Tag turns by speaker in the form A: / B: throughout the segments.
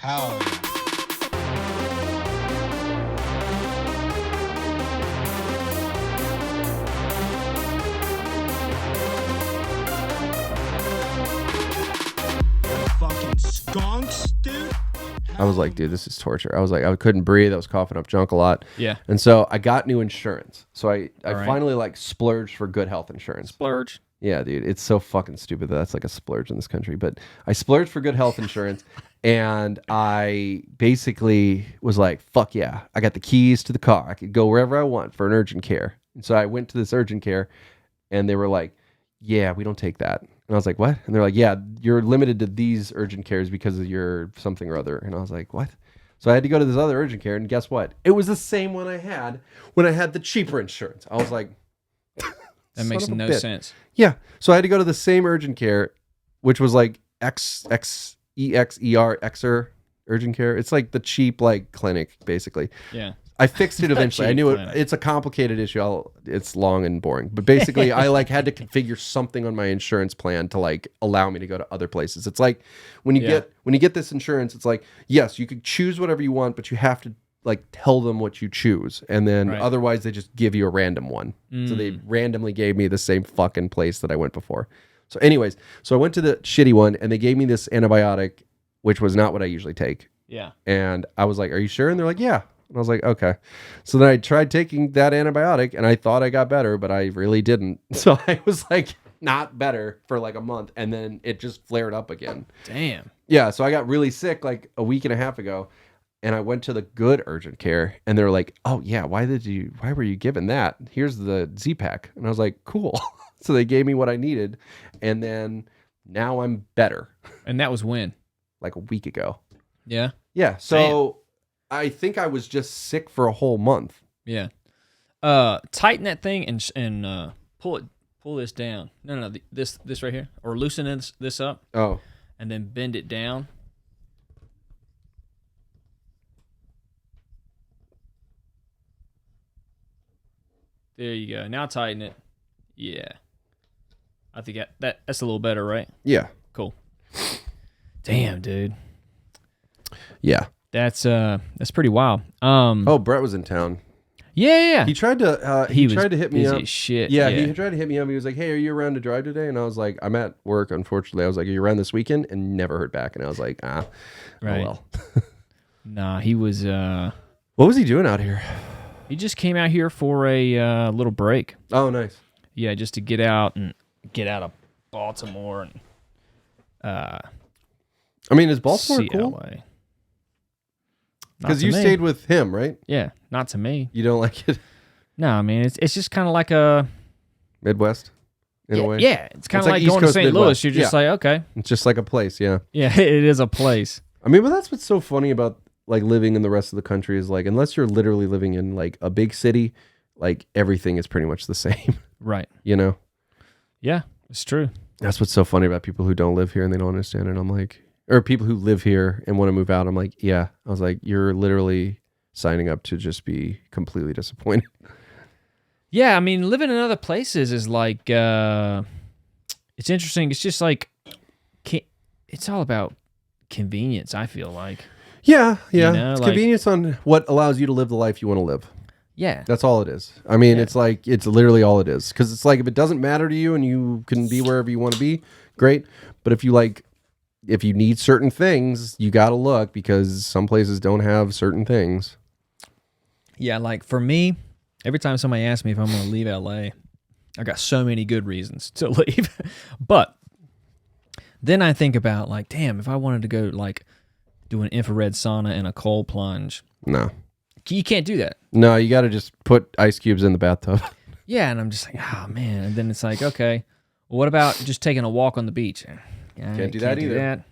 A: Hell yeah. Fucking skunks, dude.
B: I was like, dude, this is torture. I was like, I couldn't breathe. I was coughing up junk a lot.
C: Yeah.
B: And so I got new insurance. So I
C: right.
B: finally like splurged for good health insurance.
C: Splurge.
B: Yeah, dude. It's so fucking stupid that that's like a splurge in this country. But I splurged for good health insurance. And I basically was like, fuck yeah. I got the keys to the car. I could go wherever I want for an urgent care. And so I went to this urgent care and they were like, yeah, we don't take that. And I was like, what? And they're like, yeah, you're limited to these urgent cares because of your something or other. And I was like, what? So I had to go to this other urgent care. And guess what? It was the same one I had when I had the cheaper insurance. I was like,
C: that makes no sense.
B: Yeah. So I had to go to the same urgent care, which was like EXER urgent care. It's like the cheap like clinic, basically.
C: Yeah.
B: I fixed it eventually. I knew
C: clinic.
B: it's a complicated issue. It's long and boring. But basically, I like had to configure something on my insurance plan to like allow me to go to other places. It's like when you get this insurance, it's like, yes, you could choose whatever you want, but you have to like tell them what you choose. And then otherwise they just give you a random one. So they randomly gave me the same fucking place that I went before. So anyways, so I went to the shitty one and they gave me this antibiotic, which was not what I usually take.
C: Yeah.
B: And I was like, are you sure? And they're like, yeah. And I was like, okay. So then I tried taking that antibiotic and I thought I got better, but I really didn't. So I was like not better for like a month and then it just flared up again.
C: Damn.
B: Yeah. So I got really sick like a week and a half ago and I went to the good urgent care and they're like, oh yeah, why were you given that? Here's the Z-Pack. And I was like, cool. So they gave me what I needed and then now I'm better.
C: And that was when?
B: Like a week ago.
C: Yeah.
B: Yeah. So I think I was just sick for a whole month.
C: Yeah. Tighten that thing and pull this down. No, this right here, or loosen this up.
B: Oh.
C: And then bend it down. There you go. Now tighten it. Yeah. I think that's a little better, right?
B: Yeah.
C: Cool. Damn, dude.
B: Yeah.
C: That's pretty wild.
B: Oh, Brett was in town.
C: Yeah.
B: He tried to tried to hit me
C: busy
B: up.
C: as shit.
B: Yeah, he tried to hit me up. He was like, "Hey, are you around to drive today?" And I was like, "I'm at work, unfortunately." I was like, "Are you around this weekend?" And never heard back. And I was like,
C: right.
B: Oh well.
C: Nah, he was
B: What was he doing out here?
C: He just came out here for a little break.
B: Oh, nice.
C: Yeah, just to get out of Baltimore and
B: I mean, is Baltimore cool?
C: LA.
B: Because you stayed with him, right?
C: Yeah, not to me.
B: You don't like it?
C: No, I mean it's just kind of like a
B: Midwest in a way.
C: Yeah, it's kind of like
B: East
C: going to
B: Coast,
C: St.
B: Midwest.
C: Louis. You're just like, okay.
B: It's just like a place, yeah.
C: Yeah, it is a place.
B: I mean, but that's what's so funny about like living in the rest of the country is like, unless you're literally living in like a big city, like everything is pretty much the same.
C: Right.
B: You know?
C: Yeah, it's true.
B: That's what's so funny about people who don't live here and they don't understand it. I'm like, or people who live here and want to move out. I'm like, yeah. I was like, you're literally signing up to just be completely disappointed.
C: Yeah, I mean, living in other places is like, it's interesting. It's just like, it's all about convenience, I feel like.
B: Yeah.
C: You know,
B: it's
C: like,
B: convenience on what allows you to live the life you want to live.
C: Yeah.
B: That's all it is. I mean, it's like, it's literally all it is. Because it's like, if it doesn't matter to you and you can be wherever you want to be, great. But if you need certain things, you got to look because some places don't have certain things.
C: Yeah, like for me, every time somebody asks me if I'm going to leave LA, I got so many good reasons to leave. But then I think about like, damn, if I wanted to go like do an infrared sauna and a cold plunge.
B: No.
C: You can't do that.
B: No, you got to just put ice cubes in the bathtub.
C: Yeah, and I'm just like, oh man. And then it's like, okay, well, what about just taking a walk on the beach?
B: Can't do that either.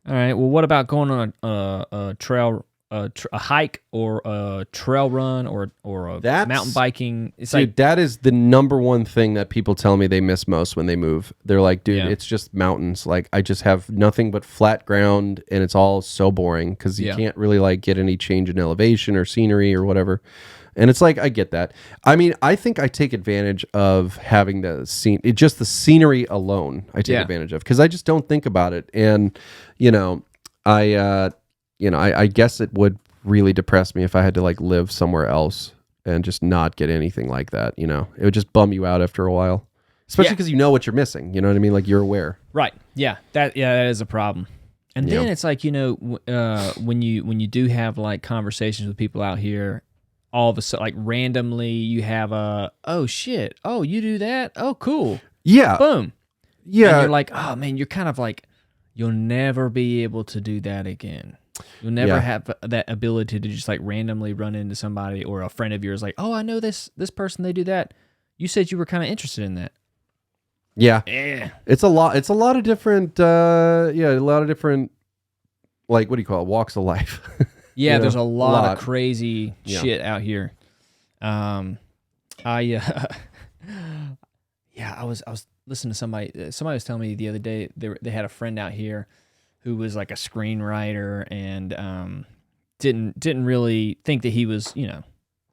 C: All right. Well, what about going on a trail, a hike, or a trail run, or a mountain biking? It's
B: dude,
C: like
B: that is the number one thing that people tell me they miss most when they move. They're like, dude, it's just mountains. Like, I just have nothing but flat ground, and it's all so boring because you can't really like get any change in elevation or scenery or whatever. And it's like, I get that. I mean, I think I take advantage of having the scene, just the scenery alone. I take advantage of because I just don't think about it. And, you know, I I guess it would really depress me if I had to like live somewhere else and just not get anything like that. It would just bum you out after a while, especially because you know what you're missing. You know what I mean? Like you're aware.
C: Right. Yeah. That is a problem. And then it's like, when you do have like conversations with people out here, all of a sudden, like randomly you have oh shit, oh, you do that? Oh, cool.
B: Yeah.
C: Boom.
B: Yeah.
C: And you're like, oh man, you're kind of like, you'll never be able to do that again. You'll never have that ability to just like randomly run into somebody or a friend of yours like, oh, I know this person, they do that. You said you were kind of interested in that.
B: Yeah.
C: Yeah.
B: It's a lot of different a lot of different, like, what do you call it, walks of life.
C: Yeah, there's a lot of crazy shit out here. I was listening to somebody was telling me the other day they had a friend out here who was like a screenwriter and didn't really think that he was,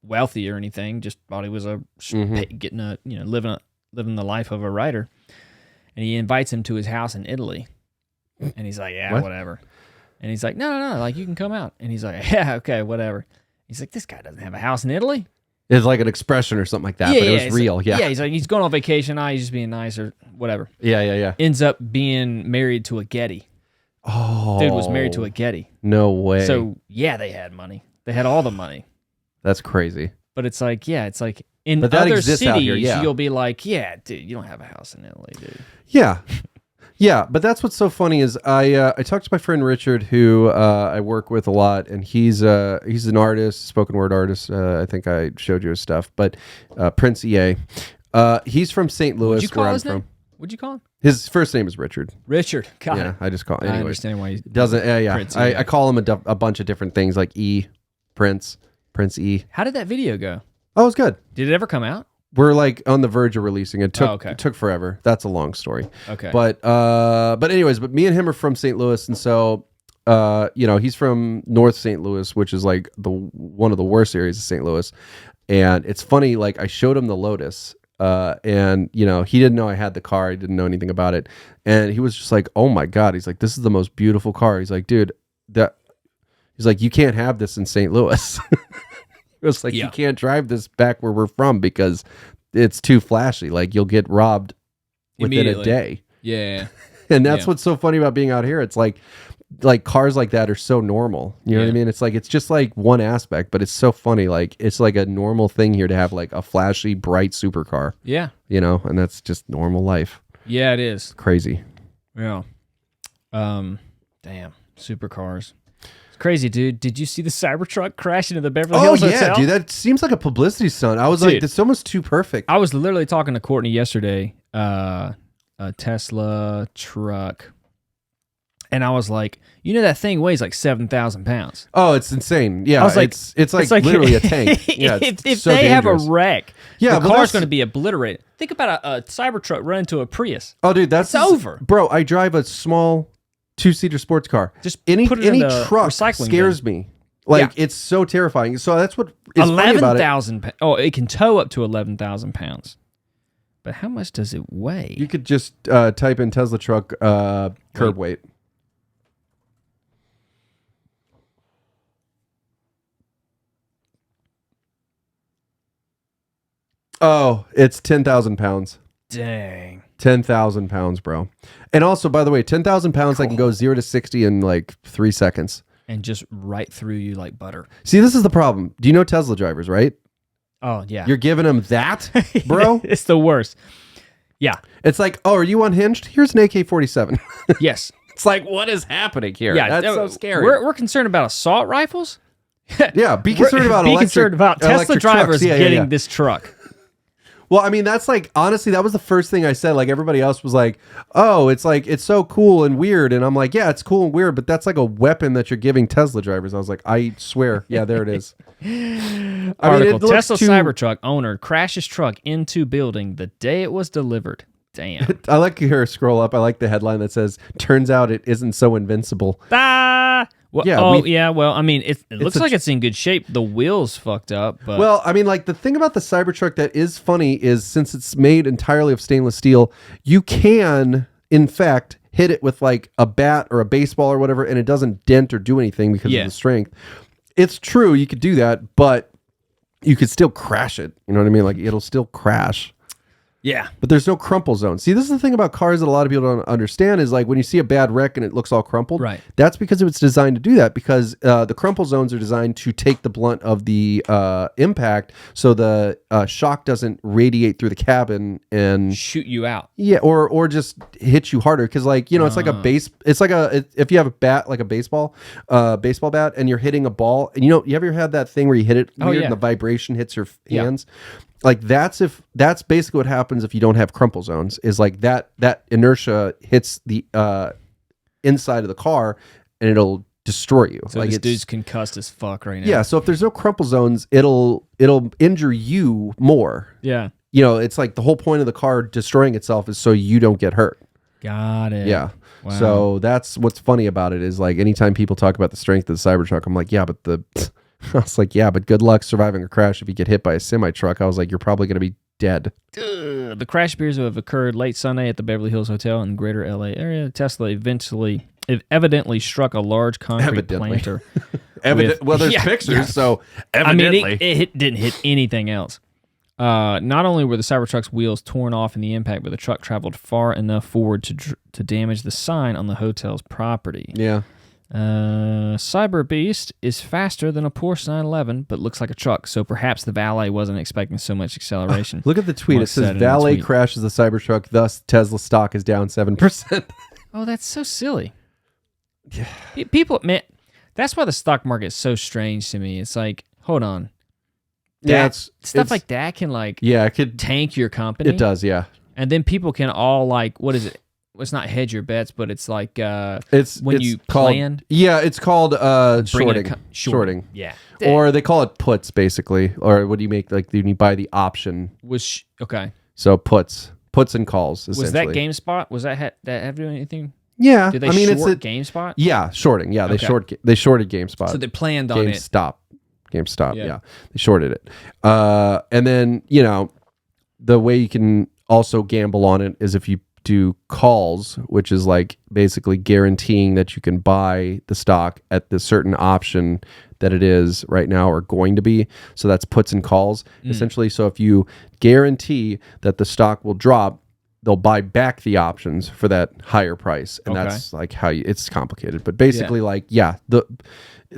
C: wealthy or anything, just thought he was getting a, living the life of a writer. And he invites him to his house in Italy. And he's like, yeah, whatever. And he's like, no, like you can come out. And he's like, yeah, okay, whatever. He's like, this guy doesn't have a house in Italy.
B: It's like an expression or something like that, but it was real.
C: Yeah, he's like, he's going on vacation. He's just being nice or whatever.
B: Yeah.
C: Ends up being married to a Getty.
B: Oh.
C: Dude was married to a Getty.
B: No way.
C: So, yeah, they had money. They had all the money.
B: That's crazy.
C: But it's like, in
B: but that
C: other
B: exists out here,
C: cities, you'll be like, yeah, dude, you don't have a house in Italy, dude.
B: Yeah. Yeah, but that's what's so funny is I talked to my friend Richard, who I work with a lot, and he's an artist, spoken word artist. I think I showed you his stuff, but Prince EA. He's from St. Louis, where I'm from.
C: What'd you call him?
B: His first name is Richard.
C: Richard. Got it.
B: I just call him.
C: I understand why he
B: doesn't. Yeah.
C: Prince
B: I call him a bunch of different things like Prince E.
C: How did that video go?
B: Oh, it was good.
C: Did it ever come out?
B: We're like on the verge of releasing it.
C: Okay.
B: It took forever. That's a long story.
C: Okay.
B: But anyways, me and him are from St. Louis, and so he's from North St. Louis, which is like one of the worst areas of St. Louis. And it's funny, like I showed him the Lotus, and he didn't know I had the car. He didn't know anything about it, and he was just like, "Oh my god!" He's like, "This is the most beautiful car." He's like, "Dude, he's like, you can't have this in St. Louis." It was like, you can't drive this back where we're from because it's too flashy. Like you'll get robbed within a day.
C: Yeah.
B: And that's what's so funny about being out here. It's like cars like that are so normal. You know what I mean? It's like, it's just like one aspect, but it's so funny. Like it's like a normal thing here to have like a flashy, bright supercar.
C: Yeah.
B: And that's just normal life.
C: Yeah, it is.
B: Crazy.
C: Yeah. Damn. Supercars. It's crazy, dude. Did you see the Cybertruck crash into the Beverly Hills Hotel?
B: Dude, that seems like a publicity stunt. I was like, it's almost too perfect.
C: I was literally talking to Courtney yesterday, a Tesla truck, and I was like, that thing weighs like 7,000 pounds.
B: Oh, it's insane. Yeah,
C: I was like,
B: it's like literally a tank. Yeah,
C: if
B: so
C: they
B: dangerous.
C: have a wreck, the car's going to be obliterated. Think about a Cybertruck running into a Prius.
B: Oh, dude, it's over. Bro, I drive a small 2-seater sports car.
C: Just
B: any
C: put it in the
B: truck
C: recycling
B: scares
C: bin.
B: me. Like it's so terrifying. So that's what is
C: 11,000 pounds. Oh, it can tow up to 11,000 pounds. But how much does it weigh?
B: You could just type in Tesla truck curb weight. Oh, it's 10,000 pounds.
C: Dang.
B: 10,000 pounds, bro. And also, by the way, 10,000 pounds, I can go 0 to 60 in like 3 seconds.
C: And just right through you like butter.
B: See, this is the problem. Do you know Tesla drivers, right?
C: Oh, yeah.
B: You're giving them that, bro?
C: It's the worst. Yeah.
B: It's like, oh, are you unhinged? Here's an AK-47.
C: Yes.
B: It's like, what is happening here?
C: Yeah,
B: that's so scary.
C: We're concerned about assault rifles?
B: Yeah, be concerned about
C: Tesla drivers getting this truck.
B: Well, I mean, that's like, honestly, that was the first thing I said. Like, everybody else was like, oh, it's like, it's so cool and weird. And I'm like, yeah, it's cool and weird, but that's like a weapon that you're giving Tesla drivers. I was like, I swear. Yeah, there it is.
C: Article, Tesla Cybertruck owner crashes truck into building the day it was delivered. Damn.
B: I like her scroll up. I like the headline that says, turns out it isn't so invincible.
C: Well, yeah, well, I mean, it looks like it's in good shape. The wheel's fucked up. But
B: well, I mean, like the thing about the Cybertruck that is funny is since it's made entirely of stainless steel, you can, in fact, hit it with like a bat or a baseball or whatever, and it doesn't dent or do anything because of the strength. It's true, you could do that, but you could still crash it. You know what I mean? Like it'll still crash.
C: Yeah.
B: But there's no crumple zone. See, this is the thing about cars that a lot of people don't understand is like when you see a bad wreck and it looks all crumpled,
C: right?
B: That's because it was designed to do that, because the crumple zones are designed to take the blunt of the impact so the shock doesn't radiate through the cabin and
C: shoot you out.
B: Yeah, or just hit you harder, because like, you know, it's like if you have a bat, like a baseball bat, and you're hitting a ball, and you ever had that thing where you hit it weird and the vibration hits your hands? Like that's basically what happens if you don't have crumple zones, is like that inertia hits the inside of the car and it'll destroy you.
C: So
B: like
C: this dude's concussed as fuck right now.
B: Yeah, so if there's no crumple zones, it'll injure you more.
C: Yeah.
B: You know, it's like the whole point of the car destroying itself is so you don't get hurt.
C: Got it.
B: Yeah.
C: Wow.
B: So that's what's funny about it, is like anytime people talk about the strength of the Cybertruck, I'm like, yeah, but I was like, yeah, but good luck surviving a crash if you get hit by a semi-truck. I was like, you're probably going to be dead.
C: The crash appears to have occurred late Sunday at the Beverly Hills Hotel in the greater LA area. Tesla evidently struck a large concrete planter.
B: Well, there's pictures, so evidently.
C: I mean, it didn't hit anything else. Not only were the Cybertruck's wheels torn off in the impact, but the truck traveled far enough forward to damage the sign on the hotel's property.
B: Yeah.
C: Cyber Beast is faster than a Porsche 911, but looks like a truck, so perhaps the valet wasn't expecting so much acceleration.
B: Look at the tweet. It says, valet crashes the Cybertruck, thus Tesla stock is down 7%.
C: Oh, that's so silly. Yeah. People, man, that's why the stock market is so strange to me. It's like, hold on. Stuff like that can it could tank your company.
B: It does, yeah.
C: And then people can all what is it? It's not hedge your bets, but it's like
B: it's
C: you
B: called,
C: plan.
B: Yeah, it's called shorting.
C: Yeah.
B: Or they call it puts, basically. Or what do you make, like when you buy the option?
C: Okay.
B: So puts and calls, essentially.
C: Was that GameSpot? Was that have to do anything?
B: Yeah.
C: Did they short GameSpot?
B: Yeah, shorting. Yeah, they shorted GameSpot.
C: So they planned on it.
B: GameStop, yeah. They shorted it. And then, the way you can also gamble on it is if you do calls, which is like basically guaranteeing that you can buy the stock at the certain option that it is right now or going to be. So that's puts and calls, essentially. So if you guarantee that the stock will drop, they'll buy back the options for that higher price. And that's like how it's complicated. But basically, the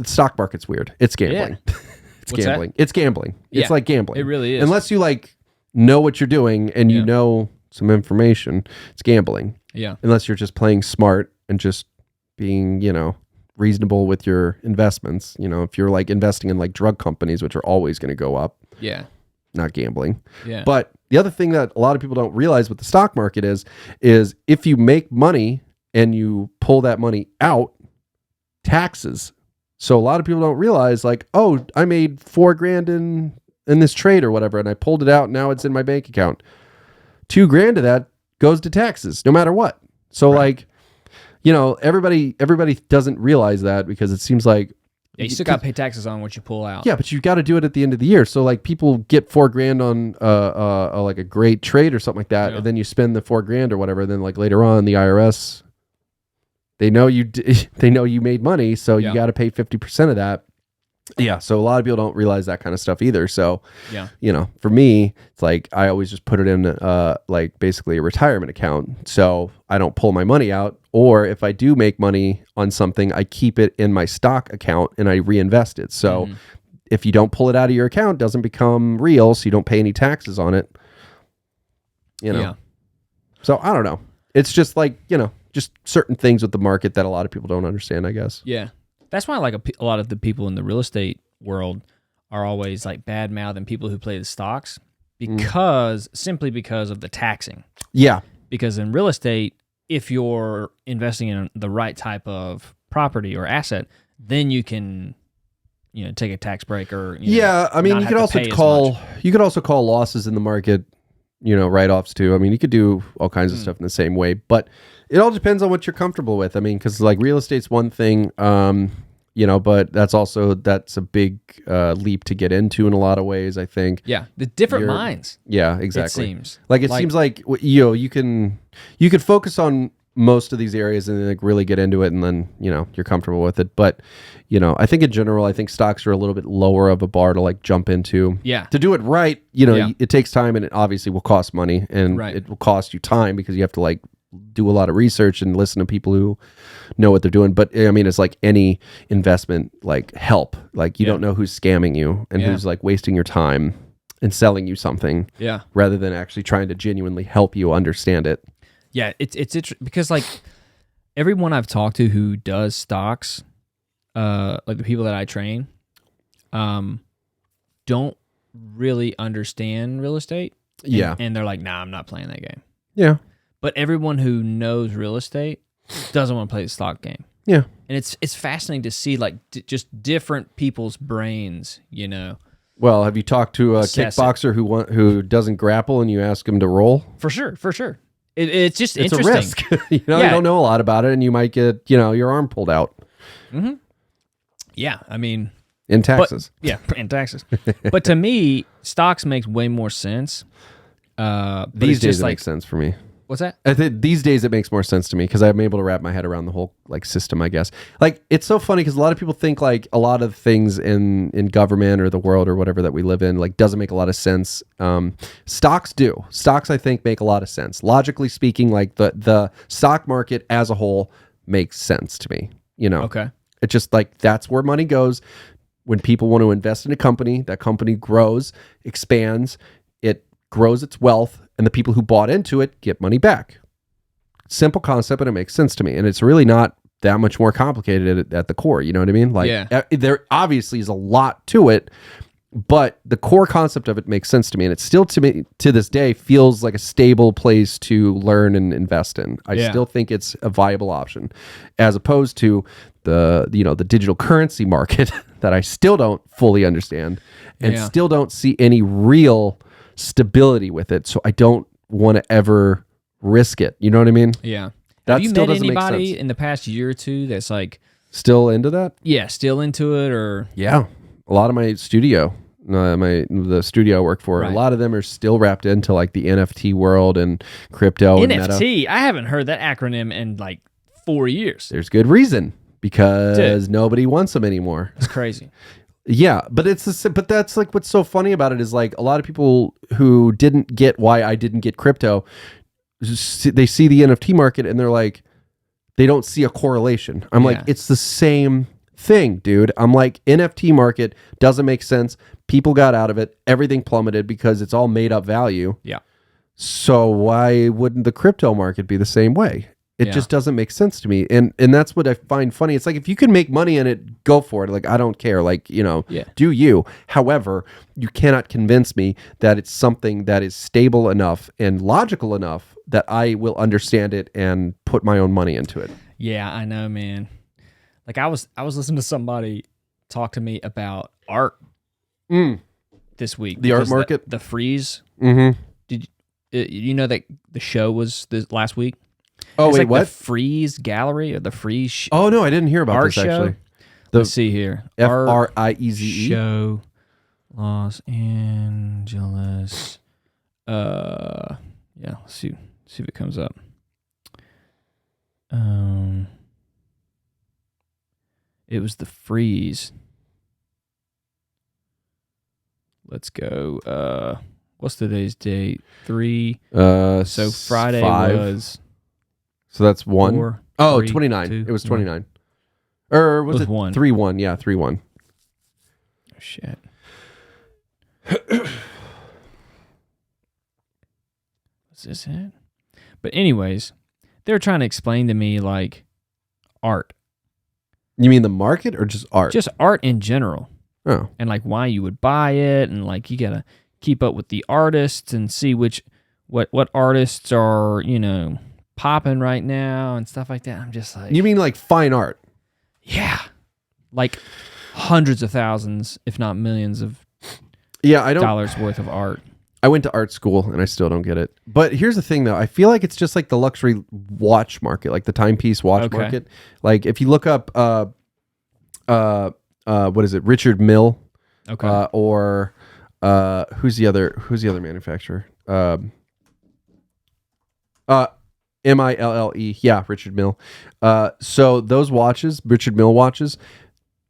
B: stock market's weird. It's gambling.
C: Yeah.
B: It's gambling. It's gambling.
C: Yeah.
B: It's like gambling.
C: It really is.
B: Unless you know what you're doing and you know some information, it's gambling.
C: Yeah.
B: Unless you're just playing smart and just being, reasonable with your investments. If you're investing in drug companies, which are always going to go up.
C: Yeah.
B: Not gambling.
C: Yeah.
B: But the other thing that a lot of people don't realize with the stock market is if you make money and you pull that money out, taxes. So a lot of people don't realize I made $4,000 in this trade or whatever, and I pulled it out, and now it's in my bank account. $2,000 of that goes to taxes no matter what. So everybody doesn't realize that, because it seems like
C: you still got to pay taxes on what you pull out.
B: Yeah, but you've got to do it at the end of the year. So people get $4,000 on a great trade or something like that, and then you spend the $4,000 or whatever. And then later on, the IRS, they know you made money, so you got to pay 50% of that. Yeah, so a lot of people don't realize that kind of stuff either. So, for me, it's I always just put it in basically a retirement account. So I don't pull my money out. Or if I do make money on something, I keep it in my stock account and I reinvest it. So if you don't pull it out of your account, it doesn't become real, so you don't pay any taxes on it.
C: Yeah.
B: So I don't know. It's just just certain things with the market that a lot of people don't understand, I guess.
C: Yeah. That's why a lot of the people in the real estate world are always bad mouthing people who play the stocks simply because of the taxing. Yeah. Because in real estate, if you're investing in the right type of property or asset, then you can take a tax break or
B: you could also call losses in the market, write-offs too. I mean, you could do all kinds of stuff in the same way, but it all depends on what you're comfortable with. I mean, because real estate's one thing, but that's a big leap to get into in a lot of ways, I think.
C: Yeah, the different minds.
B: Yeah, exactly.
C: It seems
B: it seems like you could focus on most of these areas and then like really get into it, and then you're comfortable with it. But I think in general, I think stocks are a little bit lower of a bar to like jump into.
C: Yeah.
B: To do it right, it takes time, and it obviously will cost money, and it will cost you time because you have to like do a lot of research and listen to people who know what they're doing. But I mean, it's like any investment, like help. Like you don't know who's scamming you and who's like wasting your time and selling you something.
C: Yeah.
B: Rather than actually trying to genuinely help you understand it.
C: Yeah, it's because like everyone I've talked to who does stocks, like the people that I train, don't really understand real estate. And they're like, nah, I'm not playing that game.
B: Yeah.
C: But everyone who knows real estate doesn't want to play the stock game.
B: Yeah.
C: And it's fascinating to see like just different people's brains,
B: Well, have you talked to a kickboxer who doesn't grapple and you ask him to roll?
C: For sure. It's just
B: it's
C: interesting.
B: a risk. You don't know a lot about it, and you might get your arm pulled out.
C: Mm-hmm. Yeah, I mean,
B: in taxes.
C: In taxes. But to me, stocks makes way more sense.
B: These days, it makes sense for me.
C: What's that?
B: I think these days it makes more sense to me because I'm able to wrap my head around the whole like system, I guess. Like it's so funny because a lot of people think like a lot of things in government or the world or whatever that we live in like doesn't make a lot of sense. Stocks do. Stocks I think make a lot of sense. Logically speaking, like the stock market as a whole makes sense to me.
C: Okay.
B: It's just like that's where money goes when people want to invest in a company. That company grows, expands, it grows its wealth, and the people who bought into it get money back. Simple concept, and it makes sense to me. And it's really not that much more complicated at the core. You know what I mean? Like, there obviously is a lot to it, but the core concept of it makes sense to me. And it still, to me, to this day, feels like a stable place to learn and invest in. I still think it's a viable option, as opposed to the digital currency market that I still don't fully understand and still don't see any real stability with it, so I don't want to ever risk it. You know what I mean?
C: Yeah.
B: That
C: Have you
B: still
C: met
B: doesn't make
C: anybody
B: sense.
C: in the past year or two that's like
B: Still into that?
C: Yeah, still into it, or
B: Yeah, a lot of my studio, the studio I work for,
C: Right.
B: a lot of them are still wrapped into like the NFT world and crypto and meta.
C: NFT. I haven't heard that acronym in like 4 years.
B: There's good reason because nobody wants them anymore.
C: It's crazy.
B: Yeah, but but that's like what's so funny about it is like a lot of people who didn't get why I didn't get crypto, they see the NFT market and they're like, they don't see a correlation. I'm like, it's the same thing, dude. I'm like, NFT market doesn't make sense. People got out of it. Everything plummeted because it's all made up value.
C: Yeah.
B: So why wouldn't the crypto market be the same way? It just doesn't make sense to me. And that's what I find funny. It's like, if you can make money in it, go for it. Like, I don't care. Like, do you. However, you cannot convince me that it's something that is stable enough and logical enough that I will understand it and put my own money into it.
C: Yeah, I know, man. Like I was listening to somebody talk to me about art this week.
B: The art market?
C: The freeze.
B: Mm-hmm.
C: Did you know that the show was this last week?
B: Oh,
C: it's
B: wait,
C: like
B: what?
C: The Freeze Gallery or the Freeze
B: Oh, no, I didn't hear about
C: art
B: this,
C: show?
B: actually.
C: Let's see here.
B: FRIEZE?
C: Show Los Angeles. Yeah, let's see if it comes up. It was the Freeze. Let's go. What's today's date? 3. So Friday
B: 5.
C: was.
B: So that's 1.
C: 4,
B: Oh,
C: 3,
B: 29.
C: 2,
B: It was
C: 1.
B: 29. Or was it
C: 1?
B: 3-1? Yeah, 3-1.
C: Oh, shit. Is this it? But anyways, they were trying to explain to me like art.
B: You mean the market or just art?
C: Just art in general.
B: Oh.
C: And like why you would buy it, and like you gotta keep up with the artists and see what artists are, popping right now and stuff like that. I'm just like,
B: You mean like fine art?
C: yeah. Like hundreds of thousands, if not millions of dollars worth of art.
B: I went to art school and I still don't get it. But here's the thing though. I feel like it's just like the luxury watch market, like the timepiece watch market. Like if you look up what is it? Richard Mille.
C: Okay.
B: Or who's the other manufacturer? Mille. Yeah, Richard Mille. So those watches, Richard Mille watches,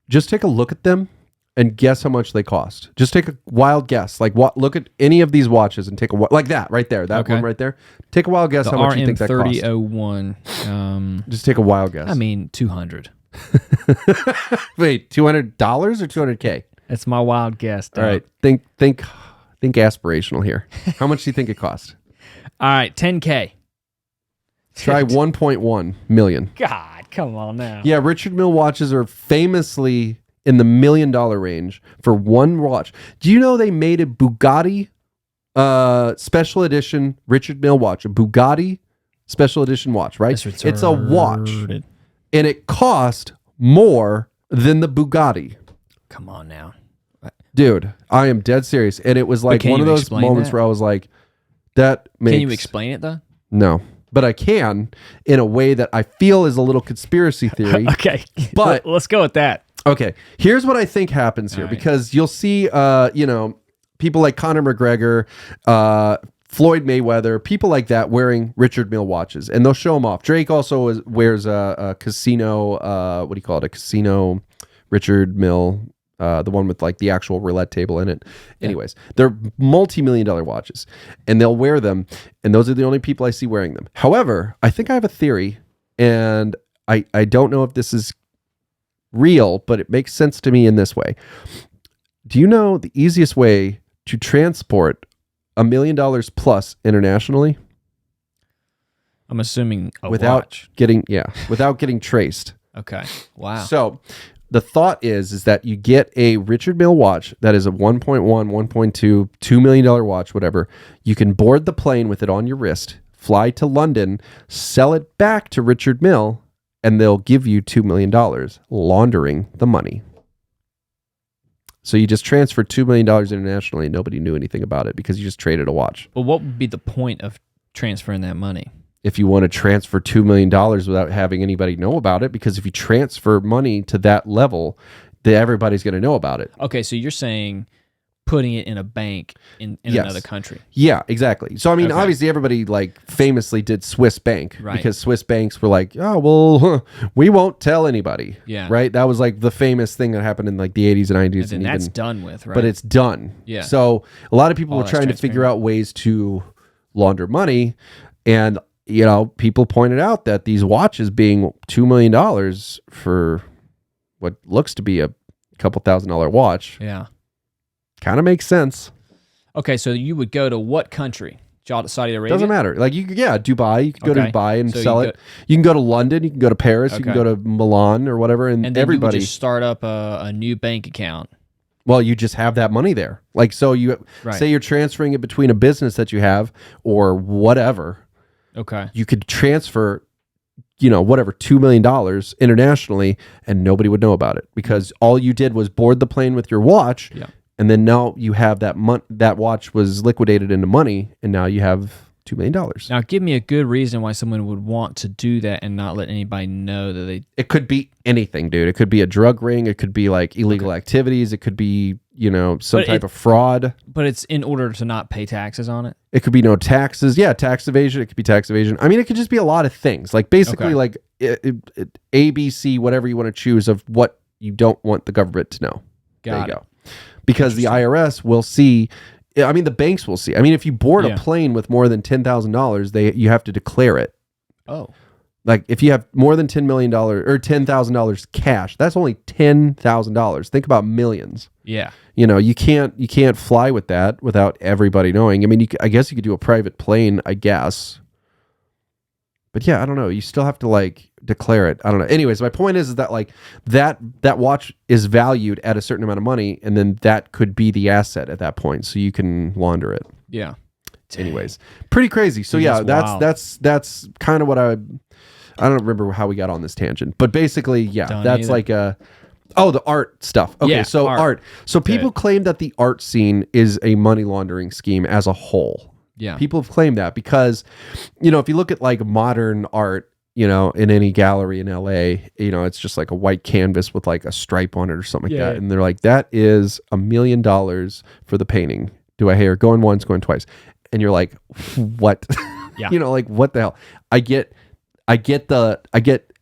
B: just take a look at them and guess how much they cost. Just take a wild guess. Like what? Look at any of these watches and take a like that right there. That one right there. Take a wild guess how much you think that cost.
C: RM3001.
B: Just take a wild guess.
C: I mean, 200.
B: Wait, $200 or $200K?
C: That's my wild guess. Dog.
B: All right, think aspirational here. How much do you think it cost?
C: All right, 10K.
B: Try 1.1 million.
C: God, come on now.
B: Yeah, Richard Mille watches are famously in the $1 million range for one watch. Do you know they made a Bugatti special edition Richard Mille watch, a Bugatti special edition watch, right? It's a watch, and it cost more than the Bugatti.
C: Come on now.
B: Dude, I am dead serious. And it was like one of those moments where I was like, that makes...
C: Can you explain it, though?
B: No. But I can in a way that I feel is a little conspiracy theory.
C: Okay.
B: But
C: let's go with that.
B: Okay. Here's what I think happens here. Right. Because you'll see, people like Conor McGregor, Floyd Mayweather, people like that wearing Richard Mille watches. And they'll show them off. Drake also wears a casino, what do you call it? A casino Richard Mille, the one with like the actual roulette table in it. Yeah. Anyways, they're multi-million-dollar watches, and they'll wear them, and those are the only people I see wearing them. However, I think I have a theory, and I don't know if this is real, but it makes sense to me in this way. Do you know the easiest way to transport $1 million plus internationally?
C: I'm assuming
B: without
C: watch.
B: without getting traced.
C: Okay. Wow.
B: So the thought is that you get a Richard Mille watch that is a 1.1, 1.2, $2 million watch, whatever. You can board the plane with it on your wrist, fly to London, sell it back to Richard Mille, and they'll give you $2 million, laundering the money. So you just transferred $2 million internationally, and nobody knew anything about it because you just traded a watch.
C: Well, what would be the point of transferring that money?
B: If you want to transfer $2 million without having anybody know about it, because if you transfer money to that level, then everybody's going to know about it.
C: Okay, so you're saying putting it in a bank in yes. another country.
B: Yeah, exactly. So, I mean, obviously everybody like famously did Swiss Bank, right? Because Swiss banks were like, oh, well, we won't tell anybody.
C: Yeah.
B: Right? That was like the famous thing that happened in like the 80s and 90s.
C: And then that's done with, right?
B: But it's done.
C: Yeah.
B: So a lot of people were trying to figure out ways to launder money, and people pointed out that these watches being $2 million for what looks to be a couple $1,000 watch.
C: Yeah.
B: Kind of makes sense.
C: Okay, so you would go to what country? Saudi Arabia?
B: Doesn't matter. Like Dubai. You could go to Dubai and sell it. You can go to London. You can go to Paris. You can go to Milan or whatever. And then everybody
C: you would just start up a new bank account.
B: Well, you just have that money there. Like, so you say you're transferring it between a business that you have or whatever.
C: Okay.
B: You could transfer, whatever, $2 million internationally, and nobody would know about it because all you did was board the plane with your watch.
C: Yeah.
B: And then now you have that watch was liquidated into money, and now you have $2 million.
C: Now, give me a good reason why someone would want to do that and not let anybody know that they...
B: It could be anything, dude. It could be a drug ring. It could be like illegal activities. It could be, some type of fraud.
C: But it's in order to not pay taxes on it?
B: It could be no taxes. Yeah, tax evasion. It could be tax evasion. I mean, it could just be a lot of things. Like basically like ABC, whatever you want to choose of what you don't want the government to know. There you go. Because the IRS will see, the banks will see. I mean, if you board a plane with more than $10,000, you have to declare it.
C: Oh.
B: Like if you have more than $10 million or $10,000 cash, that's only $10,000. Think about millions.
C: Yeah.
B: You can't fly with that without everybody knowing. I mean, I guess you could do a private plane, I guess. But yeah, I don't know. You still have to declare it. I don't know. Anyways, my point is that that watch is valued at a certain amount of money, and then that could be the asset at that point, so you can launder it.
C: Yeah.
B: Anyways, pretty crazy. So yeah, that's kind of what I don't remember how we got on this tangent, but basically, that's like the art stuff. Okay, yeah, so art. So people claim that the art scene is a money laundering scheme as a whole.
C: Yeah.
B: People have claimed that because, if you look at modern art, in any gallery in LA, it's just like a white canvas with a stripe on it or something like that. And they're like, that is $1 million for the painting. Do I hear going once, going twice? And you're like, what?
C: Yeah.
B: You know, like what the hell? I get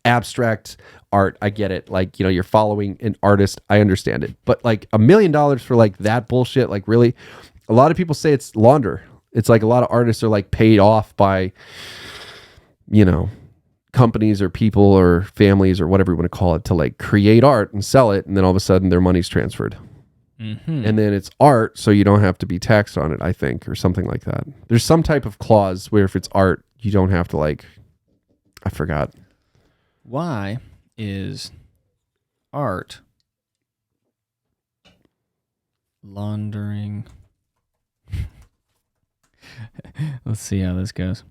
B: abstract art. I get it. Like, you know, you're following an artist. I understand it. But like $1 million for like that bullshit, like really, a lot of people say it's launder. It's like a lot of artists are like paid off by, you know, companies or people or families or whatever you want to call it to like create art and sell it. And then all of a sudden their money's transferred.
C: Mm-hmm.
B: And then it's art, so you don't have to be taxed on it, I think, or something like that. There's some type of clause where if it's art, you don't have to like, I forgot.
C: Why is art laundering? Let's see how this goes.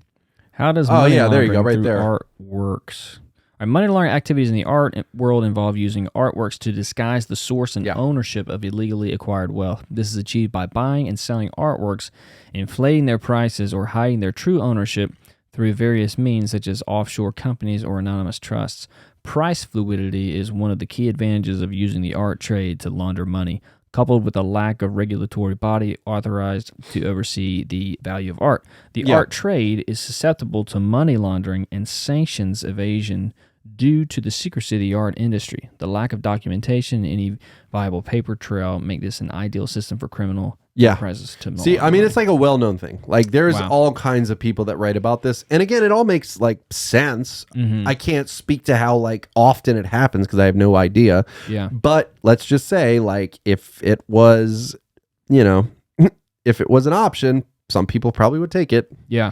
C: How does money
B: there you go,
C: laundering
B: right
C: through
B: there.
C: art works? Our money laundering activities in the art world involve using artworks to disguise the source and ownership of illegally acquired wealth. This is achieved by buying and selling artworks, inflating their prices, or hiding their true ownership through various means such as offshore companies or anonymous trusts. Price fluidity is one of the key advantages of using the art trade to launder money, coupled with a lack of regulatory body authorized to oversee the value of art. The art trade is susceptible to money laundering and sanctions evasion due to the secrecy of the art industry. The lack of documentation and any viable paper trail make this an ideal system for criminal enterprises to
B: See, I mean, it's like a well-known thing. Like there's all kinds of people that write about this. And again, it all makes like sense.
C: Mm-hmm.
B: I can't speak to how like often it happens because I have no idea.
C: Yeah.
B: But let's just say like if it was, you know, if it was an option, some people probably would take it.
C: Yeah.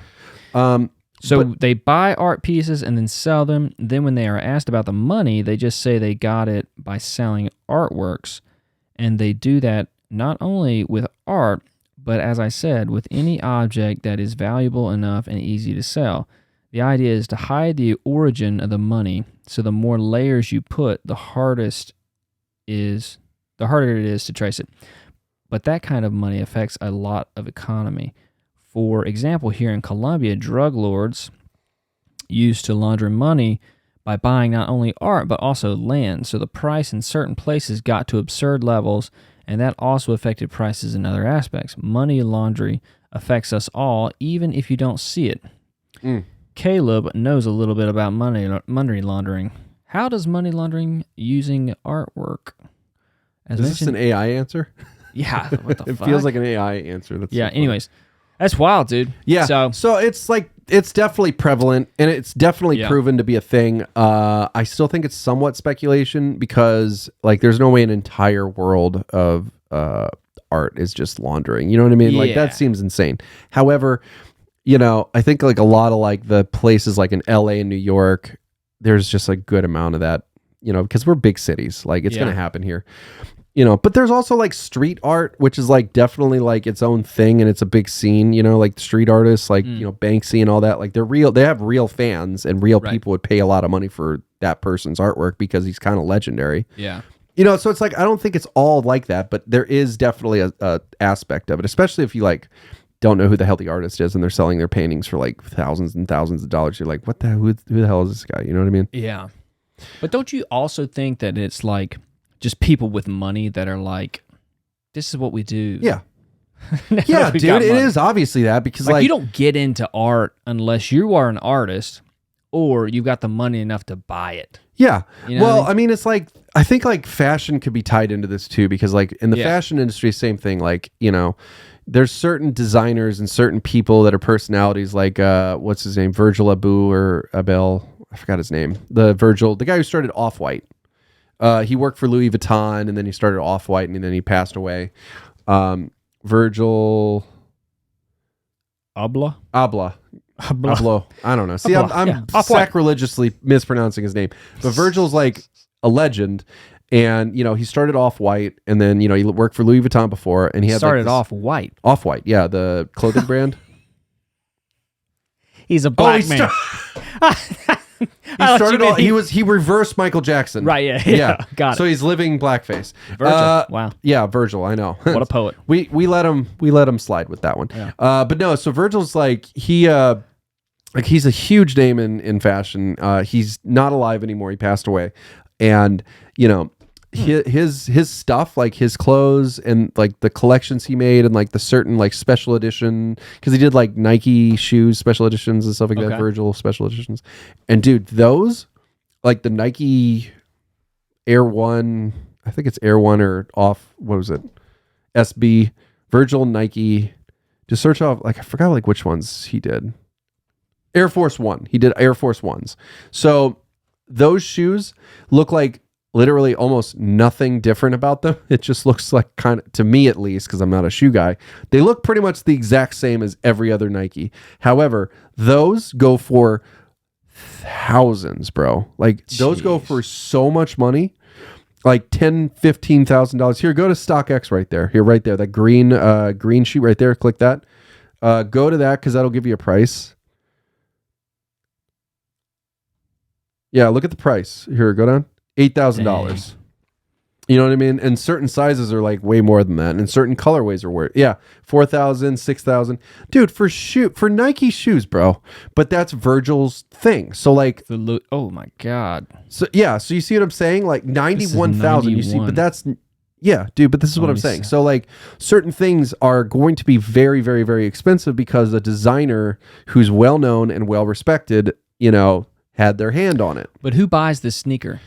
C: So they buy art pieces and then sell them. Then when they are asked about the money, they just say they got it by selling artworks. And they do that not only with art, but as I said, with any object that is valuable enough and easy to sell. The idea is to hide the origin of the money. So the more layers you put, the harder it is to trace it. But that kind of money affects a lot of economy. For example, here in Colombia, drug lords used to launder money by buying not only art, but also land. So the price in certain places got to absurd levels, and that also affected prices in other aspects. Money laundering affects us all, even if you don't see it. Caleb knows a little bit about money laundering. How does money laundering using artwork?
B: Is this an AI answer?
C: Yeah, what the
B: It
C: fuck?
B: feels like an AI answer. That's so funny.
C: Anyways. That's wild, dude.
B: Yeah. So it's like, it's definitely prevalent and it's definitely proven to be a thing. I still think it's somewhat speculation because like there's no way an entire world of art is just laundering. You know what I mean? Like that seems insane. However, you know, I think like a lot of like the places like in LA and New York, there's just a good amount of that, you know, because we're big cities. Like it's going to happen here. You know, but there's also like street art, which is like definitely like its own thing and it's a big scene, you know, like street artists, like, you know, Banksy and all that, like they have real fans and real people would pay a lot of money for that person's artwork because he's kind of legendary.
C: Yeah.
B: You know, so it's like, I don't think it's all like that, but there is definitely a aspect of it, especially if you like don't know who the hell the artist is and they're selling their paintings for like thousands and thousands of dollars. You're like, what the hell, who the hell is this guy? You know what I mean?
C: Yeah. But don't you also think that it's like just people with money that are like, this is what we do.
B: Yeah. Yeah, dude, it is obviously that because like
C: you don't get into art unless you are an artist or you've got the money enough to buy it.
B: Yeah.
C: You know
B: well, I mean, it's like, I think like fashion could be tied into this too, because like in the fashion industry, same thing. Like, you know, there's certain designers and certain people that are personalities like, what's his name? Virgil Abel. I forgot his name. The guy who started Off-White. He worked for Louis Vuitton and then he started Off-White and then he passed away. Virgil
C: Abloh.
B: I don't know. See, I'm sacrilegiously mispronouncing his name. But Virgil's like a legend. And, you know, he started Off-White and then, you know, he worked for Louis Vuitton before and he had
C: started
B: like
C: Off-White.
B: Off-White, yeah, the clothing brand.
C: He's a black man.
B: He reversed Michael Jackson.
C: Right, yeah. Got it.
B: So he's living blackface.
C: Virgil. Wow.
B: Yeah, Virgil, I know.
C: What a poet.
B: we let him slide with that one.
C: Yeah.
B: But no, so Virgil's like he's a huge name in fashion. He's not alive anymore. He passed away. And, you know, his stuff, like his clothes and like the collections he made and like the certain like special edition, because he did like Nike shoes special editions and stuff like that, Virgil special editions. And dude, those like the Nike Air One, I think it's Air One or off, what was it? SB, Virgil, Nike. Just search off, like I forgot like which ones he did. Air Force One. He did Air Force Ones. So those shoes look like literally almost nothing different about them. It just looks like, kind of, to me at least, because I'm not a shoe guy, they look pretty much the exact same as every other Nike. However, those go for thousands, bro. Like those go for so much money. Like $10,000-$15,000. Here, go to StockX right there. Here, right there. That green sheet right there. Click that. Go to that because that'll give you a price. Yeah, look at the price. Here, go down. $8,000. You know what I mean? And certain sizes are like way more than that. And certain colorways are worth, yeah, 4,000, 6,000. Dude, for Nike shoes, bro. But that's Virgil's thing. So like,
C: oh my God.
B: So yeah, so you see what I'm saying? Like 91,000. You see, but that's, yeah, dude. But this is what I'm saying. So like, certain things are going to be very, very, very expensive because a designer who's well known and well respected, you know, had their hand on it.
C: But who buys this sneaker?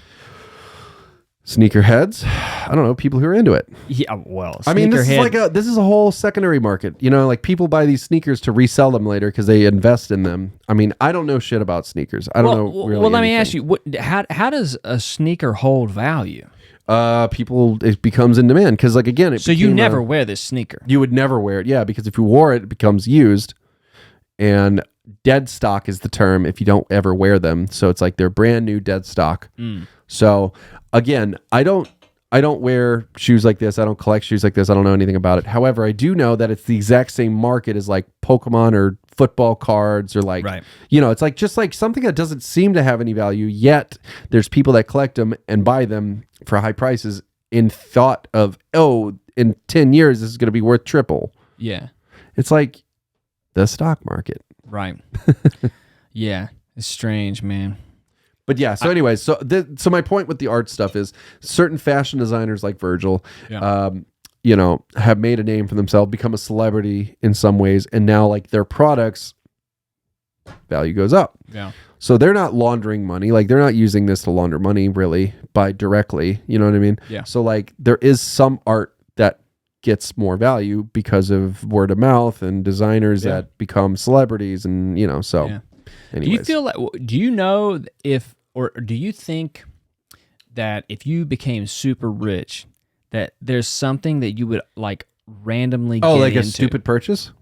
B: Sneakerheads, I don't know, people who are into it.
C: Yeah, well,
B: I mean, this is a whole secondary market. You know, like people buy these sneakers to resell them later because they invest in them. I mean, I don't know shit about sneakers. I don't know really.
C: Well, let me
B: anything.
C: ask you, how does a sneaker hold value?
B: It becomes in demand because, like, again,
C: so you never wear this sneaker.
B: You would never wear it, yeah, because if you wore it, it becomes used, and dead stock is the term if you don't ever wear them. So it's like they're brand new dead stock. So again, I don't wear shoes like this. I don't collect shoes like this. I don't know anything about it. However, I do know that it's the exact same market as like Pokemon or football cards or like, you know, it's like just like something that doesn't seem to have any value, yet there's people that collect them and buy them for high prices in thought of, oh, in 10 years, this is going to be worth triple.
C: Yeah.
B: It's like the stock market.
C: Right. Yeah. It's strange, man.
B: But yeah, so anyways, so my point with the art stuff is certain fashion designers like Virgil, you know, have made a name for themselves, become a celebrity in some ways, and now like their products value goes up.
C: Yeah.
B: So they're not laundering money, like they're not using this to launder money really by directly, you know what I mean? Yeah. So like there is some art that gets more value because of word of mouth and designers that become celebrities, and you know, so. Yeah. Anyways.
C: Do you feel like? Do you know if, or do you think that if you became super rich, that there's something that you would like randomly get
B: like
C: into?
B: A stupid purchase?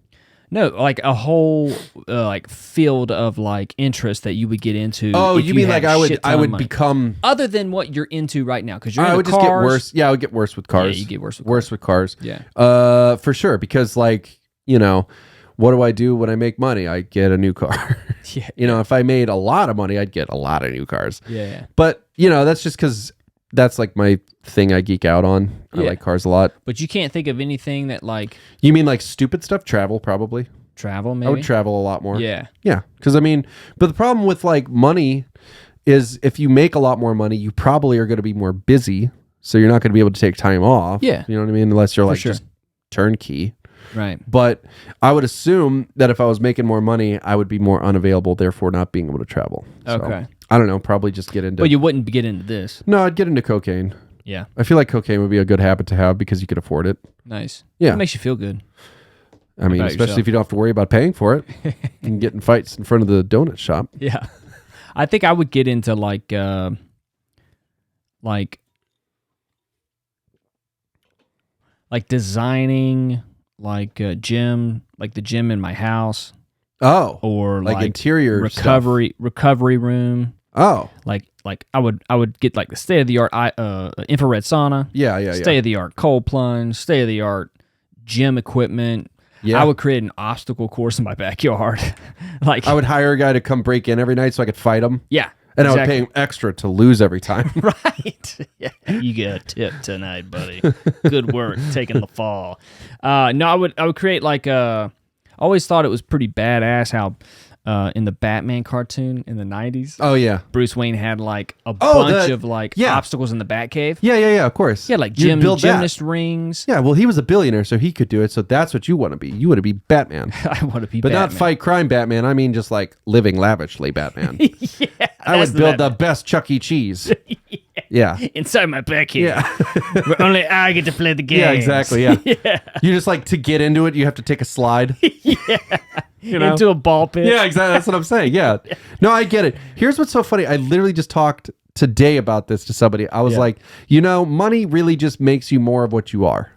C: No, like a whole like field of like interest that you would get into.
B: Oh, you mean like I would become
C: other than what you're into right now? Because you're into
B: would
C: cars.
B: Just get worse. Yeah, I would get worse with cars.
C: Yeah, you get worse
B: with cars.
C: Yeah.
B: For sure. Because like, you know, what do I do when I make money? I get a new car.
C: Yeah.
B: You know, if I made a lot of money, I'd get a lot of new cars.
C: Yeah.
B: But, you know, that's just because that's like my thing I geek out on. I like cars a lot.
C: But you can't think of anything that like...
B: You mean like stupid stuff? Travel, probably.
C: Travel, maybe?
B: I would travel a lot more.
C: Yeah.
B: Yeah. Because, I mean, but the problem with like money is if you make a lot more money, you probably are going to be more busy. So you're not going to be able to take time off.
C: Yeah.
B: You know what I mean? Unless you're like just turnkey.
C: Right.
B: But I would assume that if I was making more money, I would be more unavailable, therefore not being able to travel. So,
C: okay.
B: I don't know. Probably just get into...
C: But you wouldn't get into this.
B: No, I'd get into cocaine.
C: Yeah.
B: I feel like cocaine would be a good habit to have because you could afford it.
C: Nice.
B: Yeah.
C: It makes you feel good.
B: I mean, especially if you don't have to worry about paying for it. You can get in fights in front of the donut shop.
C: Yeah. I think I would get into like designing like a gym, like the gym in my house.
B: Oh.
C: Or like
B: interior
C: recovery room.
B: Oh.
C: Like I would get like the state of the art infrared sauna.
B: Yeah.
C: State of the art cold plunge, state of the art gym equipment. Yeah. I would create an obstacle course in my backyard. Like
B: I would hire a guy to come break in every night so I could fight him.
C: Yeah.
B: And I would pay him extra to lose every time.
C: Right. Yeah. You get a tip tonight, buddy. Good work taking the fall. No, I would create like I always thought it was pretty badass how in the Batman cartoon in the 90s.
B: Oh yeah.
C: Bruce Wayne had like a bunch of
B: yeah.
C: obstacles in the Batcave.
B: Yeah, of course.
C: Yeah, like
B: You'd build
C: gymnast
B: that.
C: rings.
B: Yeah, well, he was a billionaire, so he could do it. So that's what you want to be. You want to be Batman.
C: I want to be
B: But
C: Batman.
B: not fight crime Batman. I mean just like living lavishly Batman.
C: Yeah,
B: I would
C: that's
B: build the
C: Batman.
B: best Chuck E. Cheese. Yeah.
C: Inside my Batcave.
B: Yeah.
C: Where only I get to play the game.
B: Yeah, exactly. Yeah. You just like to get into it, you have to take a slide. You know?
C: Into a ball pit.
B: Yeah, exactly. That's what I'm saying. Yeah. No, I get it. Here's what's so funny. I literally just talked today about this to somebody. I was like, money really just makes you more of what you are.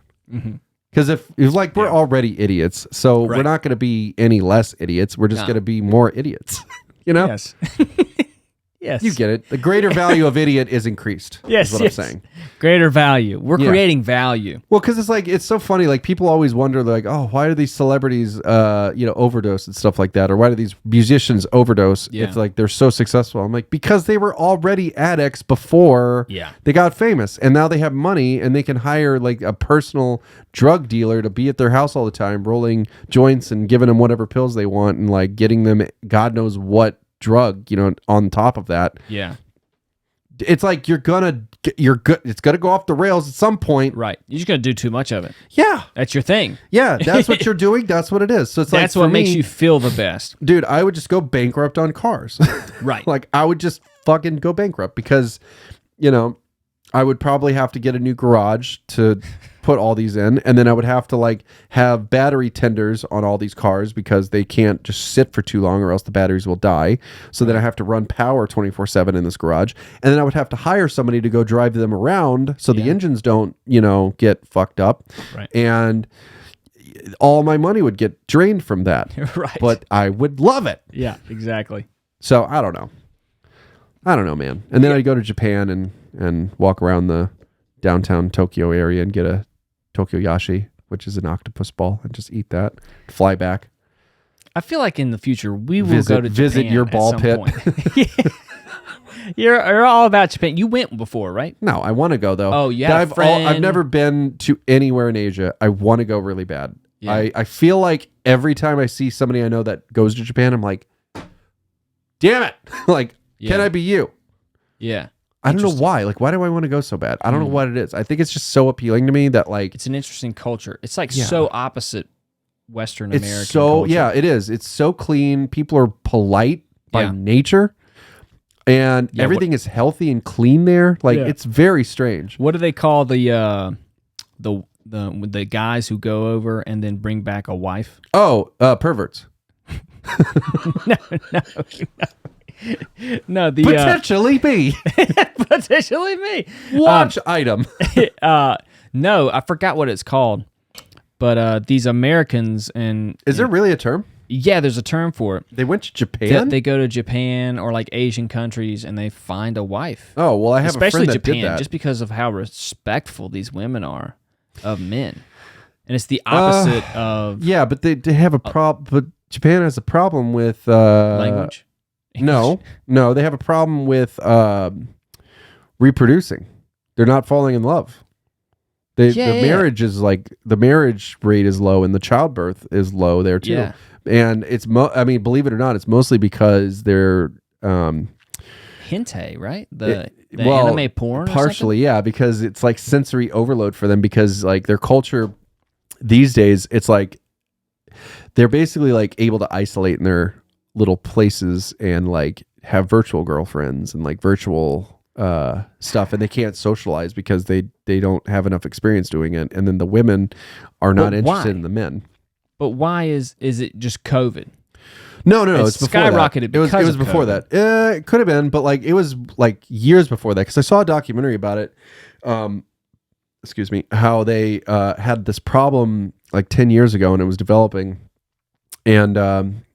B: Because if like we're already idiots, so we're not going to be any less idiots. We're just going to be more idiots.
C: Yes. Yes.
B: You get it. The greater value of idiot is increased.
C: Yes.
B: Is what I'm saying.
C: Greater value. We're creating value.
B: Well, because it's like, it's so funny. Like people always wonder like, oh, why do these celebrities, overdose and stuff like that? Or why do these musicians overdose if like they're so successful? I'm like, because they were already addicts before they got famous. And now they have money and they can hire like a personal drug dealer to be at their house all the time, rolling joints and giving them whatever pills they want and like getting them God knows what drug, on top of that.
C: Yeah.
B: It's like you're good. It's gonna go off the rails at some point.
C: Right. You're just going to do too much of it.
B: Yeah.
C: That's your thing.
B: Yeah. That's what you're doing. That's what it is. So it's like,
C: That's what makes you feel the best.
B: dude, I would just go bankrupt on cars.
C: Right.
B: Like I would just fucking go bankrupt because, I would probably have to get a new garage to put all these in. And then I would have to like have battery tenders on all these cars because they can't just sit for too long or else the batteries will die. So then I have to run power 24/7 in this garage. And then I would have to hire somebody to go drive them around so the engines don't, get fucked up.
C: Right.
B: And all my money would get drained from that.
C: Right.
B: But I would love it.
C: Yeah, exactly.
B: So I don't know, man. And then I'd go to Japan and walk around the downtown Tokyo area and get a Tokoyashi, which is an octopus ball, and just eat that. Fly back.
C: I feel like in the future we will go to
B: visit
C: Japan
B: your
C: at
B: ball
C: some
B: pit.
C: point. You're all about Japan. You went before, right?
B: No, I want to go though.
C: Oh, you had a friend.
B: I've never been to anywhere in Asia. I want to go really bad.
C: Yeah.
B: I feel like every time I see somebody I know that goes to Japan, I'm like, damn it. Like, can I be you?
C: Yeah.
B: I don't know why. Like, why do I want to go so bad? I don't know what it is. I think it's just so appealing to me that like
C: It's an interesting culture. It's like so opposite Western
B: it's
C: American
B: so
C: culture.
B: yeah, it is. It's so clean. People are polite by nature, and everything is healthy and clean there. Like it's very strange.
C: What do they call the guys who go over and then bring back a wife?
B: Oh, perverts.
C: No, the
B: Potentially me.
C: potentially me.
B: Watch item.
C: No, I forgot what it's called. But these Americans and
B: Is there really a term?
C: yeah, there's a term for it.
B: They went to Japan?
C: They go to Japan or like Asian countries and they find a wife.
B: Oh, well, I have
C: Especially
B: a friend that
C: Japan,
B: did that.
C: just because of how respectful these women are of men. And it's the opposite of
B: Yeah, but they have a problem. But Japan has a problem with
C: language.
B: No, they have a problem with reproducing. They're not falling in love. The marriage is like the marriage rate is low and the childbirth is low there too.
C: Yeah.
B: And it's believe it or not, it's mostly because they're
C: Hentai, right? The anime porn.
B: Partially, yeah, because it's like sensory overload for them because like their culture these days, it's like they're basically like able to isolate in their little places and like have virtual girlfriends and like virtual stuff, and they can't socialize because they don't have enough experience doing it, and then the women are not interested in the men.
C: But why is it just COVID?
B: No, it's before
C: skyrocketed
B: that. It was before
C: COVID.
B: that. It could have been, but like it was like years before that because I saw a documentary about it. Excuse me, how they had this problem like 10 years ago, and it was developing, and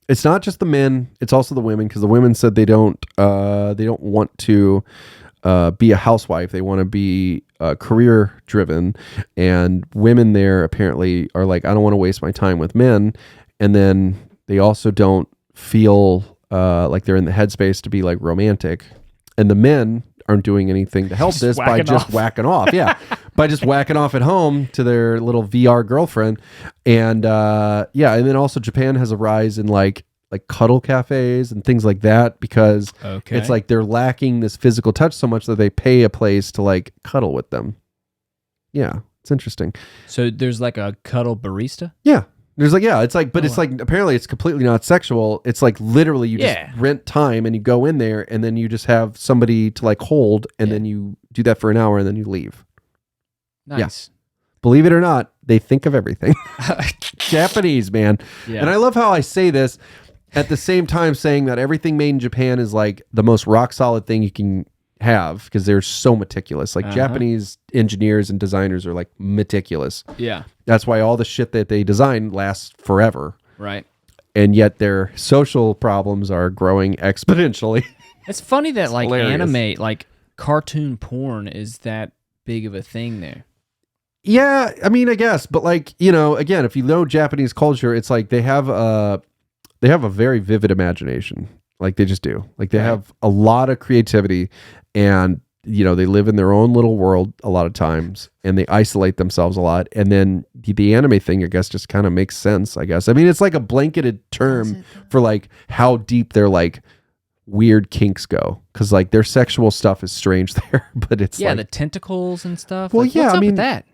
B: it's not just the men; it's also the women because the women said they don't want to be a housewife; they want to be career driven, and women there apparently are like, I don't want to waste my time with men, and then they also don't feel like they're in the headspace to be like romantic, and the men aren't doing anything to help this by just whacking off. Yeah. By just whacking off at home to their little VR girlfriend. And and then also Japan has a rise in like like cuddle cafes and things like that because
C: Okay.
B: it's like they're lacking this physical touch so much that they pay a place to like cuddle with them. Yeah, it's interesting.
C: So there's like a cuddle barista?
B: Yeah. There's like, yeah, it's like, but
C: Oh,
B: it's like, apparently it's completely not sexual. It's like literally you just rent time and you go in there and then you just have somebody to like hold and then you do that for an hour and then you leave.
C: Nice.
B: Believe it or not, they think of everything. Japanese, man.
C: Yeah.
B: And I love how I say this at the same time saying that everything made in Japan is like the most rock solid thing you can have because they're so meticulous. Like Japanese engineers and designers are like meticulous.
C: Yeah.
B: That's why all the shit that they design lasts forever.
C: Right.
B: And yet their social problems are growing exponentially.
C: It's funny that like
B: hilarious.
C: anime, like cartoon porn is that big of a thing there.
B: Yeah, I mean, I guess, but like, you know, again, if you know Japanese culture, it's like they have a very vivid imagination. Like they just do. Like they have a lot of creativity and, you know, they live in their own little world a lot of times and they isolate themselves a lot. And then the anime thing, I guess, just kind of makes sense, I guess. I mean, it's like a blanketed term for like how deep their like weird kinks go. Cause like their sexual stuff is strange there, but it's
C: like,
B: like
C: the tentacles and stuff.
B: Well,
C: like,
B: yeah,
C: what's
B: I
C: up
B: mean,
C: with that?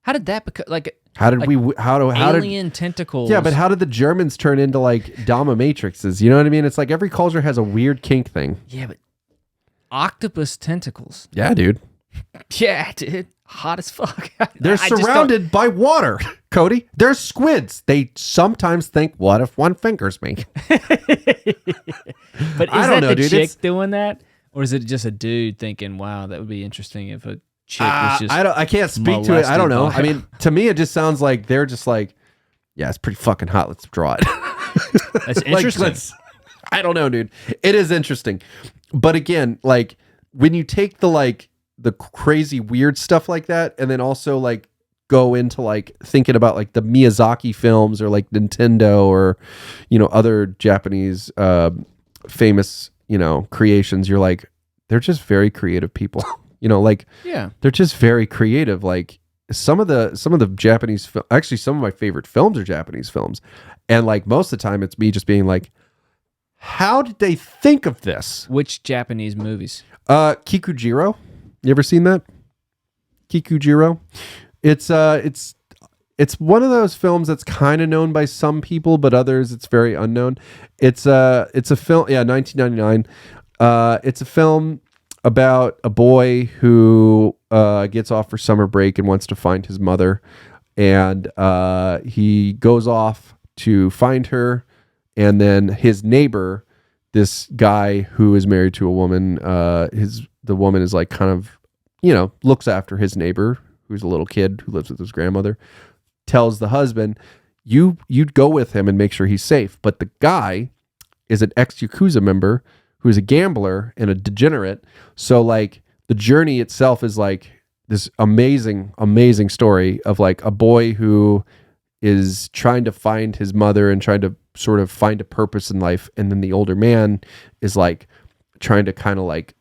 C: How did that become like?
B: How did
C: like
B: we? How did
C: alien tentacles?
B: Yeah, but how did the Germans turn into like dominatrixes? You know what I mean? It's like every culture has a weird kink thing.
C: Yeah, but octopus tentacles.
B: Yeah, dude.
C: Yeah, dude. Hot as fuck.
B: They're surrounded by water, Cody. They're squids. They sometimes think, "What if one fingers me?"
C: But is
B: I don't
C: that
B: know,
C: the
B: dude.
C: chick doing that, or is it just a dude thinking, "Wow, that would be interesting if a chick was just"?
B: I can't speak to it. I don't know. I mean, to me, it just sounds like they're just like, "Yeah, it's pretty fucking hot. Let's draw it."
C: That's interesting.
B: I don't know, dude. It is interesting, but again, like when you take the crazy weird stuff like that, and then also like go into like thinking about like the Miyazaki films or like Nintendo or, you know, other Japanese famous, you know, creations, you're like, they're just very creative people. You know, like they're just very creative. Like some of the Japanese actually some of my favorite films are Japanese films. And like most of the time it's me just being like, how did they think of this?
C: Which Japanese movies?
B: Kikujiro. You ever seen that? Kikujiro. It's one of those films that's kind of known by some people, but others it's very unknown. It's a film, 1999. It's a film about a boy who gets off for summer break and wants to find his mother, and he goes off to find her, and then his neighbor, this guy who is married to a woman, the woman is like kind of, you know, looks after his neighbor who's a little kid who lives with his grandmother, tells the husband, you'd go with him and make sure he's safe. But the guy is an ex-Yakuza member who's a gambler and a degenerate. So like the journey itself is like this amazing, amazing story of like a boy who is trying to find his mother and trying to sort of find a purpose in life. And then the older man is like trying to kind of like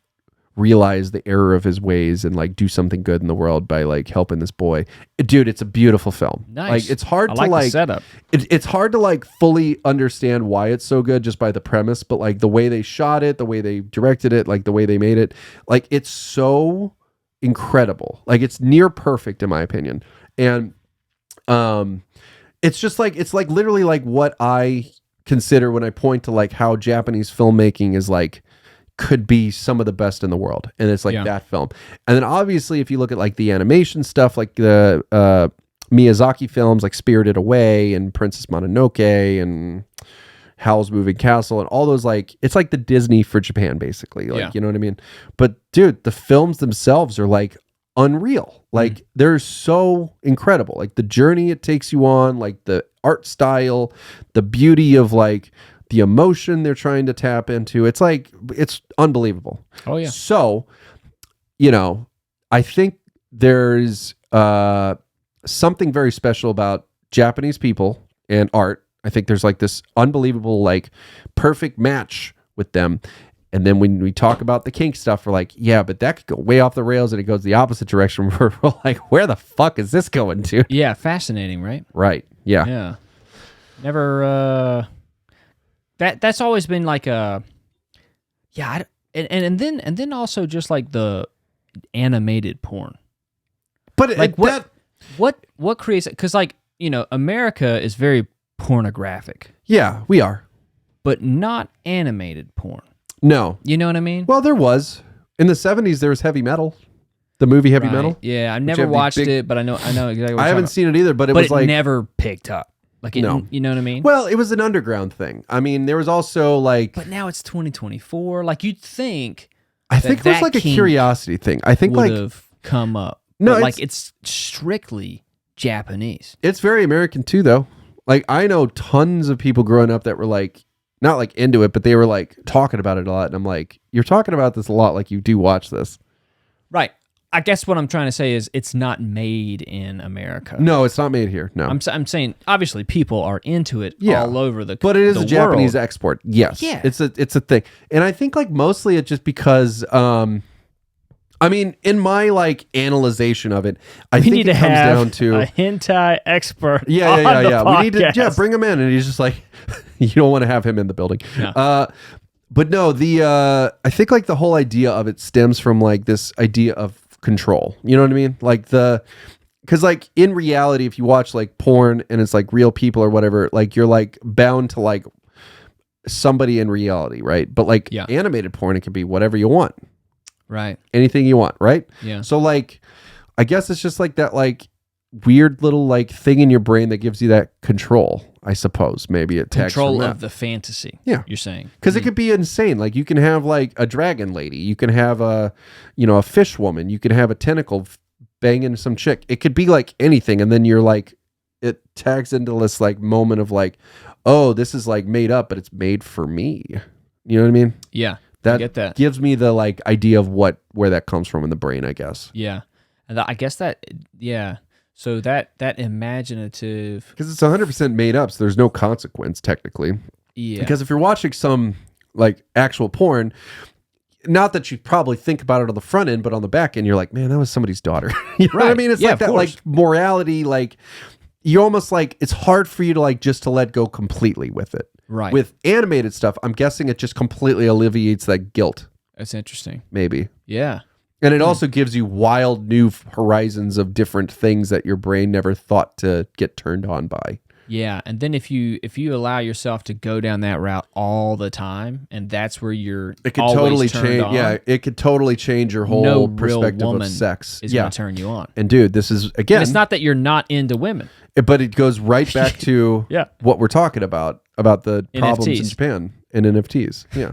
B: realize the error of his ways and like do something good in the world by like helping this boy. Dude, it's a beautiful film.
C: Nice.
B: Like it's hard
C: I
B: to
C: like
B: like
C: the setup.
B: It's hard to like fully understand why it's so good just by the premise, but like the way they shot it, the way they directed it, like the way they made it, like it's so incredible. Like it's near perfect in my opinion. And it's just like it's like literally like what I consider when I point to like how Japanese filmmaking is like could be some of the best in the world, and it's like that film. And then obviously if you look at like the animation stuff, like the Miyazaki films like Spirited Away and Princess Mononoke and Howl's Moving Castle and all those, like it's like the Disney for Japan basically, like you know what I mean. But dude, the films themselves are like unreal. Like they're so incredible, like the journey it takes you on, like the art style, the beauty of like the emotion they're trying to tap into. It's like, it's unbelievable.
C: Oh yeah.
B: So, you know, I think there's something very special about Japanese people and art. I think there's like this unbelievable, like perfect match with them. And then when we talk about the kink stuff, we're like, yeah, but that could go way off the rails and it goes the opposite direction. We're like, where the fuck is this going to?
C: Yeah, fascinating, right?
B: Right. Yeah.
C: Yeah. Never that's always been like a and then also just like the animated porn.
B: But
C: Like what creates it? Because like America is very pornographic,
B: yeah, we are.
C: but not animated porn.
B: No.
C: You know what I mean?
B: Well, there was. In the 70s, there was Heavy Metal. The movie Heavy
C: Right.
B: Metal.
C: Yeah, I've never
B: have the
C: watched
B: big-
C: it, but I know exactly. What
B: I
C: you're
B: haven't
C: talking
B: seen it either, but it
C: about.
B: was
C: But
B: like...
C: it never picked up. Like,
B: No.
C: you know what I mean?
B: Well, it was an underground thing. I mean, there was also like...
C: But now it's 2024. Like, you'd think
B: I think it was
C: that
B: like a
C: kink
B: curiosity thing. I think
C: would
B: like...
C: have come up.
B: No,
C: But, like it's strictly Japanese.
B: It's very American too, though. Like, I know tons of people growing up that were like... Not like into it, but they were like talking about it a lot. And I'm like, you're talking about this a lot like you do watch this.
C: Right. I guess what I'm trying to say is it's not made in America.
B: No, it's not made here. No.
C: I'm saying obviously people are into it
B: Yeah.
C: all over the
B: But it is
C: the
B: a Japanese
C: world.
B: export. Yes.
C: Yeah.
B: It's a thing. And I think like mostly it's just because I mean, in my like analyzation of it, I
C: We
B: think
C: need
B: it
C: to
B: comes
C: have
B: down to
C: a hentai expert.
B: yeah.
C: on the
B: We need to
C: podcast.
B: bring him in, and he's just like you don't want to have him in the building.
C: No.
B: But no, I think like the whole idea of it stems from like this idea of control. You know what I mean? Like because like in reality, if you watch like porn and it's like real people or whatever, like you're like bound to like somebody in reality, right? But like
C: Yeah.
B: animated porn, it can be whatever you want,
C: Right.
B: anything you want, right?
C: Yeah.
B: So like, I guess it's just like that like weird little like thing in your brain that gives you that control. I suppose maybe it tags
C: Control
B: from that.
C: of the fantasy.
B: Yeah.
C: You're saying.
B: Because it could be insane. Like you can have like a dragon lady, you can have a fish woman, you can have a tentacle banging some chick. It could be like anything, and then you're like, it tags into this like moment of like, oh, this is like made up, but it's made for me. You know what I mean?
C: Yeah.
B: That
C: I get that.
B: gives me the like idea of where that comes from in the brain, I guess.
C: Yeah. And I guess that yeah. So that imaginative
B: Because it's 100% made up, so there's no consequence technically.
C: yeah.
B: Because if you're watching some like actual porn, not that you probably think about it on the front end, but on the back end, you're like, man, that was somebody's daughter. You know what I
C: Right.
B: mean? It's
C: Yeah,
B: like
C: of
B: that
C: course.
B: like morality, like you almost like it's hard for you to like just to let go completely with it.
C: Right.
B: With animated stuff, I'm guessing it just completely alleviates that guilt,
C: That's interesting.
B: maybe.
C: Yeah.
B: And it also gives you wild new horizons of different things that your brain never thought to get turned on by.
C: Yeah, and then if you allow yourself to go down that route all the time, and that's where you're
B: It could
C: always
B: totally
C: turned
B: change.
C: on,
B: Yeah, it could totally change your
C: no
B: whole
C: real
B: perspective
C: woman
B: of sex.
C: is
B: Yeah,
C: going to turn you on.
B: and dude, this is again.
C: And it's not that you're not into women.
B: But it goes right back to
C: Yeah.
B: what we're talking about the problems in
C: NFTs.
B: Japan and NFTs. Yeah.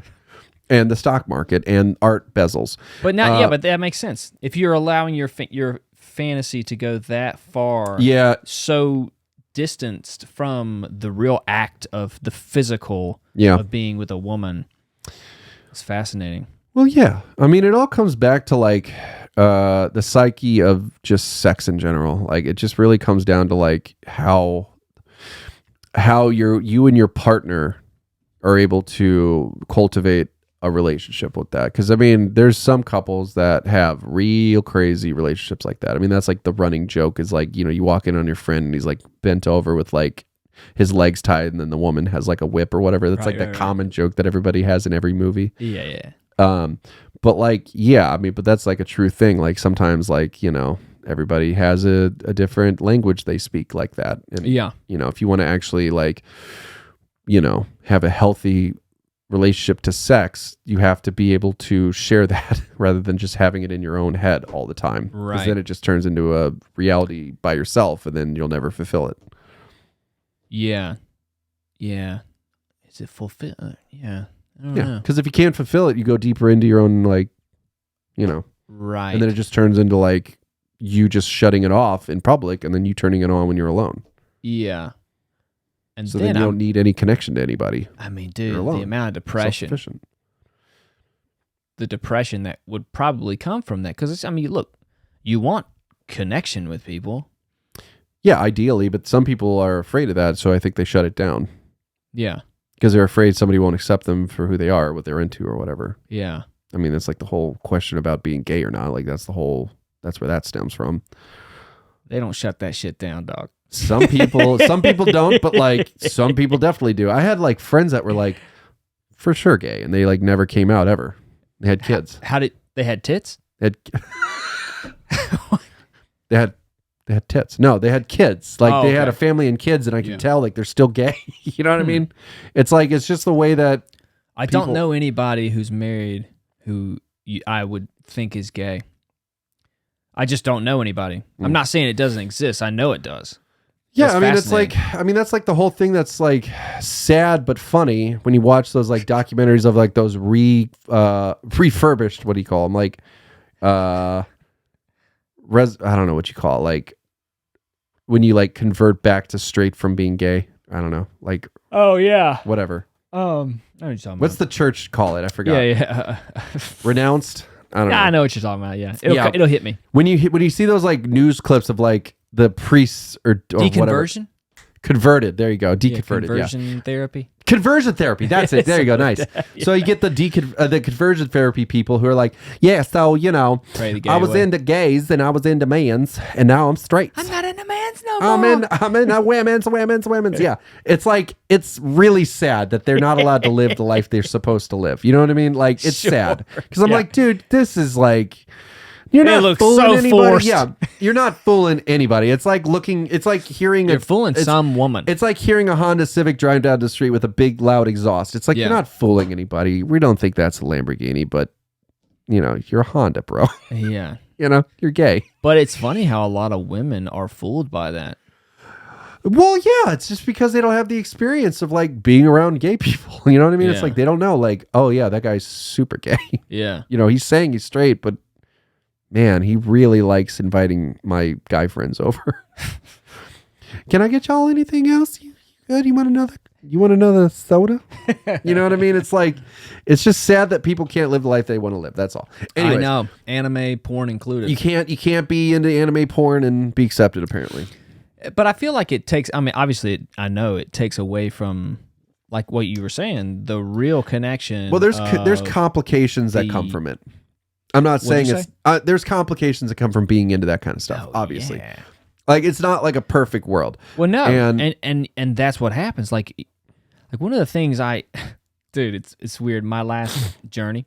B: And the stock market and art bezels.
C: But not but that makes sense. If you're allowing your fantasy to go that far,
B: Yeah.
C: so distanced from the real act of the physical
B: Yeah.
C: of being with a woman, it's fascinating.
B: Well, yeah. I mean, it all comes back to like the psyche of just sex in general. Like it just really comes down to like how you and your partner are able to cultivate a relationship with that. Because I mean, there's some couples that have real crazy relationships like that. I mean, that's like the running joke is like, you walk in on your friend and he's like bent over with like his legs tied, and then the woman has like a whip or whatever. That's like that common joke that everybody has in every movie.
C: Yeah.
B: But like, yeah, I mean, but that's like a true thing. Like sometimes like, everybody has a different language they speak like that. And,
C: Yeah.
B: if you want to actually like, have a healthy relationship to sex, you have to be able to share that rather than just having it in your own head all the time.
C: Right.
B: Because then it just turns into a reality by yourself, and then you'll never fulfill it.
C: Yeah. Is it fulfill? Yeah. I don't
B: Yeah.
C: know.
B: Because if you can't fulfill it, you go deeper into your own, like,
C: Right.
B: and then it just turns into like you just shutting it off in public and then you turning it on when you're alone.
C: Yeah. And
B: So then you don't need any connection to anybody.
C: I mean,
B: You're
C: dude,
B: alone.
C: the amount of depression,
B: Self-sufficient.
C: the depression that would probably come from that. Because, I mean, look, you want connection with people.
B: Yeah, ideally, but some people are afraid of that, so I think they shut it down
C: Yeah.
B: because they're afraid somebody won't accept them for who they are, what they're into, or whatever.
C: Yeah.
B: I mean, that's like the whole question about being gay or not. Like that's where that stems from.
C: They don't shut that shit down, dog.
B: Some people don't, but like some people definitely do. I had like friends that were like, for sure gay, and they like never came out ever. They had kids.
C: How did they had tits?
B: They had, they had they had tits. No, they had kids. Like they had a family and kids, and I can tell like they're still gay. You know what I mean? It's like it's just the way that
C: I don't know anybody who's married who I would think is gay. I just don't know anybody. I'm not saying it doesn't exist. I know it does.
B: Yeah,
C: That's
B: I mean, it's like, that's like the whole thing that's like sad but funny when you watch those like documentaries of like those refurbished, what do you call them? Like, I don't know what you call it. Like when you like convert back to straight from being gay. I don't know. Like,
C: oh yeah,
B: whatever.
C: I know what you're talking about.
B: What's the church call it? I forgot.
C: Yeah.
B: Renounced. I don't know.
C: I know what you're talking about. Yeah, it'll hit me.
B: When you see those like news clips of like the priests or
C: deconversion,
B: whatever. Converted. There you go. Deconverted.
C: Conversion therapy.
B: Conversion therapy. That's it. There you go. Nice. So you get the conversion therapy people who are like, yeah. So I was into gays and I was into men's and now I'm straight.
C: I'm not into men's no more.
B: I'm in a women's. Yeah. It's like it's really sad that they're not allowed to live the life they're supposed to live. You know what I mean? Like it's sad because I'm like, dude, this is like. You're not fooling anybody.
C: Forced.
B: Yeah, you're not fooling anybody. It's like hearing.
C: You're fooling some woman.
B: It's like hearing a Honda Civic drive down the street with a big loud exhaust. It's like you're not fooling anybody. We don't think that's a Lamborghini, but you're a Honda, bro.
C: Yeah.
B: You're gay.
C: But it's funny how a lot of women are fooled by that.
B: Well, yeah, it's just because they don't have the experience of like being around gay people. You know what I mean?
C: Yeah.
B: It's like they don't know. Like, oh yeah, that guy's super gay.
C: Yeah.
B: He's saying he's straight, but. Man, he really likes inviting my guy friends over. Can I get y'all anything else? You good? You want another soda? You know what I mean? It's like, it's just sad that people can't live the life they want to live. That's all. Anyways,
C: I know. Anime, porn included.
B: You can't be into anime porn and be accepted, apparently.
C: But I feel like it takes, obviously, I know it takes away from, like what you were saying, the real connection.
B: Well, there's complications that come from it. I'm not saying there's complications that come from being into that kind of stuff, obviously.
C: Yeah.
B: Like, it's not like a perfect world.
C: Well, no. And that's what happens. Like one of the things dude, it's weird. My last journey,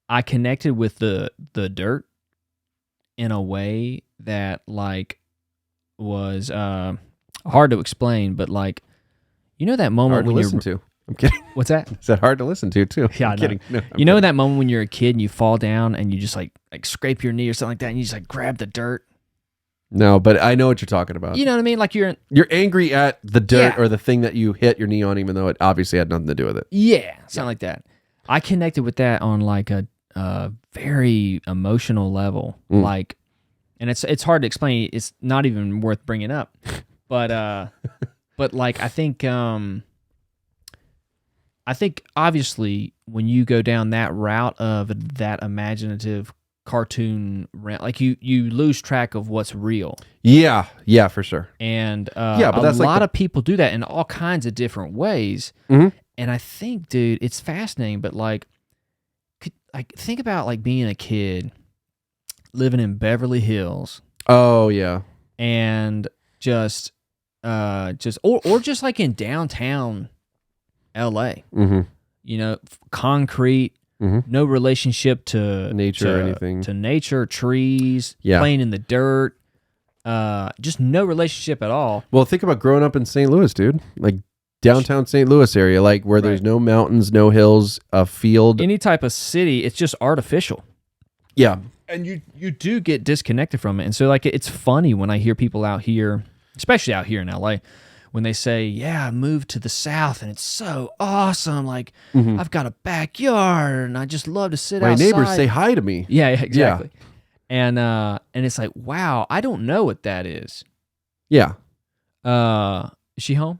C: I connected with the dirt in a way that like was hard to explain, but like, that moment
B: hard to
C: when
B: listen to. I'm kidding.
C: What's that?
B: Is that hard to listen to too?
C: Yeah,
B: I'm kidding. No,
C: I'm kidding. That moment when you're a kid and you fall down and you just like scrape your knee or something like that, and you just like grab the dirt.
B: No, but I know what you're talking about.
C: You know what I mean? Like you're
B: angry at the dirt or the thing that you hit your knee on, even though it obviously had nothing to do with it.
C: Yeah, something like that. I connected with that on like a very emotional level, like, and it's hard to explain. It's not even worth bringing up, but like I think obviously when you go down that route of that imaginative cartoon, like you lose track of what's real.
B: Yeah, for sure.
C: And but that's a lot of people do that in all kinds of different ways.
B: Mm-hmm.
C: And I think, dude, it's fascinating. But like think about like being a kid living in Beverly Hills.
B: Oh yeah,
C: and just like in downtown L.A.
B: Mm-hmm.
C: Concrete, no relationship to
B: nature or anything.
C: To nature, trees, playing in the dirt, just no relationship at all.
B: Well, think about growing up in St. Louis, dude. Like downtown St. Louis area, like where there's no mountains, no hills, a field.
C: Any type of city, it's just artificial.
B: Yeah.
C: And you do get disconnected from it. And so like it's funny when I hear people out here, especially out here in L.A., when they say, yeah, I moved to the South and it's so awesome. Like, I've got a backyard and I just love to sit outside.
B: My neighbors say hi to me.
C: Yeah, exactly. Yeah. And it's like, wow, I don't know what that is.
B: Yeah.
C: Is she home?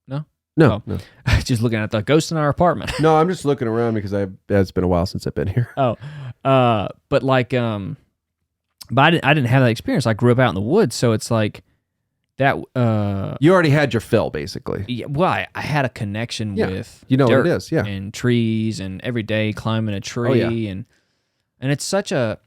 C: No?
B: No.
C: Just looking at the ghost in our apartment.
B: No, I'm just looking around because it's been a while since I've been here.
C: But like, but I didn't have that experience. I grew up out in the woods, so it's like, that
B: you already had your fill, basically.
C: Yeah, well, I had a connection with
B: what
C: dirt
B: it is,
C: and trees, and every day climbing a tree, and it's such a.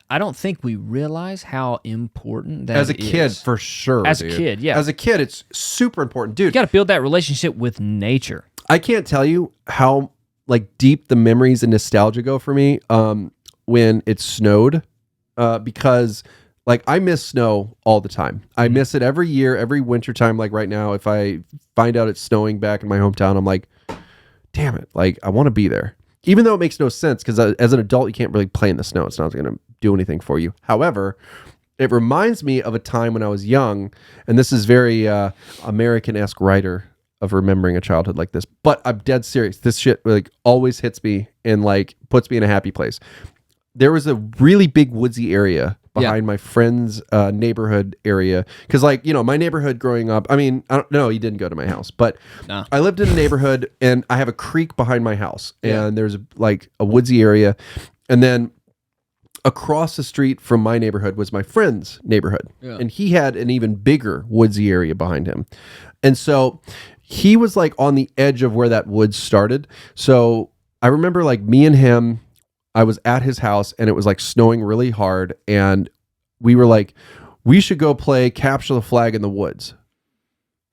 C: I don't think we realize how important that is.
B: As a kid, for sure.
C: As a kid, yeah.
B: As a kid, it's super important, dude.
C: You got to build that relationship with nature.
B: I can't tell you how like deep the memories and nostalgia go for me when it snowed because like I miss snow all the time. I miss it every year, every winter time. Like right now, if I find out it's snowing back in my hometown, I'm like, damn it. Like I want to be there. Even though it makes no sense because as an adult, you can't really play in the snow. It's not going to do anything for you. However, it reminds me of a time when I was young, and this is very American-esque writer of remembering a childhood like this, but I'm dead serious. This shit like always hits me and like puts me in a happy place. There was a really big woodsy area behind my friend's neighborhood area. Cause like, you know, my neighborhood growing up, I mean, I don't know, he didn't go to my house, but I lived in a neighborhood and I have a creek behind my house and there's like a woodsy area. And then across the street from my neighborhood was my friend's neighborhood. Yeah. And he had an even bigger woodsy area behind him. And so he was like on the edge of where that woods started. So I remember like me and him, I was at his house and it was like snowing really hard. And we were like, we should go play capture the flag in the woods.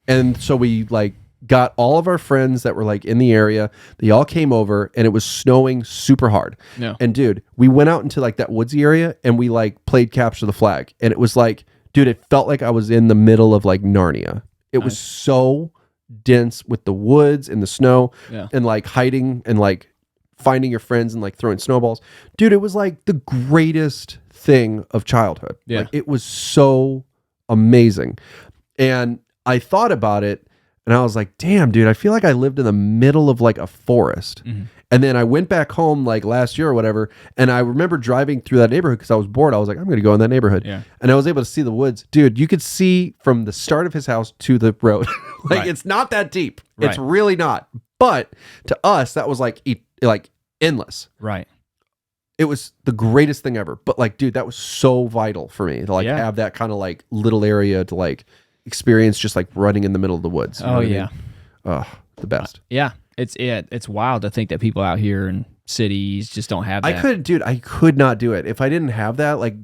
B: And so we like got all of our friends that were like in the area. They all came over and it was snowing super hard. Yeah. And dude, we went out into like that woodsy area and we like played capture the flag. And it was like, dude, it felt like I was in the middle of like Narnia. It was so dense with the woods and the snow and like hiding and like finding your friends and like throwing snowballs. Dude, it was like the greatest thing of childhood. Yeah. Like, it was so amazing. And I thought about it and I was like, damn, dude, I feel like I lived in the middle of like a forest. Mm-hmm. And then I went back home like last year or whatever. And I remember driving through that neighborhood because I was bored. I was like, I'm going to go in that neighborhood. Yeah. And I was able to see the woods. Dude, you could see from the start of his house to the road. Like, it's not that deep. Right. It's really not. But to us, that was like endless. Right. It was the greatest thing ever. But like, dude, that was so vital for me to like have that kind of like little area to like experience just like running in the middle of the woods. You know what I mean? The best.
C: It's wild to think that people out here in cities just don't have that.
B: I could not do it if I didn't have that. Like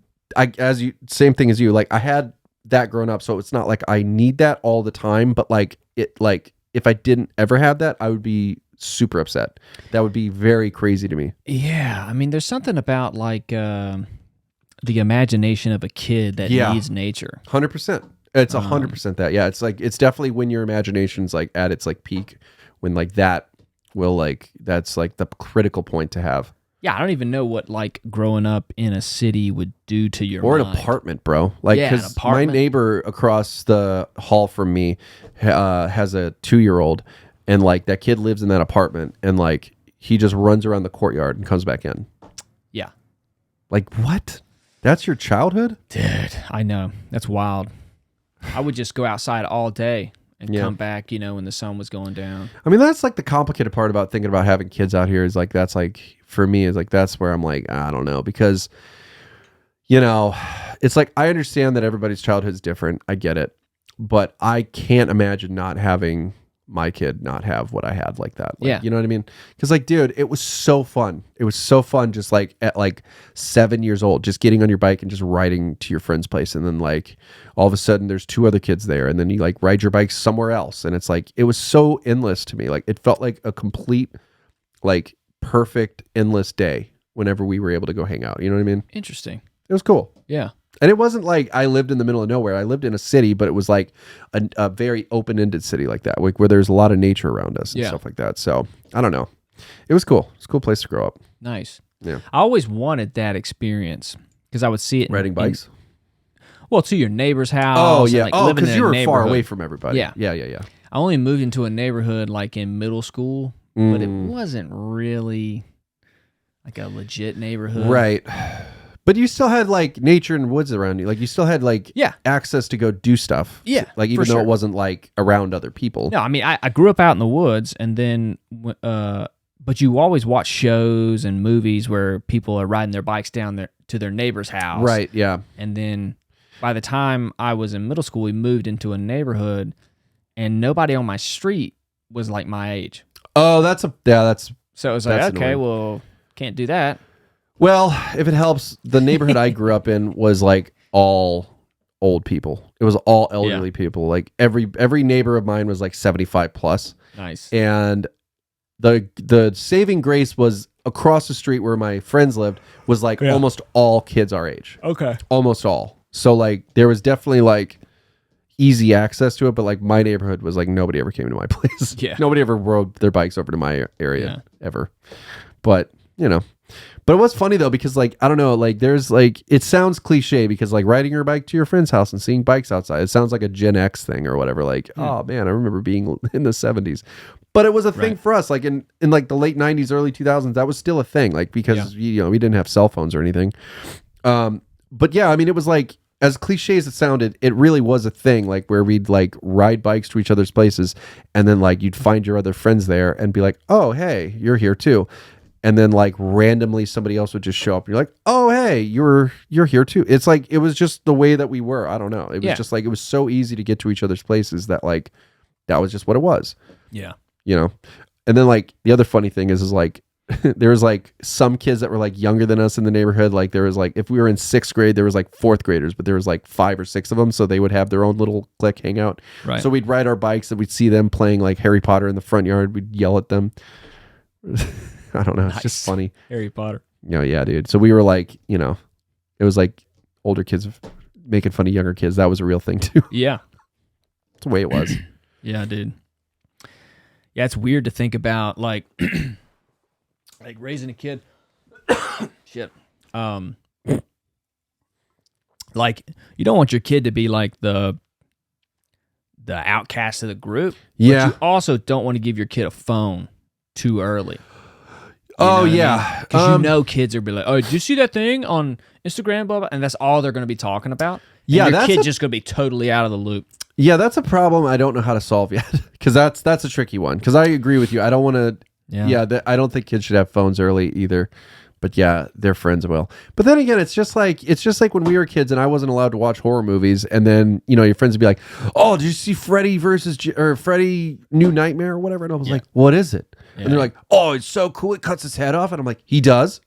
B: same thing as you, like I had that growing up. So it's not like I need that all the time, but like if I didn't ever have that, I would be super upset. That would be very crazy to me.
C: Yeah. I mean, there's something about like the imagination of a kid that needs nature.
B: 100%. It's 100% that. Yeah. It's like, it's definitely when your imagination's like at its like peak, when like that will like, that's like the critical point to have.
C: Yeah. I don't even know what like growing up in a city would do to your
B: mind.
C: An
B: apartment, bro. Like, because my neighbor across the hall from me has a 2-year-old. And like that kid lives in that apartment and like he just runs around the courtyard and comes back in.
C: Yeah.
B: Like what? That's your childhood?
C: Dude, I know. That's wild. I would just go outside all day and come back, you know, when the sun was going down.
B: I mean, that's like the complicated part about thinking about having kids out here is like, that's like, for me, is like, that's where I'm like, I don't know, because, you know, it's like, I understand that everybody's childhood is different. I get it. But I can't imagine not having my kid not have what I had like that. Like, you know what I mean? Because like, dude, it was so fun. It was so fun just like at like 7 years old, just getting on your bike and just riding to your friend's place. And then like all of a sudden there's 2 other kids there and then you like ride your bike somewhere else. And it's like, it was so endless to me. Like it felt like a complete, like perfect endless day whenever we were able to go hang out. You know what I mean?
C: Interesting.
B: It was cool.
C: Yeah.
B: And it wasn't like I lived in the middle of nowhere. I lived in a city, but it was like a very open-ended city like that, like where there's a lot of nature around us and stuff like that. So I don't know. It was cool. It's a cool place to grow up.
C: Nice.
B: Yeah.
C: I always wanted that experience because I would see it
B: riding bikes.
C: To your neighbor's house.
B: Oh yeah.
C: And, like,
B: because you were far away from everybody.
C: Yeah.
B: Yeah.
C: I only moved into a neighborhood like in middle school, but it wasn't really like a legit neighborhood.
B: Right. But you still had like nature and woods around you. Like you still had like access to go do stuff.
C: Yeah.
B: Like even though it wasn't like around other people.
C: No, I mean, I grew up out in the woods and then, but you always watch shows and movies where people are riding their bikes down there to their neighbor's house.
B: Right. Yeah.
C: And then by the time I was in middle school, we moved into a neighborhood and nobody on my street was like my age.
B: Oh,
C: so it was like, okay, annoying. Well, can't do that.
B: Well, if it helps, the neighborhood I grew up in was like all old people. It was all elderly people. Like every neighbor of mine was like 75 plus.
C: Nice.
B: And The saving grace was across the street where my friends lived was like almost all kids our age.
C: Okay.
B: Almost all. So like there was definitely like easy access to it, but like my neighborhood was like nobody ever came to my place.
C: Yeah.
B: Nobody ever rode their bikes over to my area ever. But but it was funny though, because like, I don't know, like there's like, it sounds cliche because like riding your bike to your friend's house and seeing bikes outside, it sounds like a Gen X thing or whatever. Like, oh man, I remember being in the 70s, but it was a thing for us. Like in like the late 90s, early 2000s, that was still a thing. Like, because we didn't have cell phones or anything. But yeah, I mean, it was like, as cliche as it sounded, it really was a thing, like where we'd like ride bikes to each other's places, and then like you'd find your other friends there and be like, oh, hey, you're here too. And then like randomly somebody else would just show up and you're like, oh, hey, you're here too. It's like, it was just the way that we were. I don't know. It was just like, it was so easy to get to each other's places that like, that was just what it was.
C: Yeah.
B: And then like the other funny thing is like, there was like some kids that were like younger than us in the neighborhood. Like there was like, if we were in 6th grade, there was like 4th graders, but there was like 5 or 6 of them. So they would have their own little clique hangout.
C: Right.
B: So we'd ride our bikes and we'd see them playing like Harry Potter in the front yard. We'd yell at them. I don't know. It's just funny.
C: Harry Potter.
B: Yeah, dude. So we were like, it was like older kids making fun of younger kids. That was a real thing too.
C: Yeah.
B: That's the way it was.
C: Yeah, dude. Yeah, it's weird to think about like like raising a kid. Shit. Like you don't want your kid to be like the outcast of the group.
B: Yeah.
C: But you also don't want to give your kid a phone too early.
B: Oh yeah,
C: because kids are be like, oh, did you see that thing on Instagram? Blah blah, and that's all they're going to be talking about. And your kid's just going to be totally out of the loop.
B: Yeah, that's a problem I don't know how to solve yet, because that's a tricky one. Because I agree with you. I don't want to. Yeah, I don't think kids should have phones early either. But yeah, their friends will. But then again, it's just like when we were kids and I wasn't allowed to watch horror movies, and then your friends would be like, "Oh, did you see Freddy or Freddy New Nightmare or whatever?" And I was like, "What is it?" Yeah. And they're like, "Oh, it's so cool. It cuts his head off." And I'm like, "He does?"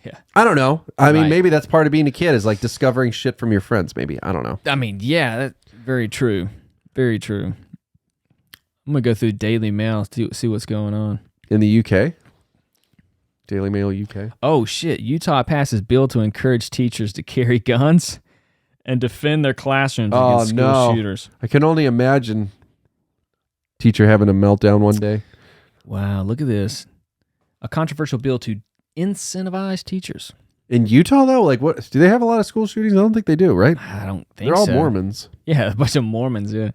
B: Yeah. I don't know. I mean, maybe that's part of being a kid, is like discovering shit from your friends. Maybe, I don't know.
C: I mean, yeah, that's very true. Very true. I'm gonna go through Daily Mail see what's going on
B: in the UK. Daily Mail UK.
C: Oh shit! Utah passes bill to encourage teachers to carry guns and defend their classrooms against school shooters.
B: I can only imagine teacher having a meltdown one day.
C: Wow, look at this. A controversial bill to incentivize teachers.
B: In Utah, though? Like, what? Do they have a lot of school shootings? I don't think they do, right?
C: I don't think
B: They're all
C: so.
B: Mormons.
C: Yeah, a bunch of Mormons, yeah.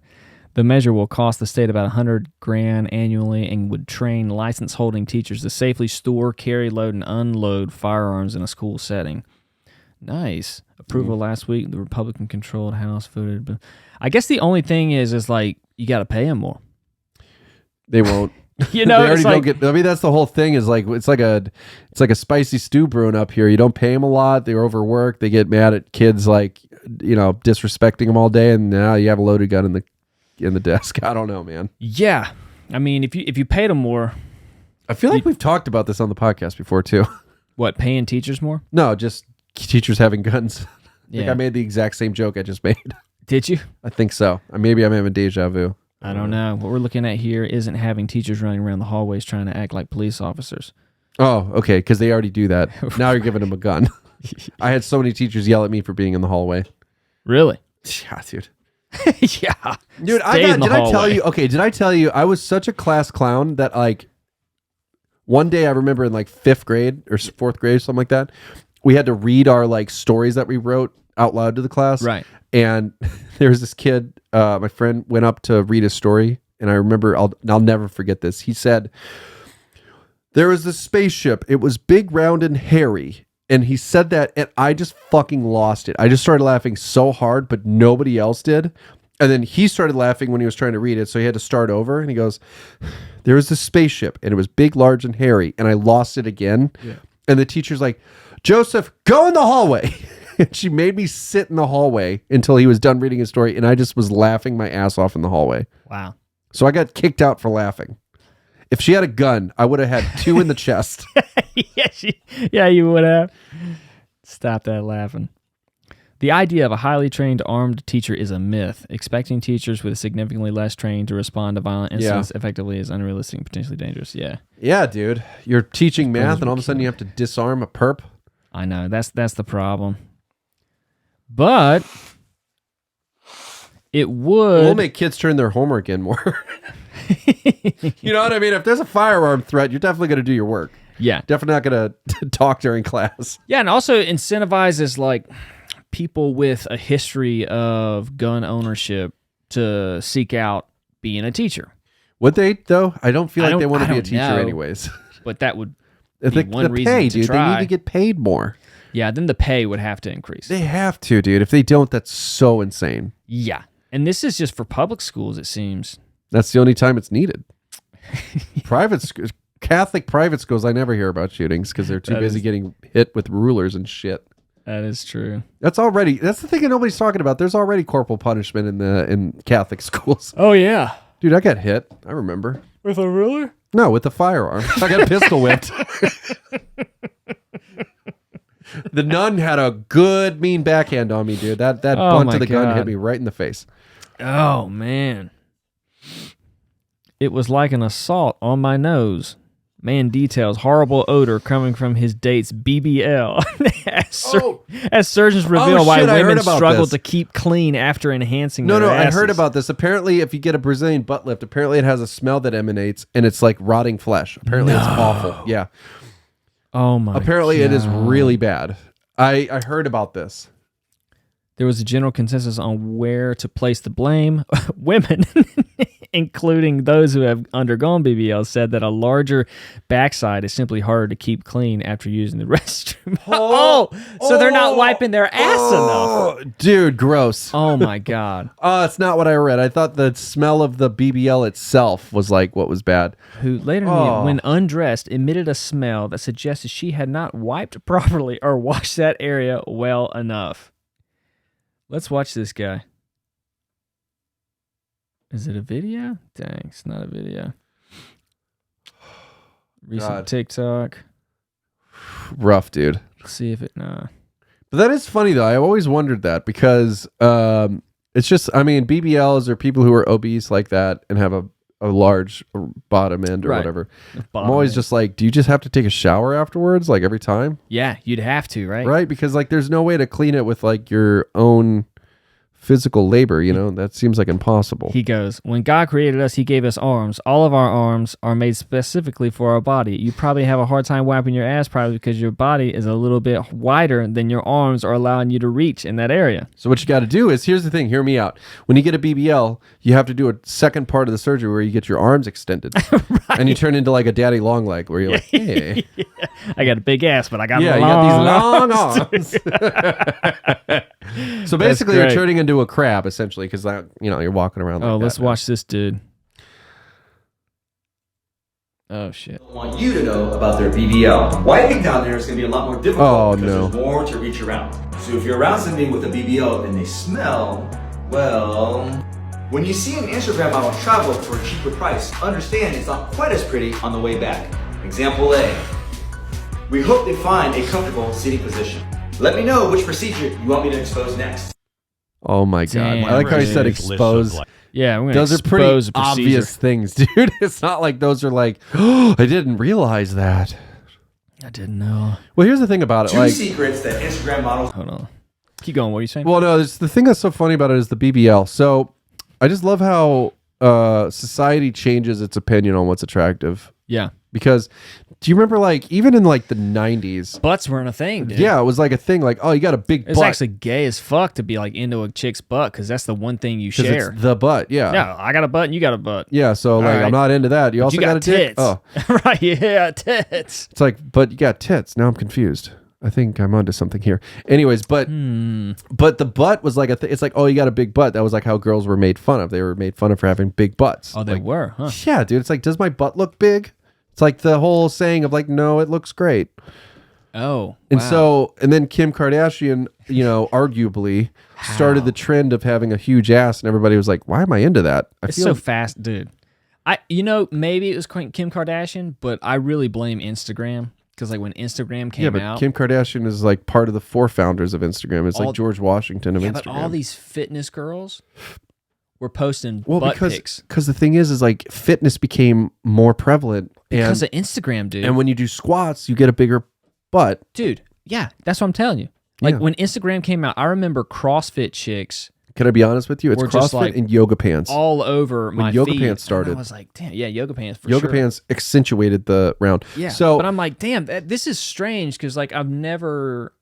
C: The measure will cost the state about $100,000 annually and would train license-holding teachers to safely store, carry, load, and unload firearms in a school setting. Nice. Approval last week. The Republican-controlled House voted. But I guess the only thing is like, you got to pay them more.
B: They won't.
C: They already
B: don't get. I mean, that's the whole thing. Is like it's like a spicy stew brewing up here. You don't pay them a lot. They're overworked. They get mad at kids like disrespecting them all day, and now you have a loaded gun in the desk. I don't know, man.
C: Yeah, I mean, if you paid them more,
B: I feel like we've talked about this on the podcast before too.
C: What, paying teachers more?
B: No, just teachers having guns.
C: Yeah.
B: Like I made the exact same joke I just made.
C: Did you?
B: I think so. Maybe I'm having deja vu.
C: I don't know. What we're looking at here isn't having teachers running around the hallways trying to act like police officers.
B: Oh, okay, because they already do that. Now you're giving them a gun. I had so many teachers yell at me for being in the hallway.
C: Really?
B: Yeah, dude.
C: Yeah.
B: Dude, did I tell you I was such a class clown that like one day I remember in like 5th grade or 4th grade, something like that, we had to read our like stories that we wrote out loud to the class.
C: Right.
B: And there was this kid, my friend went up to read his story, and I remember, I'll never forget this. He said, there was this spaceship. It was big, round, and hairy. And he said that, and I just fucking lost it. I just started laughing so hard, but nobody else did. And then he started laughing when he was trying to read it, so he had to start over. And he goes, there was this spaceship, and it was big, large, and hairy. And I lost it again. Yeah. And the teacher's like, Joseph, go in the hallway. And she made me sit in the hallway until he was done reading his story, and I just was laughing my ass off in the hallway.
C: Wow.
B: So I got kicked out for laughing. If she had a gun, I would have had 2 in the chest.
C: Yeah, you would have. Stop that laughing. The idea of a highly trained armed teacher is a myth. Expecting teachers with significantly less training to respond to violent incidents effectively is unrealistic and potentially dangerous. Yeah.
B: Yeah, dude. You're teaching math and all of a sudden you have to disarm a perp.
C: I know. That's the problem. But it would...
B: We'll make kids turn their homework in more. You know what I mean? If there's a firearm threat, you're definitely going to do your work.
C: Yeah.
B: Definitely not going to talk during class.
C: Yeah, and also incentivizes like people with a history of gun ownership to seek out being a teacher.
B: Would they, though? I don't feel like they want to be a teacher
C: know,
B: anyways.
C: But that would be one
B: the
C: reason
B: pay,
C: to
B: dude.
C: try.
B: They need to get paid more.
C: Yeah, then the pay would have to increase.
B: They have to, dude. If they don't, that's so insane.
C: Yeah. And this is just for public schools, it seems.
B: That's the only time it's needed. Private schools, Catholic private schools, I never hear about shootings because they're too busy getting hit with rulers and shit.
C: That is true.
B: That's the thing that nobody's talking about. There's already corporal punishment in Catholic schools.
C: Oh, yeah.
B: Dude, I got hit. I remember.
C: With a ruler?
B: No, with a firearm. I got pistol whipped. The nun had a good mean backhand on me, dude. That bunt to the gun hit me right in the face.
C: Oh, man. It was like an assault on my nose. Man details horrible odor coming from his date's BBL. as surgeons reveal why women struggle to keep clean after enhancing their asses.
B: I heard about this. Apparently, if you get a Brazilian butt lift, apparently it has a smell that emanates, and it's like rotting flesh. Apparently, it's awful. Yeah.
C: Oh, my
B: Apparently,
C: God.
B: it is really bad. I heard about this.
C: There was a general consensus on where to place the blame. Women, including those who have undergone BBL, said that a larger backside is simply harder to keep clean after using the restroom. So they're not wiping their ass enough.
B: Dude, gross.
C: Oh, my God.
B: It's not what I read. I thought the smell of the BBL itself was like what was bad.
C: Who later, when undressed, emitted a smell that suggested she had not wiped properly or washed that area well enough. Let's watch this guy. Is it a video? Dang, it's not a video. Recent TikTok.
B: Rough, dude.
C: Let's see if it... Nah.
B: But that is funny, though. I always wondered that because it's just, I mean, BBLs are people who are obese like that and have a large bottom end or whatever. I'm always just like, do you just have to take a shower afterwards, like every time?
C: Yeah, you'd have to, right?
B: Right, because like there's no way to clean it with like your own physical labor, you know? That seems like impossible.
C: He goes, when God created us, he gave us arms. All of our arms are made specifically for our body. You probably have a hard time wiping your ass probably because your body is a little bit wider than your arms are allowing you to reach in that area.
B: So what you got to do is, here's the thing, hear me out. When you get a BBL, you have to do a second part of the surgery where you get your arms extended. Right. And you turn into like a daddy long leg where you're like, hey.
C: I got a big ass, but I got
B: you got these long arms. So basically you're turning into a crab essentially because you're walking around like that.
C: Let's watch this dude. Oh shit.
D: I want you to know about their BBL. Wiping down there is going to be a lot more difficult because there's more to reach around. So if you're around somebody with a BBL and they smell, well, when you see an Instagram model travel for a cheaper price, understand it's not quite as pretty on the way back. Example A. We hope they find a comfortable seating position. Let me know which procedure you want me to expose next.
B: Oh my God.
C: Damn,
B: I like how he said expose.
C: Yeah, we're
B: those are pretty obvious things, dude. It's not like those are like, oh, I didn't realize that.
C: I didn't know.
B: Well, here's the thing about it.
D: Two secrets that Instagram models...
C: Hold on. Keep going. What are you saying?
B: Well, no, the thing that's so funny about it is the BBL. So I just love how society changes its opinion on what's attractive.
C: Yeah.
B: Because do you remember like even in like the 90s,
C: butts weren't a thing, dude.
B: Yeah, it was like a thing like, oh, you got a big butt.
C: It's actually gay as fuck to be like into a chick's butt because that's the one thing you share.
B: It's the butt, yeah.
C: Yeah, I got a butt and you got a butt.
B: Yeah, so like I'm not into that. You also got a dick.
C: Oh. Right, yeah, tits.
B: It's like, but you got tits. Now I'm confused. I think I'm onto something here. Anyways, but the butt was like it's like, oh, you got a big butt. That was like how girls were made fun of. They were made fun of for having big butts.
C: Oh, they
B: like,
C: were, huh?
B: Yeah, dude. It's like, does my butt look big? It's like the whole saying of like, no, it looks great.
C: Oh,
B: and so, and then Kim Kardashian, arguably started the trend of having a huge ass, and everybody was like, why am I into that?
C: It's so fast, dude. Maybe it was Kim Kardashian, but I really blame Instagram Because like when Instagram came
B: Yeah, but
C: out,
B: Kim Kardashian is like part of the 4 founders of Instagram. It's like George Washington of Instagram.
C: But all these fitness girls were posting butt pics.
B: Because the thing is like fitness became more prevalent
C: Because of Instagram, dude.
B: And when you do squats, you get a bigger butt.
C: Dude, yeah, that's what I'm telling you. Like when Instagram came out, I remember CrossFit chicks.
B: Can I be honest with you? It's
C: just
B: CrossFit
C: like
B: and yoga pants.
C: All over my
B: when yoga
C: feed.
B: pants started.
C: And I was like, damn, yeah, yoga pants for
B: yoga
C: sure.
B: pants accentuated the round.
C: Yeah,
B: so,
C: but I'm like, damn, this is strange because like I've never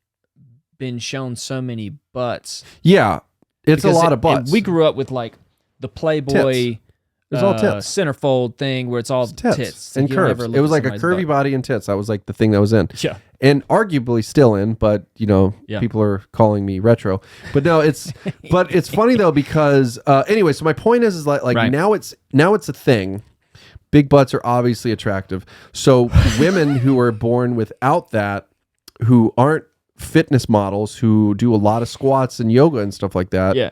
C: been shown so many butts.
B: Yeah, it's a lot of butts.
C: We grew up with like the Playboy
B: It was all tits.
C: centerfold thing where it's all tits
B: and
C: You don't
B: curves.
C: ever look
B: It was
C: at
B: like a
C: somebody's
B: curvy
C: butt.
B: body and tits. That was like the thing that was in.
C: Yeah.
B: And arguably still in, but you know, people are calling me retro. But no, it's but it's funny though because anyway, so my point is like
C: Right.
B: now it's a thing. Big butts are obviously attractive. So women who are born without that, who aren't fitness models, who do a lot of squats and yoga and stuff like that.
C: Yeah.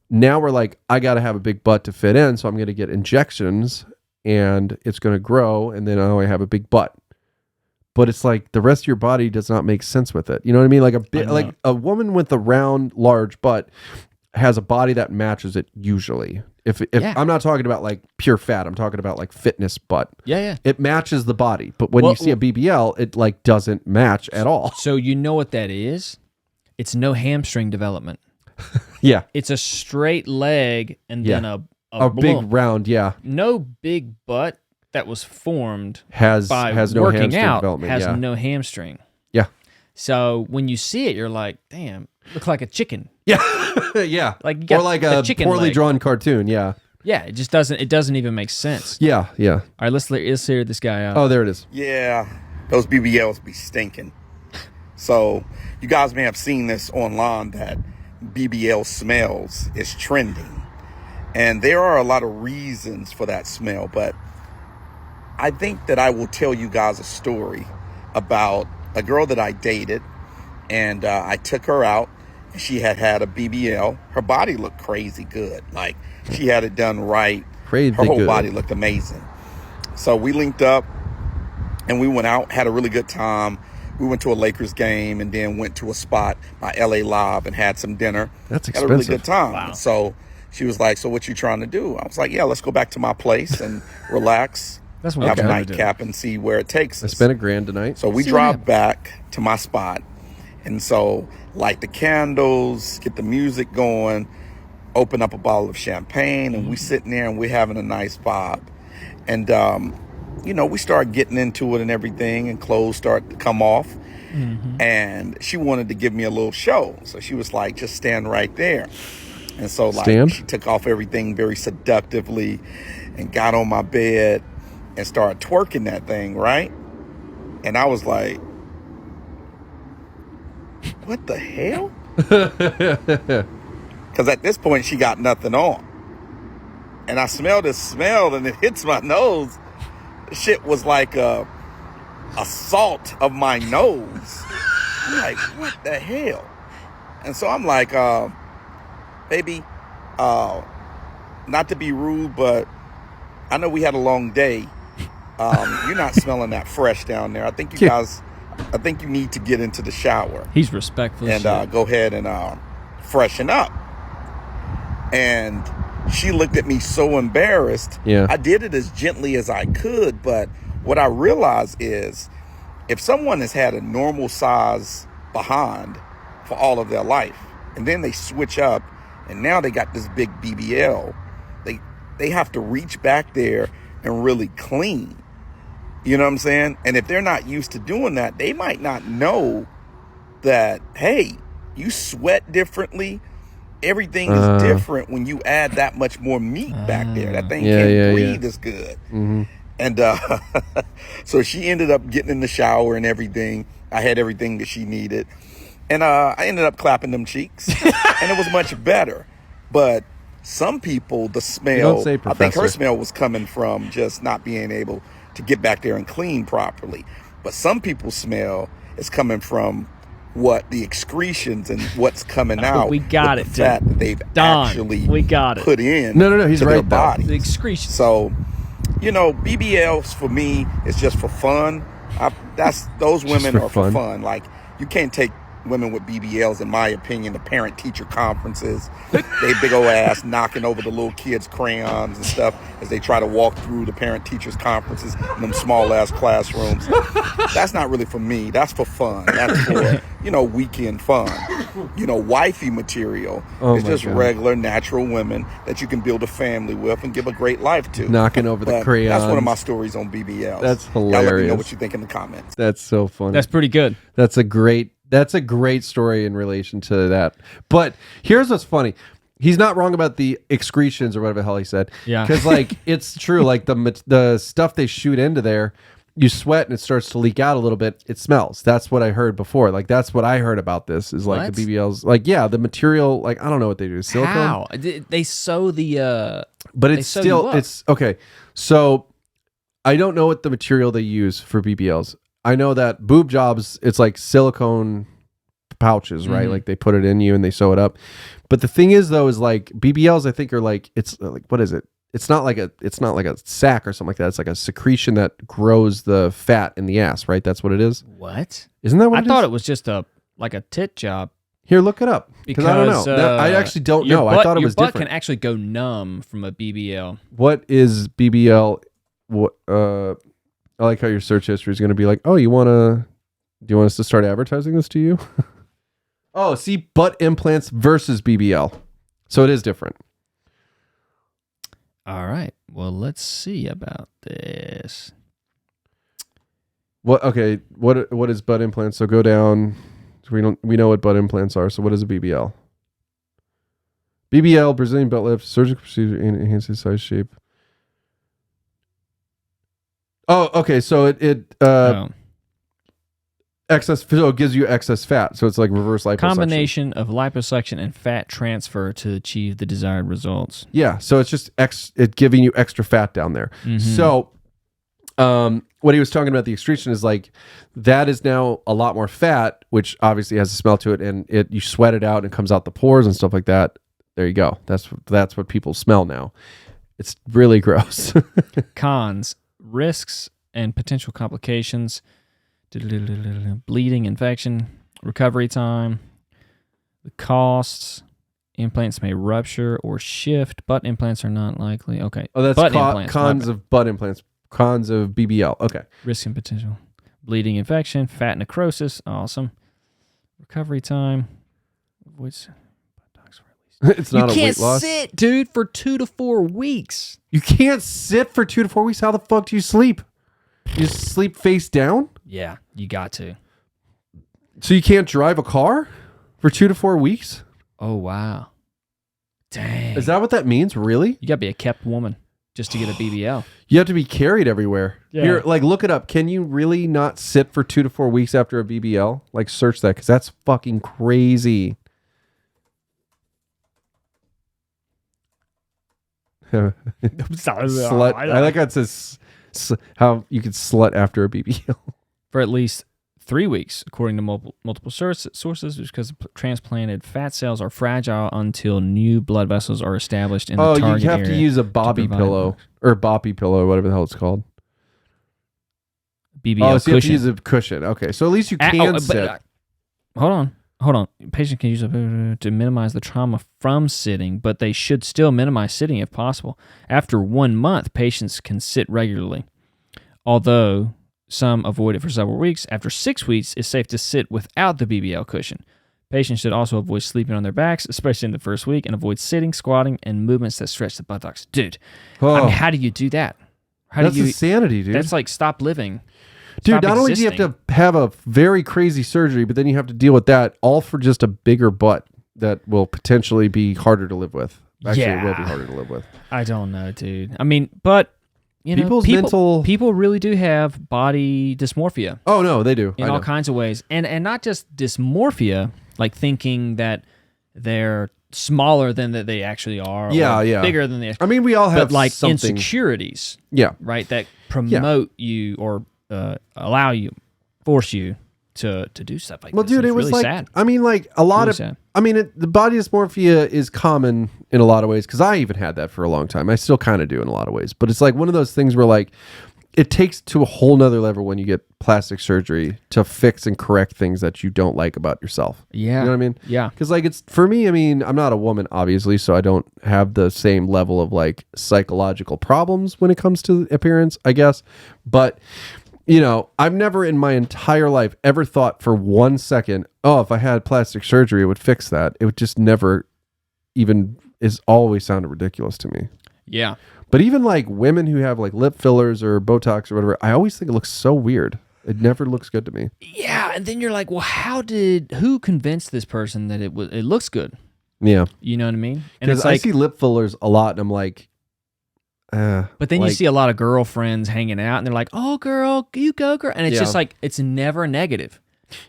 B: Now we're like, I got to have a big butt to fit in, so I'm going to get injections and it's going to grow, and then I have a big butt. But it's like the rest of your body does not make sense with it. You know what I mean? Like a woman with a round, large butt has a body that matches it usually. If I'm not talking about like pure fat, I'm talking about like fitness butt.
C: Yeah.
B: It matches the body, but when you see a BBL, it like doesn't match at all.
C: So you know what that is? It's no hamstring development.
B: Yeah.
C: It's a straight leg and then a
B: big round,
C: No big butt that was formed
B: has
C: by
B: no
C: working
B: hamstring
C: out
B: development.
C: has
B: Yeah.
C: no hamstring.
B: Yeah.
C: So when you see it, you're like, damn, look like a chicken.
B: Yeah. Yeah.
C: Like you got
B: or like
C: the
B: a
C: chicken
B: poorly
C: leg.
B: drawn cartoon. Yeah.
C: Yeah, it just doesn't even make sense.
B: Yeah. Yeah.
C: All right, let's hear this guy out.
B: Oh, there it is.
E: Yeah, those BBLs be stinking. So you guys may have seen this online that BBL smells is trending. And there are a lot of reasons for that smell, but I think that I will tell you guys a story about a girl that I dated, and I took her out. She had a BBL. Her body looked crazy good. Like, she had it done right.
B: Crazy
E: Her whole
B: good.
E: body looked amazing. So we linked up, and we went out, had a really good time. We went to a Lakers game and then went to a spot by LA Live and had some dinner.
B: That's
E: Had a really
B: expensive.
E: good time.
C: Wow.
E: So she was like, so what you trying to do? I was like, yeah, let's go back to my place and relax.
C: That's what
E: have a
C: I'm trying to do.
E: nightcap and see where it takes
B: I
E: us.
B: spent $1,000 tonight.
E: So we
C: See what
E: drive
C: happens.
E: back to my spot. And so light the candles, get the music going, open up a bottle of champagne, and we sitting there and we're having a nice vibe. And, you know, we start getting into it and everything, and clothes start to come off. And she wanted to give me a little show. So she was like, just stand right there. And so like
B: Stand?
E: she took off everything very seductively and got on my bed and started twerking that thing, right? And I was like, what the hell? Because at this point, she got nothing on. And I smelled this smell, and it hits my nose. The shit was like a salt of my nose. I'm like, what the hell? And so I'm like, baby, not to be rude, but I know we had a long day. You're not smelling that fresh down there. I think you guys, I think you need to get into the shower
C: He's respectful as
E: and
C: shit.
E: go ahead and freshen up. And she looked at me so embarrassed.
B: Yeah.
E: I did it as gently as I could, but what I realized is if someone has had a normal size behind for all of their life, and then they switch up and now they got this big BBL, they have to reach back there and really clean. You know what I'm saying? And if they're not used to doing that, they might not know that, hey, you sweat differently. Everything is different when you add that much more meat back there. That thing can't breathe as good. And so she ended up getting in the shower and everything. I had everything that she needed. And I ended up clapping them cheeks. And it was much better. But some people, the smell,
B: don't say,
E: I think
B: Professor.
E: her smell was coming from just not being able to get back there and clean properly. But some people's smell is coming from what the excretions and what's coming out.
C: we got
E: with
C: it,
E: the fat
C: dude.
E: that they've
C: Don,
E: actually
C: we got it.
E: put in.
B: No, he's
E: to
B: right,
E: their
B: though.
E: body.
C: The excretion.
E: So, you know, BBLs for me is just for fun. Those women
B: for
E: are for
B: fun.
E: fun. Like, you can't take women with BBLs, in my opinion, to parent-teacher conferences. They big old ass knocking over the little kids' crayons and stuff as they try to walk through the parent-teachers conferences in them small-ass classrooms. That's not really for me. That's for fun. That's for, weekend fun. Wifey material is just regular, natural women that you can build a family with and give a great life to.
B: Knocking over the crayons.
E: That's one of my stories on BBLs.
B: That's hilarious.
E: Y'all let me know what you think in the comments.
B: That's so funny.
C: That's pretty good.
B: That's a great story in relation to that. But here's what's funny. He's not wrong about the excretions or whatever the hell he said.
C: Yeah.
B: Because, it's true. Like, the stuff they shoot into there, you sweat and it starts to leak out a little bit. It smells. That's what I heard before. Like, that's what I heard about this is, like,
C: What?
B: the BBLs. Like, yeah, the material, like, I don't know what they do. Silicone?
C: How? They sew the...
B: But
C: they
B: it's
C: sew you
B: still,
C: up.
B: it's, okay. So, I don't know what the material they use for BBLs. I know that boob jobs, it's like silicone pouches, right? Like, they put it in you and they sew it up. But the thing is, though, is like BBLs, I think, are like, it's like, what is it? It's not like a sac or something like that. It's like a secretion that grows the fat in the ass, right? That's what it is.
C: What?
B: Isn't that what
C: I thought it was just like a tit job.
B: Here, look it up. Because I don't know. I actually don't know. I thought it was
C: your butt
B: different.
C: can actually go numb from a BBL.
B: What is BBL? What? I like how your search history is going to be like, oh, do you want us to start advertising this to you? Oh, see, butt implants versus BBL. So it is different.
C: All right. Well, let's see about this.
B: What? Okay. What is butt implants? So go down. So we know what butt implants are. So what is a BBL? BBL, Brazilian butt lift, surgical procedure, enhances size shape. Oh, okay. So it excess. So it gives you excess fat. So it's like reverse liposuction.
C: Combination of liposuction and fat transfer to achieve the desired results.
B: Yeah. So it's just it giving you extra fat down there. So, what he was talking about the excretion is like that is now a lot more fat, which obviously has a smell to it, and you sweat it out and it comes out the pores and stuff like that. There you go. That's what people smell now. It's really gross.
C: Cons, risks and potential complications, bleeding, infection, recovery time, the costs. Implants may rupture or shift. Butt implants are not likely. Okay.
B: Oh, that's
C: butt implants,
B: cons of butt implants. Cons of BBL. Okay.
C: Risk and potential. Bleeding, infection, fat necrosis. Awesome. Recovery time. Which
B: It's not a weight loss.
C: You can't sit, dude, for 2 to 4 weeks.
B: You can't sit for 2 to 4 weeks. How the fuck do you sleep? You sleep face down?
C: Yeah, you got to.
B: So you can't drive a car for 2 to 4 weeks?
C: Oh, wow. Dang.
B: Is that what that means? Really?
C: You got to be a kept woman just to get a BBL.
B: You have to be carried everywhere.
C: Yeah.
B: Here, like, look it up. Can you really not sit for 2 to 4 weeks after a BBL? Like, search that because that's fucking crazy. Slut. I like how it says how you could slut after a BBL.
C: For at least 3 weeks, according to multiple sources, because transplanted fat cells are fragile until new blood vessels are established in the target area.
B: You have to use a bobby pillow or boppy pillow, whatever the hell it's called.
C: BBL
B: so you have to
C: cushion.
B: use a cushion. Okay, so at least you can sit.
C: Hold on. Patient can use it to minimize the trauma from sitting, but they should still minimize sitting if possible. After 1 month, patients can sit regularly, although some avoid it for several weeks. After 6 weeks, it's safe to sit without the BBL cushion. Patients should also avoid sleeping on their backs, especially in the first week, and avoid sitting, squatting, and movements that stretch the buttocks. Dude, I mean, how do you do that?
B: That's insanity, dude.
C: That's like stop living.
B: Dude, not only do you have to have a very crazy surgery, but then you have to deal with that all for just a bigger butt that will potentially be harder to live with. Actually, it will be harder to live with.
C: I don't know, dude. I mean, but you know, people really do have body dysmorphia.
B: Oh no, they do
C: in all kinds of ways, and not just dysmorphia, like thinking that they're smaller than that they actually are. Or bigger than they.
B: I mean, we all have
C: like
B: something.
C: Insecurities.
B: Yeah,
C: right. That promote you or force you to do stuff like this.
B: Well, dude, it was
C: really
B: like,
C: sad.
B: I mean, like a lot of,
C: sad.
B: I mean, the body dysmorphia is common in a lot of ways because I even had that for a long time. I still kind of do in a lot of ways, but it's like one of those things where like, it takes to a whole nother level when you get plastic surgery to fix and correct things that you don't like about yourself.
C: Yeah.
B: You know what I mean?
C: Yeah.
B: Because like it's for me, I mean, I'm not a woman, obviously, so I don't have the same level of like psychological problems when it comes to appearance, I guess. But you know, I've never in my entire life ever thought for 1 second, oh, if I had plastic surgery, it would fix that. It would just never even is always sounded ridiculous to me.
C: Yeah.
B: But even like women who have like lip fillers or Botox or whatever, I always think it looks so weird. It never looks good to me.
C: Yeah, and then you're like, well, who convinced this person that it looks good?
B: Yeah.
C: You know what I mean? And
B: Because
C: it's like,
B: I see lip fillers a lot and I'm like,
C: but then you see a lot of girlfriends hanging out and they're like, oh, girl, you go, girl. And it's just like, it's never negative.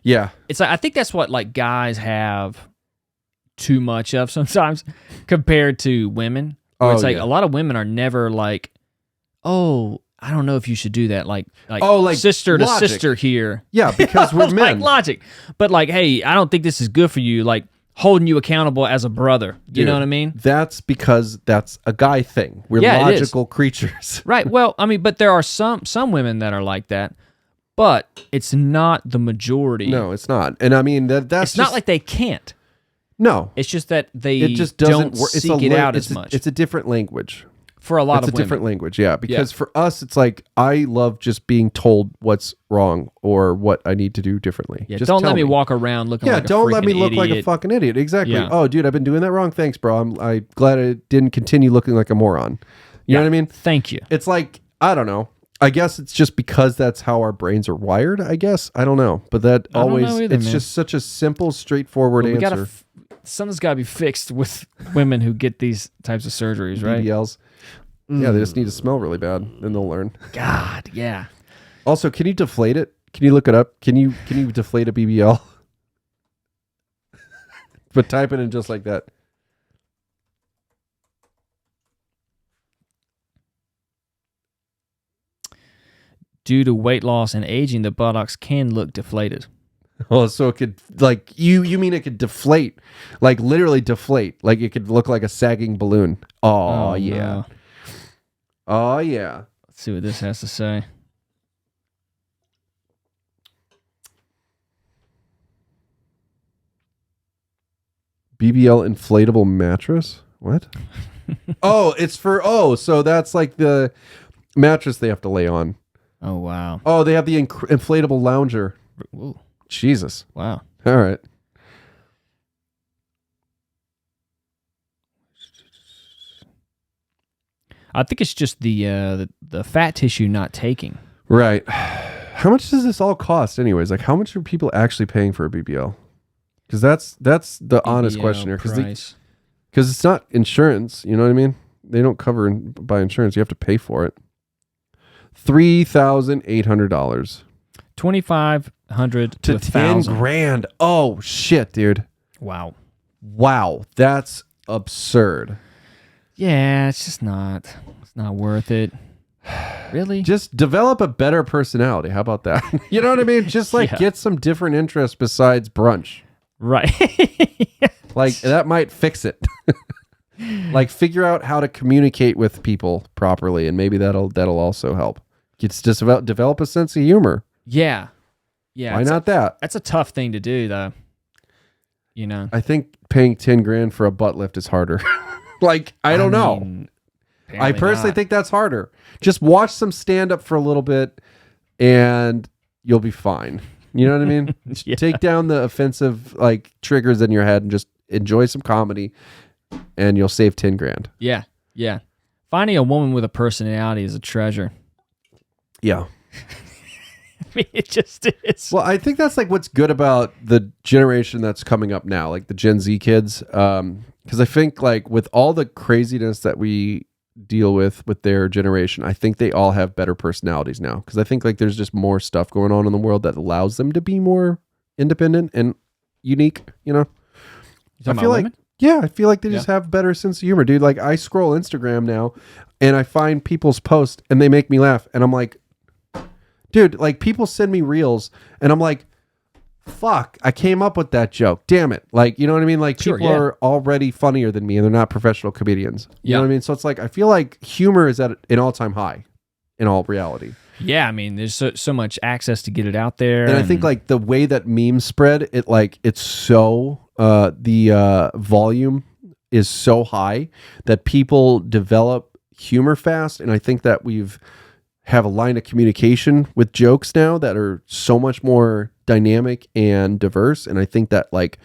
B: yeah.
C: It's like, I think that's what like guys have too much of sometimes compared to women. Where it's like a lot of women are never like, oh, I don't know if you should do that. Like sister to
B: logic.
C: sister here.
B: Yeah, because we're men.
C: Like logic. But like, hey, I don't think this is good for you. Like holding you accountable as a brother. You know what I mean?
B: That's because that's a guy thing. We're logical creatures.
C: Right. Well, I mean, but there are some women that are like that, but it's not the majority.
B: No, it's not. And I mean, that's
C: it's not like they can't.
B: No.
C: It's just that they
B: It just doesn't
C: don't
B: work.
C: seek it out as much.
B: It's a different language.
C: For a lot
B: It's
C: of
B: a
C: women.
B: different language, yeah. Because for us, it's like, I love just being told what's wrong or what I need to do differently.
C: Yeah,
B: just
C: don't
B: tell
C: let me walk around looking like a
B: don't let me
C: freaking
B: look like a
C: idiot.
B: fucking idiot. Exactly.
C: Yeah.
B: Oh, dude, I've been doing that wrong. Thanks, bro. I'm glad I didn't continue looking like a moron. You know what I mean?
C: Thank you.
B: It's like, I don't know. I guess it's just because that's how our brains are wired, I guess. I don't know. But that
C: I don't
B: always,
C: know either,
B: it's
C: man.
B: just such a simple, straightforward
C: But we
B: answer.
C: something's got to be fixed with women who get these types of surgeries, right?
B: BBLs. Yeah, they just need to smell really bad, then they'll learn.
C: God, yeah.
B: Also, can you deflate it? Can you look it up? Can you deflate a BBL? But type it in just like that.
C: Due to weight loss and aging, the buttocks can look deflated.
B: Oh, so it could, like, you mean it could deflate, like literally deflate, like it could look like a sagging balloon. Oh yeah.
C: No.
B: Oh yeah.
C: Let's see what this has to say.
B: BBL inflatable mattress? What? Oh, it's for, so that's like the mattress they have to lay on.
C: Oh, wow.
B: Oh, they have the inflatable lounger.
C: Ooh,
B: Jesus.
C: wow.
B: All right.
C: I think it's just the fat tissue not taking.
B: Right. How much does this all cost anyways? Like, how much are people actually paying for a BBL? Because that's the honest
C: BBL
B: question here.
C: price.
B: Because it's not insurance. You know what I mean? They don't cover by insurance. You have to pay for it. $3,800
C: $2,500
B: to
C: to
B: $10,000. Oh shit, dude!
C: Wow.
B: Wow, that's absurd.
C: Yeah, it's not worth it. Really?
B: Just develop a better personality. How about that? You know what I mean? Just like
C: Yeah.
B: get some different interests besides brunch.
C: Right.
B: Like that might fix it. Like figure out how to communicate with people properly, and maybe that'll also help. It's just about develop a sense of humor.
C: Yeah. Yeah.
B: Why not that?
C: That's a tough thing to do, though. You know?
B: I think paying $10,000 for a butt lift is harder. Like I don't know.
C: mean,
B: I
C: apparently
B: personally
C: not.
B: think that's harder. Just watch some stand up for a little bit, and you'll be fine. You know what I mean?
C: Yeah.
B: Take down the offensive like triggers in your head and just enjoy some comedy, and you'll save $10,000.
C: Yeah. Yeah. Finding a woman with a personality is a treasure.
B: Yeah.
C: I mean, it just is.
B: Well, I think that's like what's good about the generation that's coming up now, like the Gen Z kids. Because I think like with all the craziness that we deal with their generation, I think they all have better personalities now. Because I think like there's just more stuff going on in the world that allows them to be more independent and unique. You know,
C: You talking
B: I feel
C: about
B: like
C: women?
B: yeah, I feel like they just have better sense of humor, dude. Like I scroll Instagram now, and I find people's posts, and they make me laugh, and I'm like, dude, like people send me reels, and I'm like, fuck, I came up with that joke. Damn it. Like, you know what I mean? Like
C: Sure,
B: people
C: yeah.
B: are already funnier than me, and they're not professional comedians. You
C: Yeah.
B: know what I mean? So it's like I feel like humor is at an all-time high. in all reality.
C: Yeah, I mean, there's so much access to get it out there.
B: And I think like the way that memes spread, it's so the volume is so high that people develop humor fast, and I think that we've have a line of communication with jokes now that are so much more dynamic and diverse. And I think that like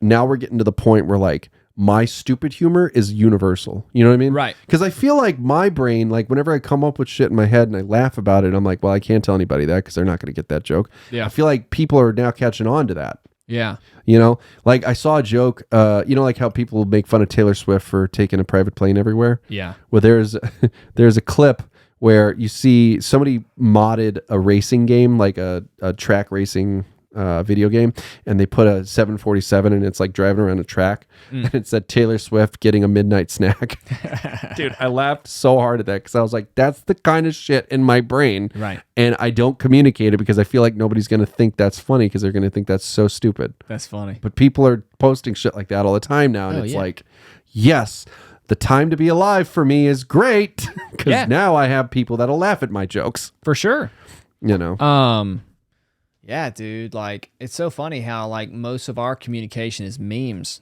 B: now we're getting to the point where like my stupid humor is universal. You know what I mean?
C: Right.
B: Because I feel like my brain, like whenever I come up with shit in my head and I laugh about it, I'm like, well, I can't tell anybody that because they're not going to get that joke.
C: Yeah.
B: I feel like people are now catching on to that.
C: Yeah.
B: You know, like I saw a joke, like how people make fun of Taylor Swift for taking a private plane everywhere.
C: Yeah.
B: Well, there's a clip where you see somebody modded a racing game, like a track racing video game, and they put a 747 and it's like driving around a track, and it said Taylor Swift getting a midnight snack. Dude, I laughed so hard at that because I was like, that's the kind of shit in my brain.
C: Right.
B: And I don't communicate it because I feel like nobody's going to think that's funny because they're going to think that's so stupid.
C: That's funny.
B: But people are posting shit like that all the time now. And it's
C: yeah.
B: like, yes, the time to be alive for me is great because now I have people that'll laugh at my jokes.
C: For sure.
B: You know?
C: Yeah, dude. Like, it's so funny how like most of our communication is memes.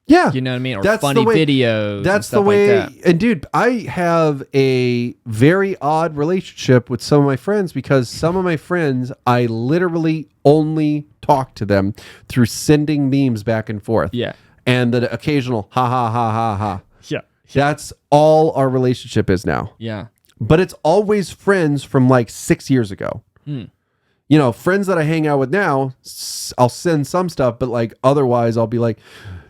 B: Yeah.
C: You know what I mean? Or
B: That's
C: funny
B: the way,
C: videos.
B: That's
C: and
B: the way.
C: Like that.
B: And dude, I have a very odd relationship with some of my friends because some of my friends, I literally only talk to them through sending memes back and forth.
C: Yeah.
B: And the occasional ha ha ha ha ha.
C: Yeah.
B: That's all our relationship is now.
C: Yeah.
B: But it's always friends from like 6 years ago. You know, friends that I hang out with now, I'll send some stuff, but like otherwise I'll be like,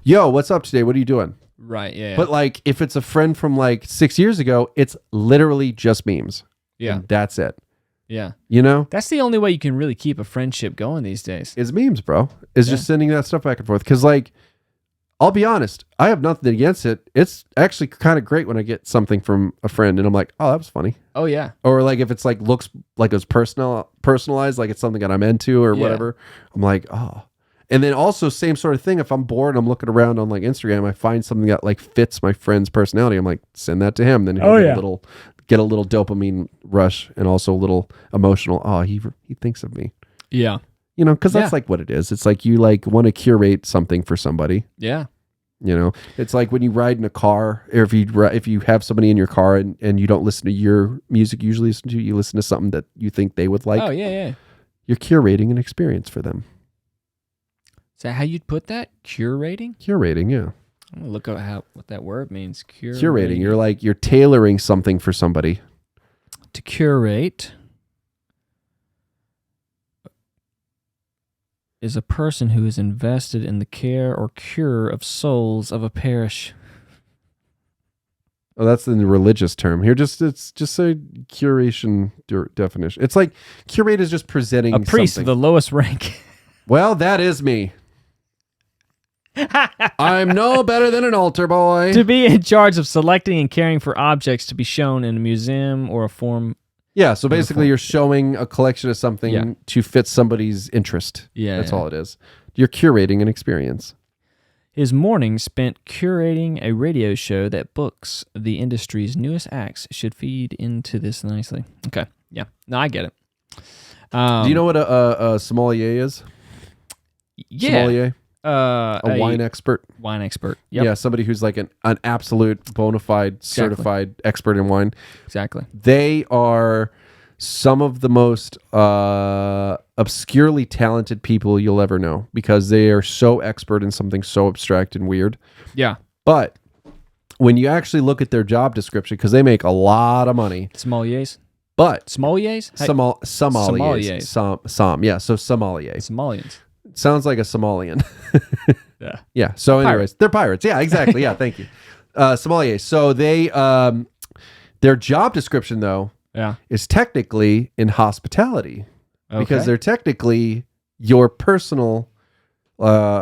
B: yo, what's up today? What are you doing?
C: Right. Yeah.
B: But like if it's a friend from like 6 years ago, it's literally just memes.
C: Yeah.
B: And that's it.
C: Yeah.
B: You know?
C: That's the only way you can really keep a friendship going these days.
B: It's memes, bro. It's just sending that stuff back and forth. Because like, I'll be honest, I have nothing against it. It's actually kind of great when I get something from a friend and I'm like, oh, that was funny.
C: Oh yeah.
B: Or like if it's like looks like it's personalized, like it's something that I'm into or whatever. I'm like, oh. And then also same sort of thing. If I'm bored and I'm looking around on like Instagram, I find something that like fits my friend's personality. I'm like, send that to him. Then he'll get a little dopamine rush and also a little emotional. Oh, he thinks of me.
C: Yeah.
B: You know, because that's like what it is. It's like you like want to curate something for somebody.
C: Yeah.
B: You know, it's like when you ride in a car, or if you have somebody in your car and you don't listen to your music you usually listen to, you listen to something that you think they would like.
C: Oh yeah, yeah.
B: You're curating an experience for them.
C: Is that how you'd put that? Curating?
B: Curating, yeah.
C: I'm gonna look up what that word means.
B: Curating. You're tailoring something for somebody.
C: To curate is a person who is invested in the care or cure of souls of a parish.
B: Oh, that's the religious term. Here, it's just a curation definition. It's like curate is just presenting
C: A priest
B: something.
C: of the lowest rank.
B: Well, that is me. I'm no better than an altar boy.
C: To be in charge of selecting and caring for objects to be shown in a museum or a form.
B: Yeah, so basically you're showing a collection of something to fit somebody's interest.
C: Yeah,
B: That's all it is. You're curating an experience.
C: His morning spent curating a radio show that books the industry's newest acts should feed into this nicely. Okay, yeah. No, I get it.
B: Do you know what a sommelier is?
C: Yeah.
B: Sommelier?
C: A
B: wine expert.
C: Wine expert. Yep.
B: Yeah, somebody who's like an absolute bona fide, certified expert in wine.
C: Exactly.
B: They are some of the most obscurely talented people you'll ever know because they are so expert in something so abstract and weird.
C: Yeah.
B: But when you actually look at their job description, because they make a lot of money.
C: Sommeliers?
B: But
C: Sommeliers?
B: sommeliers. Yeah, so sommelier.
C: Somalians.
B: Sounds like a Somalian.
C: Yeah.
B: Yeah. So anyways, they're pirates. Yeah, exactly. Yeah, thank you. Sommelier. So they their job description though is technically in hospitality because they're technically your personal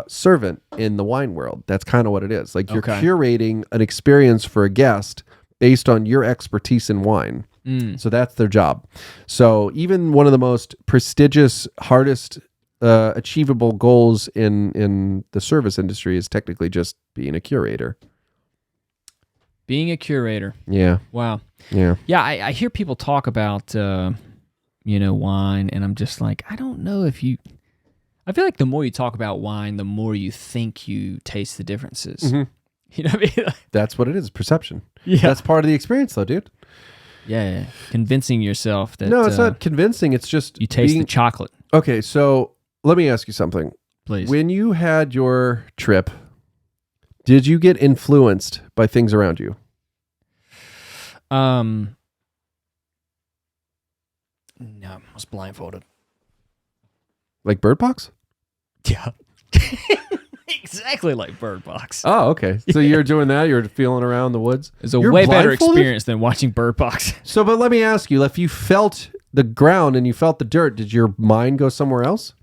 B: servant in the wine world. That's kind of what it is. Like you're curating an experience for a guest based on your expertise in wine. So that's their job. So even one of the most prestigious, hardest achievable goals in the service industry is technically just being a curator.
C: Being a curator.
B: Yeah.
C: Wow.
B: Yeah.
C: Yeah, I hear people talk about, wine, and I'm just like, I don't know if you... I feel like the more you talk about wine, the more you think you taste the differences.
B: Mm-hmm.
C: You know what I mean?
B: That's what it is, perception.
C: Yeah.
B: That's part of the experience, though, dude.
C: Yeah. Convincing yourself that...
B: No, it's not convincing. It's just...
C: You taste the chocolate.
B: Okay, so let me ask you something.
C: Please.
B: When you had your trip, did you get influenced by things around you?
C: No, I was blindfolded.
B: Like Bird Box?
C: Yeah. Exactly like Bird Box.
B: Oh, okay. So you're doing that? You're feeling around the woods?
C: It's a
B: You're
C: way better
B: blindfolded?
C: experience than watching Bird Box.
B: So, but let me ask you, if you felt the ground and you felt the dirt, did your mind go somewhere else?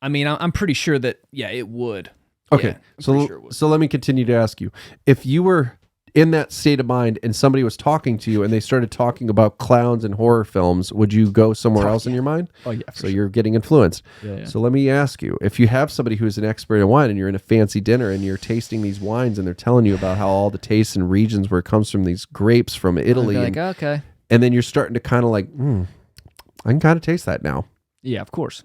C: I mean, I'm pretty sure that, it would.
B: Okay.
C: Yeah, I'm pretty sure it would.
B: So let me continue to ask you. If you were in that state of mind and somebody was talking to you and they started talking about clowns and horror films, would you go somewhere else in your mind?
C: Oh, yeah.
B: So you're getting influenced.
C: Yeah.
B: So let me ask you, if you have somebody who's an expert in wine and you're in a fancy dinner and you're tasting these wines and they're telling you about how all the tastes and regions where it comes from these grapes from Italy.
C: Like, okay.
B: And then you're starting to kind of like, I can kind of taste that now.
C: Yeah, of course.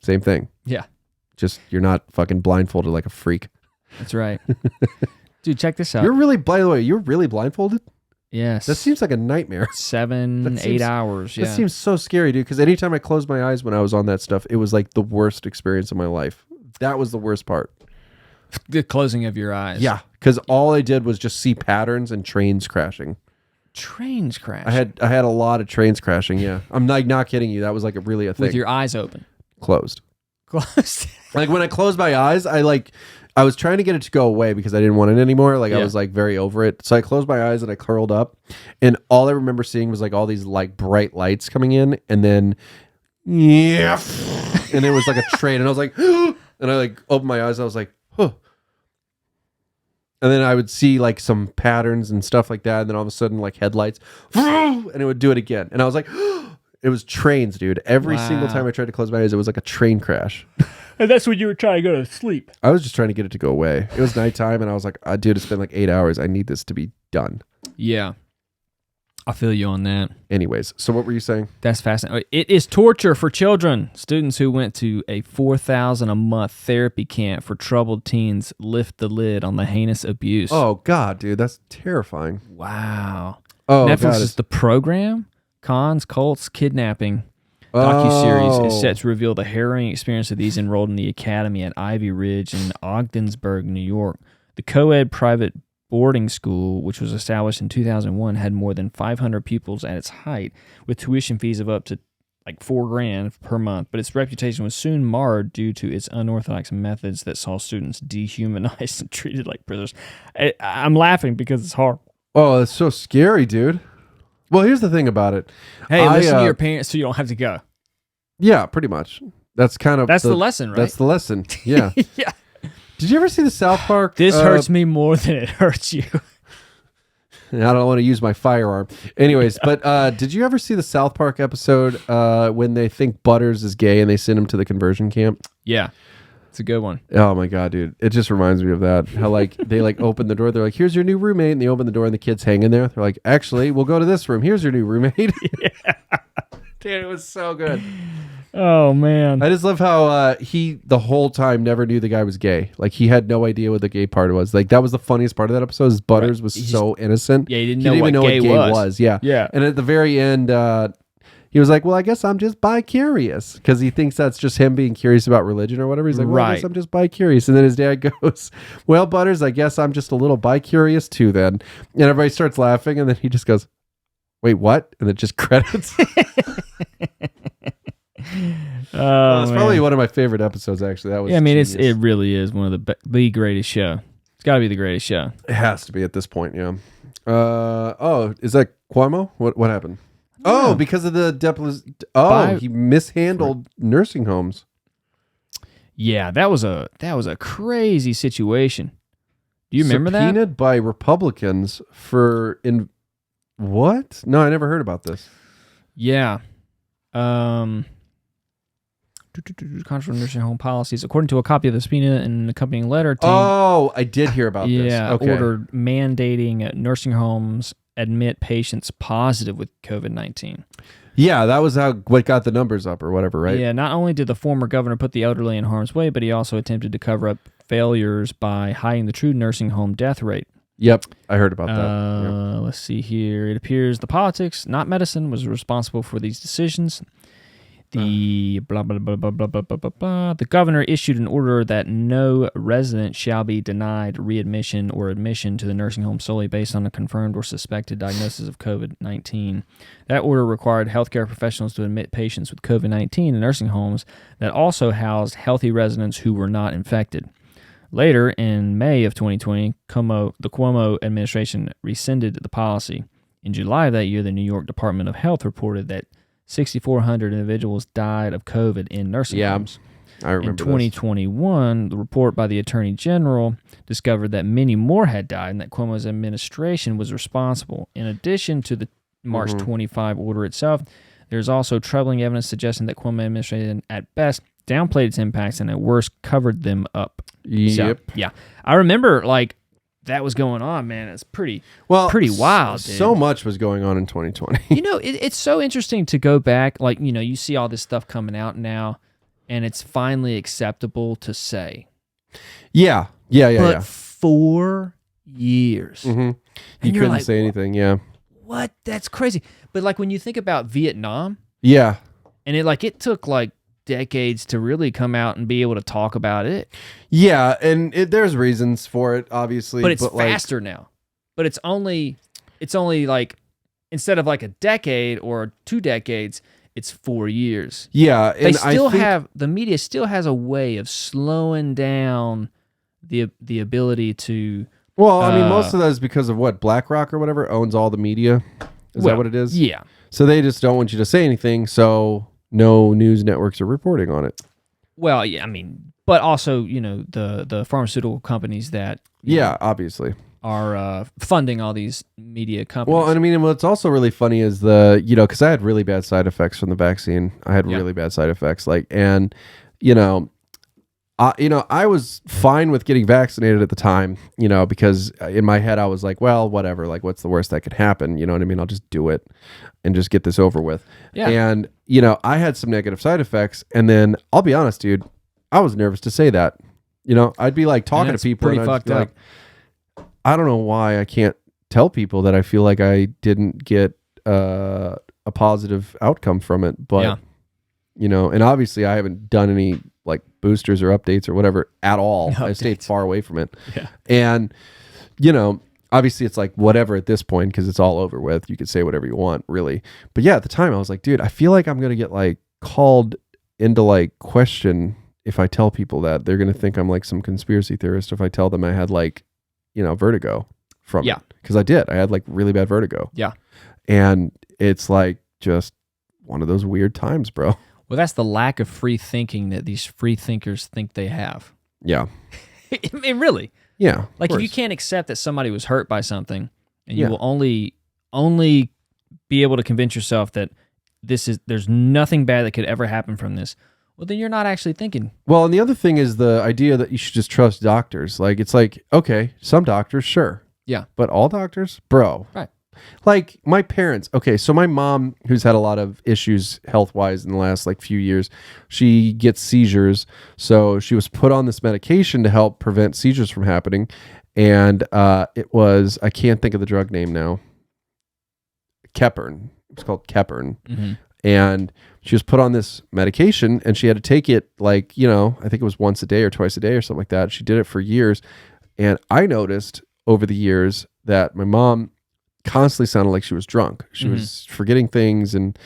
B: Same thing.
C: Yeah.
B: Just you're not fucking blindfolded like a freak.
C: That's right. Dude, check this out.
B: By the way, you're really blindfolded?
C: Yes.
B: That seems like a nightmare.
C: 8 hours. Yeah.
B: That seems so scary, dude, because anytime I closed my eyes when I was on that stuff, it was like the worst experience of my life. That was the worst part.
C: The closing of your eyes.
B: Yeah, because all I did was just see patterns and trains crashing.
C: Trains crash.
B: I had a lot of trains crashing, yeah. I'm like not kidding you. That was like really a thing.
C: With your eyes open.
B: Closed.
C: Closed.
B: Like when I closed my eyes, I was trying to get it to go away because I didn't want it anymore. Like I was like very over it. So I closed my eyes and I curled up, and all I remember seeing was like all these like bright lights coming in, and then and it was like a train, and I was like, and I like opened my eyes, and I was like, huh. And then I would see like some patterns and stuff like that, and then all of a sudden like headlights, and it would do it again, and I was like, it was trains, dude. Every single time I tried to close my eyes, it was like a train crash.
C: And that's when you were trying to go to sleep.
B: I was just trying to get it to go away. It was nighttime, and I was like, dude, it's been like 8 hours. I need this to be done.
C: Yeah. I feel you on that.
B: Anyways, so what were you saying?
C: That's fascinating. It is torture for children. Students who went to a $4,000 a month therapy camp for troubled teens lift the lid on the heinous abuse.
B: Oh, God, dude, that's terrifying.
C: Wow.
B: Oh,
C: Netflix
B: God,
C: is The Program, Cons, Cults, Kidnapping. Docuseries is set to reveal the harrowing experience of these enrolled in the academy at Ivy Ridge in Ogdensburg, New York. The co-ed private boarding school, which was established in 2001, had more than 500 pupils at its height, with tuition fees of up to like $4,000 per month. But its reputation was soon marred due to its unorthodox methods that saw students dehumanized and treated like prisoners. I'm laughing because it's horrible.
B: Oh, that's so scary, dude. Well, here's the thing about it.
C: Hey, listen to your parents so you don't have to go.
B: Yeah, pretty much. That's
C: the lesson, right?
B: That's the lesson. Yeah.
C: Yeah.
B: Did you ever see the South Park?
C: This hurts me more than it hurts you.
B: I don't want to use my firearm. Anyways, but did you ever see the South Park episode when they think Butters is gay and they send him to the conversion camp?
C: Yeah. It's a good one.
B: Oh my God, dude. It just reminds me of that. How like they like open the door. They're like, here's your new roommate. And they open the door and the kid's hanging there. They're like, actually, we'll go to this room. Here's your new roommate. Yeah. Dude, it was so good.
C: Oh, man.
B: I just love how he the whole time never knew the guy was gay. Like he had no idea what the gay part was. Like that was the funniest part of that episode is Butters was so innocent.
C: Yeah, he didn't even know what gay was.
B: Yeah.
C: Yeah.
B: And at the very end, he was like, well, I guess I'm just bi-curious because he thinks that's just him being curious about religion or whatever. He's like, well, I guess I'm just bi-curious. And then his dad goes, well, Butters, I guess I'm just a little bi-curious too then. And everybody starts laughing. And then he just goes, wait, what? And it just credits. It's probably one of my favorite episodes, actually. That was genius.
C: It really is one of the greatest show. It's got to be the greatest show.
B: It has to be at this point, yeah. Is that Cuomo? What happened? Oh, because of the he mishandled nursing homes.
C: Yeah, that was a crazy situation. Do you remember that?
B: Subpoenaed by Republicans for what? No, I never heard about this.
C: Yeah. controversial nursing home policies. According to a copy of the subpoena and an accompanying letter,
B: I did hear about this.
C: yeah,
B: Okay.
C: ordered mandating nursing homes admit patients positive with COVID-19.
B: Yeah, that was what got the numbers up or whatever, right?
C: Yeah, not only did the former governor put the elderly in harm's way, but he also attempted to cover up failures by hiding the true nursing home death rate.
B: Yep, I heard about that. Yep.
C: Let's see here. It appears the politics, not medicine, was responsible for these decisions. The blah, blah, blah, blah, blah, blah, blah, blah, blah. The governor issued an order that no resident shall be denied readmission or admission to the nursing home solely based on a confirmed or suspected diagnosis of COVID-19. That order required healthcare professionals to admit patients with COVID-19 in nursing homes that also housed healthy residents who were not infected. Later, in May of 2020, the Cuomo administration rescinded the policy. In July of that year, the New York Department of Health reported that 6,400 individuals died of COVID in nursing homes.
B: I remember
C: In 2021, the report by the Attorney General discovered that many more had died and that Cuomo's administration was responsible. In addition to the March 25 order itself, there's also troubling evidence suggesting that Cuomo administration, at best, downplayed its impacts and at worst covered them up.
B: Yep.
C: So, yeah. I remember, that was going on, man. It's pretty wild, dude.
B: So much was going on in 2020.
C: It's so interesting to go back. You see all this stuff coming out now, and it's finally acceptable to say.
B: Yeah.
C: But 4 years.
B: Mm-hmm. You couldn't say anything, yeah.
C: What? That's crazy. But when you think about Vietnam,
B: yeah,
C: and it took decades to really come out and be able to talk about it.
B: Yeah, and there's reasons for it, obviously.
C: But it's faster now. But it's only instead of a decade or 2 decades, it's 4 years.
B: Yeah, and
C: the media still has a way of slowing down the ability to.
B: Well, I mean, most of that is because of what BlackRock or whatever owns all the media. Is that what it is?
C: Yeah.
B: So they just don't want you to say anything. So no news networks are reporting on it.
C: Well, yeah, I mean, but also, the pharmaceutical companies that
B: obviously
C: are funding all these media companies.
B: Well, and I mean, what's also really funny is because I had really bad side effects from the vaccine. I had really bad side effects, I was fine with getting vaccinated at the time, because in my head I was like, well, whatever, what's the worst that could happen? You know what I mean? I'll just do it and just get this over with.
C: Yeah.
B: And, I had some negative side effects. And then I'll be honest, dude, I was nervous to say that. I'd be talking to people
C: pretty
B: and I'd
C: fucked
B: be
C: up.
B: I don't know why I can't tell people that I feel like I didn't get a positive outcome from it. But, and obviously I haven't done any boosters or updates or whatever at all. I stayed far away from it.
C: Yeah.
B: And, obviously it's whatever at this point, because it's all over with. You could say whatever you want, really. But yeah, at the time I was like, dude, I feel like I'm going to get called into question if I tell people that. They're going to think I'm some conspiracy theorist if I tell them I had vertigo from it. Because I did. I had really bad vertigo.
C: Yeah.
B: And it's just one of those weird times, bro.
C: Well, that's the lack of free thinking that these free thinkers think they have.
B: Yeah.
C: I mean, really.
B: Yeah.
C: If you can't accept that somebody was hurt by something, and you will only be able to convince yourself that there's nothing bad that could ever happen from this, well, then you're not actually thinking.
B: Well, and the other thing is the idea that you should just trust doctors. Okay, some doctors, sure.
C: Yeah.
B: But all doctors? Bro.
C: Right.
B: My parents, okay, so my mom, who's had a lot of issues health-wise in the last few years, she gets seizures. So she was put on this medication to help prevent seizures from happening. And it was, I can't think of the drug name now. Keppern. It's called Keppern.
C: Mm-hmm.
B: And she was put on this medication and she had to take it I think it was once a day or twice a day or something like that. She did it for years. And I noticed over the years that my mom constantly sounded like she was drunk. She was forgetting things, and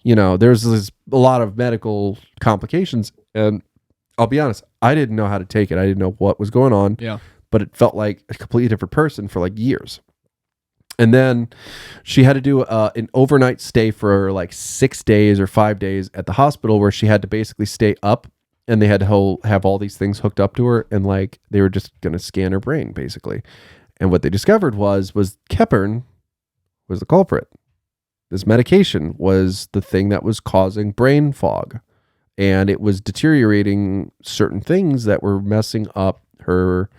B: there's a lot of medical complications. And I'll be honest, I didn't know how to take it. I didn't know what was going on.
C: Yeah.
B: But it felt like a completely different person for years. And then she had to do an overnight stay for 6 days or 5 days at the hospital, where she had to basically stay up, and they had to have all these things hooked up to her, and they were just going to scan her brain basically. And what they discovered was Keppern was the culprit. This medication was the thing that was causing brain fog. and it was deteriorating certain things that were messing up her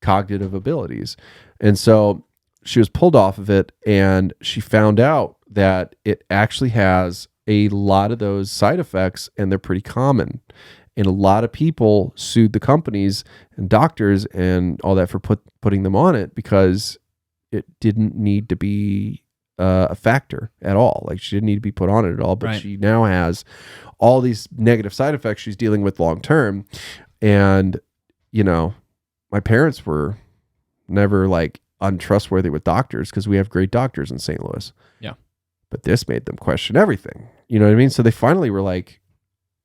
B: cognitive abilities. And so she was pulled off of it, and she found out that it actually has a lot of those side effects, and they're pretty common. And a lot of people sued the companies and doctors and all that for putting them on it because it didn't need to be a factor at all. Like, she didn't need to be put on it at all, but she now has all these negative side effects she's dealing with long term. And, you know, my parents were never like untrustworthy with doctors because we have great doctors in St. Louis.
C: Yeah.
B: But this made them question everything. You know what I mean? So they finally were like,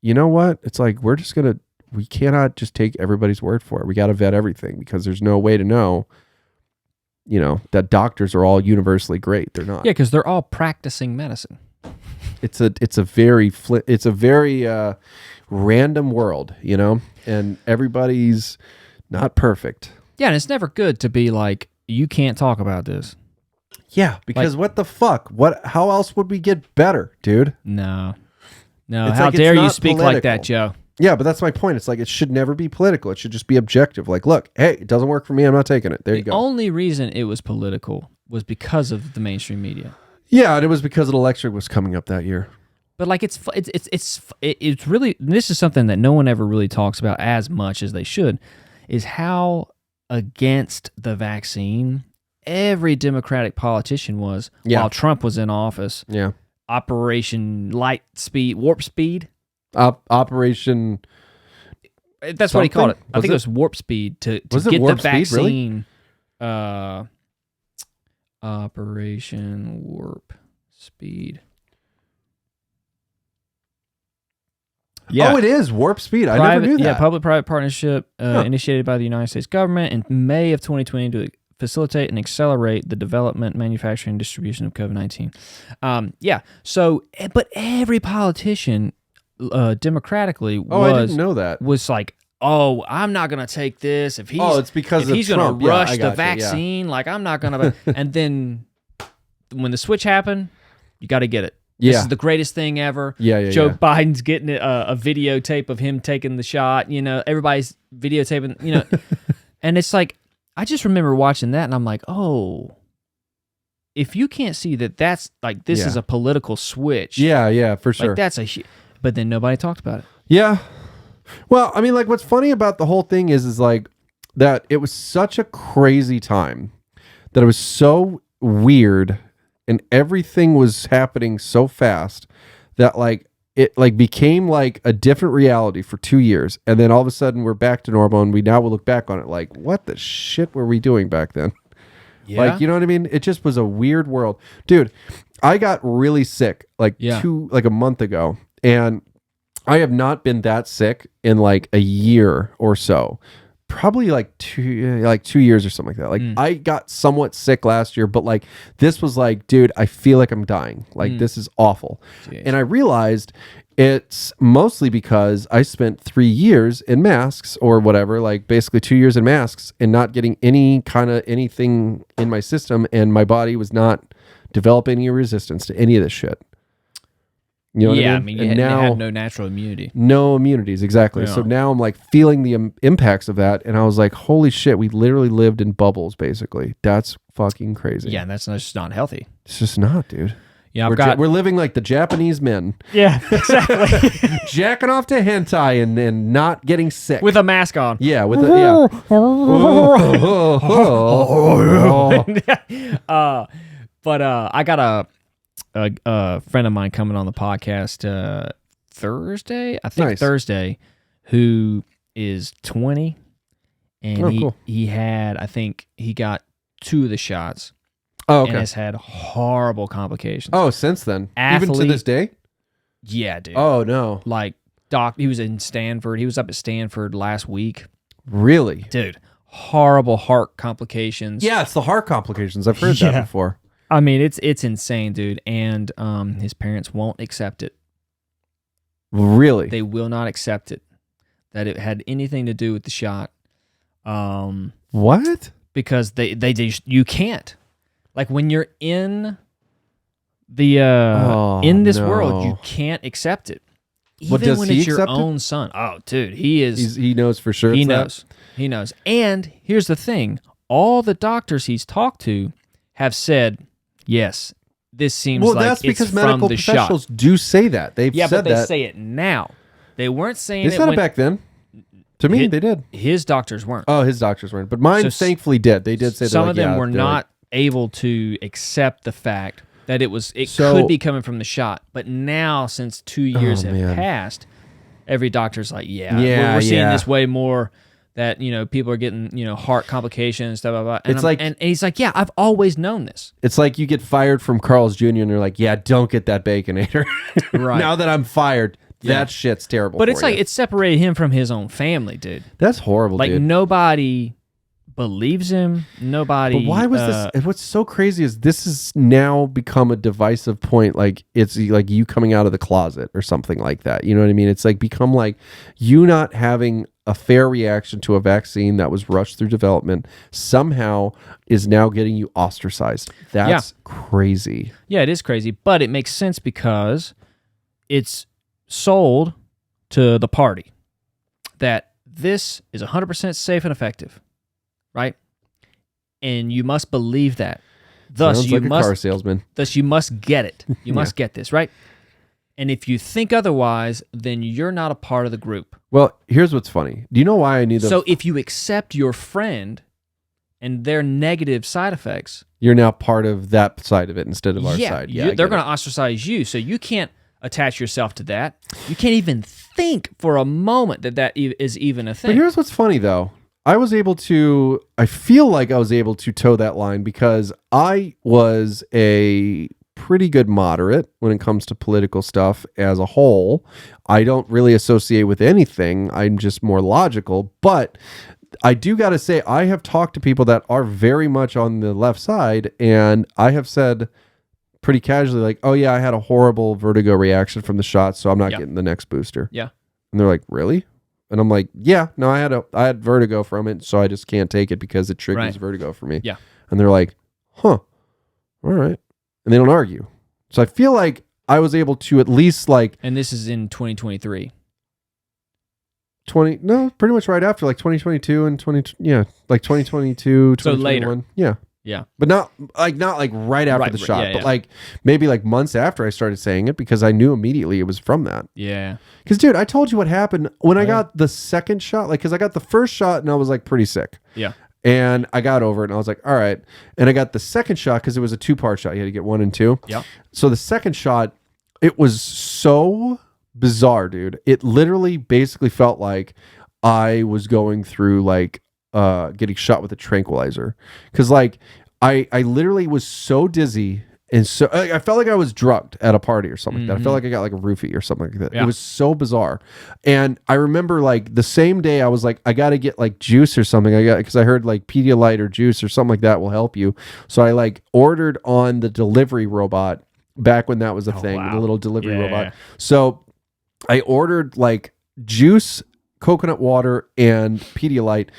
B: you know what? It's like, we cannot just take everybody's word for it. We got to vet everything because there's no way to know, you know, that doctors are all universally great. They're not.
C: Yeah, because they're all practicing medicine.
B: It's a very random world, you know, and everybody's not perfect.
C: Yeah, and it's never good to be like, you can't talk about this.
B: Yeah, because what the fuck? How else would we get better, dude?
C: No.
B: It's
C: How
B: like,
C: dare
B: it's
C: you
B: not
C: speak
B: political.
C: like that, Joe?
B: Yeah, but that's my point. It's like, it should never be political. It should just be objective. Like, look, hey, it doesn't work for me. I'm not taking it. There you go.
C: The only reason it was political was because of the mainstream media.
B: Yeah, and it was because an election was coming up that year.
C: But like, it's really, this is something that no one ever really talks about as much as they should, is how against the vaccine every Democratic politician was while Trump was in office.
B: Yeah.
C: Operation Warp Speed.
B: Operation.
C: That's what he called it. I think it was Warp Speed to get the vaccine. Really? Operation Warp Speed. Yeah.
B: Oh, it is Warp Speed. I never knew that.
C: Yeah, public-private partnership initiated by the United States government in May of 2020 to facilitate and accelerate the development, manufacturing, and distribution of COVID-19. So, but every politician, democratically,
B: I didn't know that.
C: Was like, oh, I'm not gonna take this if he's.
B: Oh, it's because
C: if he's
B: Trump.
C: Gonna rush the
B: you,
C: vaccine. Like, I'm not gonna. And then when the switch happened, you got to get it.
B: Yeah.
C: This is the greatest thing ever.
B: Yeah.
C: Joe Biden's getting a videotape of him taking the shot. You know, everybody's videotaping. You know, and it's like, I just remember watching that, and I'm like, oh, if you can't see that, that's like, this is a political switch.
B: Yeah, for sure.
C: Like, that's but then nobody talked about it.
B: Yeah. Well, I mean, like, what's funny about the whole thing is like that it was such a crazy time, that it was so weird, and everything was happening so fast that like it like became like a different reality for 2 years, and then all of a sudden we're back to normal, and we now will look back on it like, what the shit were we doing back then? Yeah. Like, you know what I mean? It just was a weird world, dude. I got really sick like a month ago, and I have not been that sick in like a year or so. Probably like 2 years or something like that. Like, I got somewhat sick last year, but like, this was like, dude, I feel like I'm dying. Like, this is awful. Jeez. And I realized it's mostly because I spent 3 years in masks or whatever, like basically 2 years in masks, and not getting any kind of anything in my system. And my body was not developing any resistance to any of this shit. You know what I mean?
C: And now, had no natural immunity.
B: No immunities, exactly. Yeah. So now I'm like feeling the impacts of that, and I was like, holy shit, we literally lived in bubbles, basically. That's fucking crazy.
C: Yeah, and that's just not healthy.
B: It's just not, dude.
C: Yeah,
B: we're living like the Japanese men.
C: Yeah, exactly.
B: Jacking off to hentai and not getting sick.
C: With a mask on.
B: Yeah, with
C: But I got a friend of mine coming on the podcast Thursday, I think. Nice. Thursday, who is 20, and he had, I think he got 2 of the shots.
B: Oh, okay.
C: And has had horrible complications.
B: Oh, since then? Even to this day?
C: Yeah, dude.
B: Oh, no.
C: Like, he was in Stanford. He was up at Stanford last week.
B: Really?
C: Dude, horrible heart complications.
B: Yeah, it's the heart complications. I've heard that before.
C: I mean, it's insane, dude. And his parents won't accept it.
B: Really?
C: They will not accept it. That it had anything to do with the shot.
B: What?
C: Because they just, you can't. Like, when you're in the in this world, you can't accept it. even
B: does
C: when
B: he
C: it's your
B: accept it?
C: own son. Oh, dude, he
B: knows for sure.
C: he
B: it's that?
C: knows. He knows. And here's the thing. All the doctors he's talked to have said, yes, this seems
B: Well,
C: like
B: that's
C: it's
B: because
C: from
B: medical
C: the
B: professionals
C: shot.
B: do say that. They've
C: Yeah,
B: said
C: but they
B: that.
C: say it now. They weren't saying
B: They
C: it
B: said
C: when
B: it back then. To me, they did.
C: his doctors weren't.
B: Oh, his doctors weren't, but mine
C: So
B: thankfully did. They did say
C: some
B: they're
C: of
B: like,
C: them
B: yeah,
C: were
B: they're
C: not
B: like-
C: able to accept the fact that it
B: So-
C: could be coming from the shot. But now, since 2 years have
B: man.
C: passed, every doctor's like,
B: Yeah,
C: we're seeing
B: yeah.
C: this way more. That people are getting heart complications, blah blah blah. And
B: It's like-
C: and he's like, yeah, I've always known this.
B: It's like you get fired from Carl's Jr. and they're like, yeah, don't get that Baconator.
C: Right.
B: Now that I'm fired,
C: Yeah.
B: that shit's terrible.
C: But
B: for
C: it's like
B: you.
C: it separated him from his own family, dude.
B: That's horrible,
C: Like
B: dude.
C: nobody believes him. Nobody.
B: But why was this? And what's so crazy is this has now become a divisive point. Like it's like you coming out of the closet or something like that. You know what I mean? It's like become like you not having a fair reaction to a vaccine that was rushed through development somehow is now getting you ostracized. That's crazy.
C: Yeah, it is crazy, but it makes sense because it's sold to the party that this is 100% safe and effective, right? And you must believe that. Thus,
B: Sounds
C: you
B: like a
C: must.
B: car salesman.
C: Thus, you must get it. You must get this, right? And if you think otherwise, then you're not a part of the group.
B: Well, here's what's funny. Do you know why I need them?
C: So if you accept your friend and their negative side effects,
B: You're now part of that side of it instead of our side. Yeah,
C: they're going to ostracize you. So you can't attach yourself to that. You can't even think for a moment that is even a
B: But
C: thing.
B: here's what's funny though. I feel like I was able to toe that line because I was a pretty good moderate when it comes to political stuff as a whole. I don't really associate with anything. I'm just more logical, but I do got to say I have talked to people that are very much on the left side and I have said pretty casually like, "Oh yeah, I had a horrible vertigo reaction from the shot, so I'm not getting the next booster."
C: Yeah.
B: And they're like, "Really?" And I'm like, "Yeah, no, I had vertigo from it, so I just can't take it because it triggers vertigo for me."
C: Yeah.
B: And they're like, "Huh. All right." And they don't argue. So I feel like I was able to at least like
C: And this is in 2023.
B: pretty much right after like 2022 and 2022,
C: So later.
B: 2021. Yeah.
C: Yeah.
B: But not like right after the shot,
C: yeah,
B: but
C: yeah.
B: like maybe like months after I started saying it because I knew immediately it was from that.
C: Yeah.
B: Because, dude, I told you what happened when I
C: yeah.
B: got the second shot. Like, because I got the first shot and I was like pretty sick.
C: Yeah.
B: And I got over it and I was like, all right. And I got the second shot because it was a 2-part shot. You had to get 1 and 2.
C: Yeah.
B: So the second shot, it was so bizarre, dude. It literally basically felt like I was going through like getting shot with a tranquilizer. Because like I literally was so dizzy. And so I felt like I was drugged at a party or something like that. I felt like I got like a roofie or something like that.
C: Yeah.
B: It was so bizarre. And I remember like the same day I was like, I got to get like juice or something. Because I heard like Pedialyte or juice or something like that will help you. So I like ordered on the delivery robot back when that was a thing,
C: wow.
B: the little delivery
C: Yeah.
B: robot. So I ordered like juice, coconut water, and Pedialyte,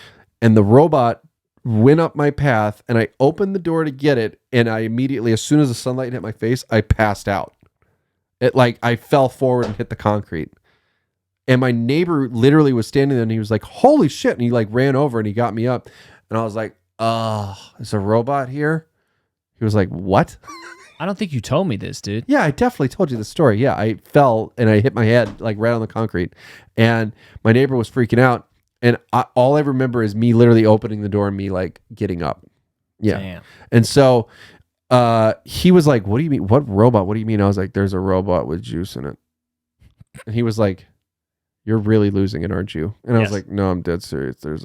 B: and the robot went up my path and I opened the door to get it, and I immediately, as soon as the sunlight hit my face, I passed out. It like I fell forward and hit the concrete. And my neighbor literally was standing there and he was like, "Holy shit." And he like ran over and he got me up. And I was like, "Oh, is a robot here?" He was like, "What?"
C: I don't think you told me this, dude.
B: Yeah, I definitely told you the story. Yeah, I fell and I hit my head like right on the concrete. And my neighbor was freaking out. And all I remember is me literally opening the door and me like getting up. Yeah.
C: Damn.
B: And so he was like, "What do you mean? What robot? What do you mean?" I was like, "There's a robot with juice in it." And he was like, "You're really losing it, aren't you?" And I was
C: Yes.
B: like, "No, I'm dead serious. I was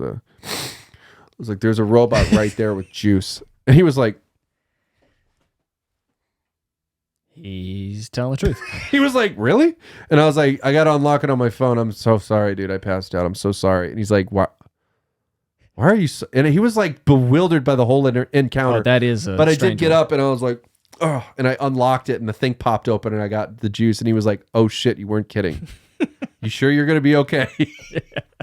B: like, "There's a robot right there with juice." And he was like,
C: He's telling the truth.
B: he was like, "Really?" And I was like, "I got to unlock it on my phone. I'm so sorry, dude. I passed out. I'm so sorry." And he's like, "Why are you so—" And he was like bewildered by the whole encounter.
C: Oh, that is a
B: But I did
C: strange
B: get
C: one.
B: up and I was like, "Oh," and I unlocked it and the thing popped open and I got the juice and he was like, "Oh shit, you weren't kidding. You sure you're going to be okay?"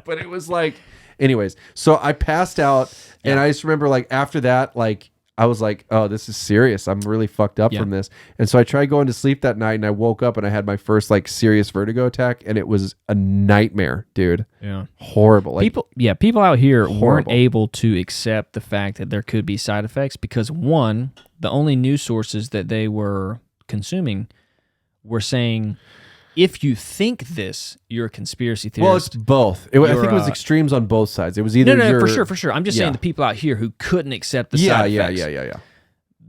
B: But it was like, anyways, so I passed out and I just remember like after that, like I was like, oh, this is serious. I'm really fucked up from this. And so I tried going to sleep that night, and I woke up and I had my first like serious vertigo attack, and it was a nightmare, dude.
C: Yeah.
B: Horrible. Like,
C: people out here weren't able to accept the fact that there could be side effects because, one, the only news sources that they were consuming were saying, if you think this, you're a conspiracy theorist.
B: well, it's both. I think it was extremes on both sides. It was either
C: No, for sure. I'm just saying the people out here who couldn't accept the side effects.
B: Yeah.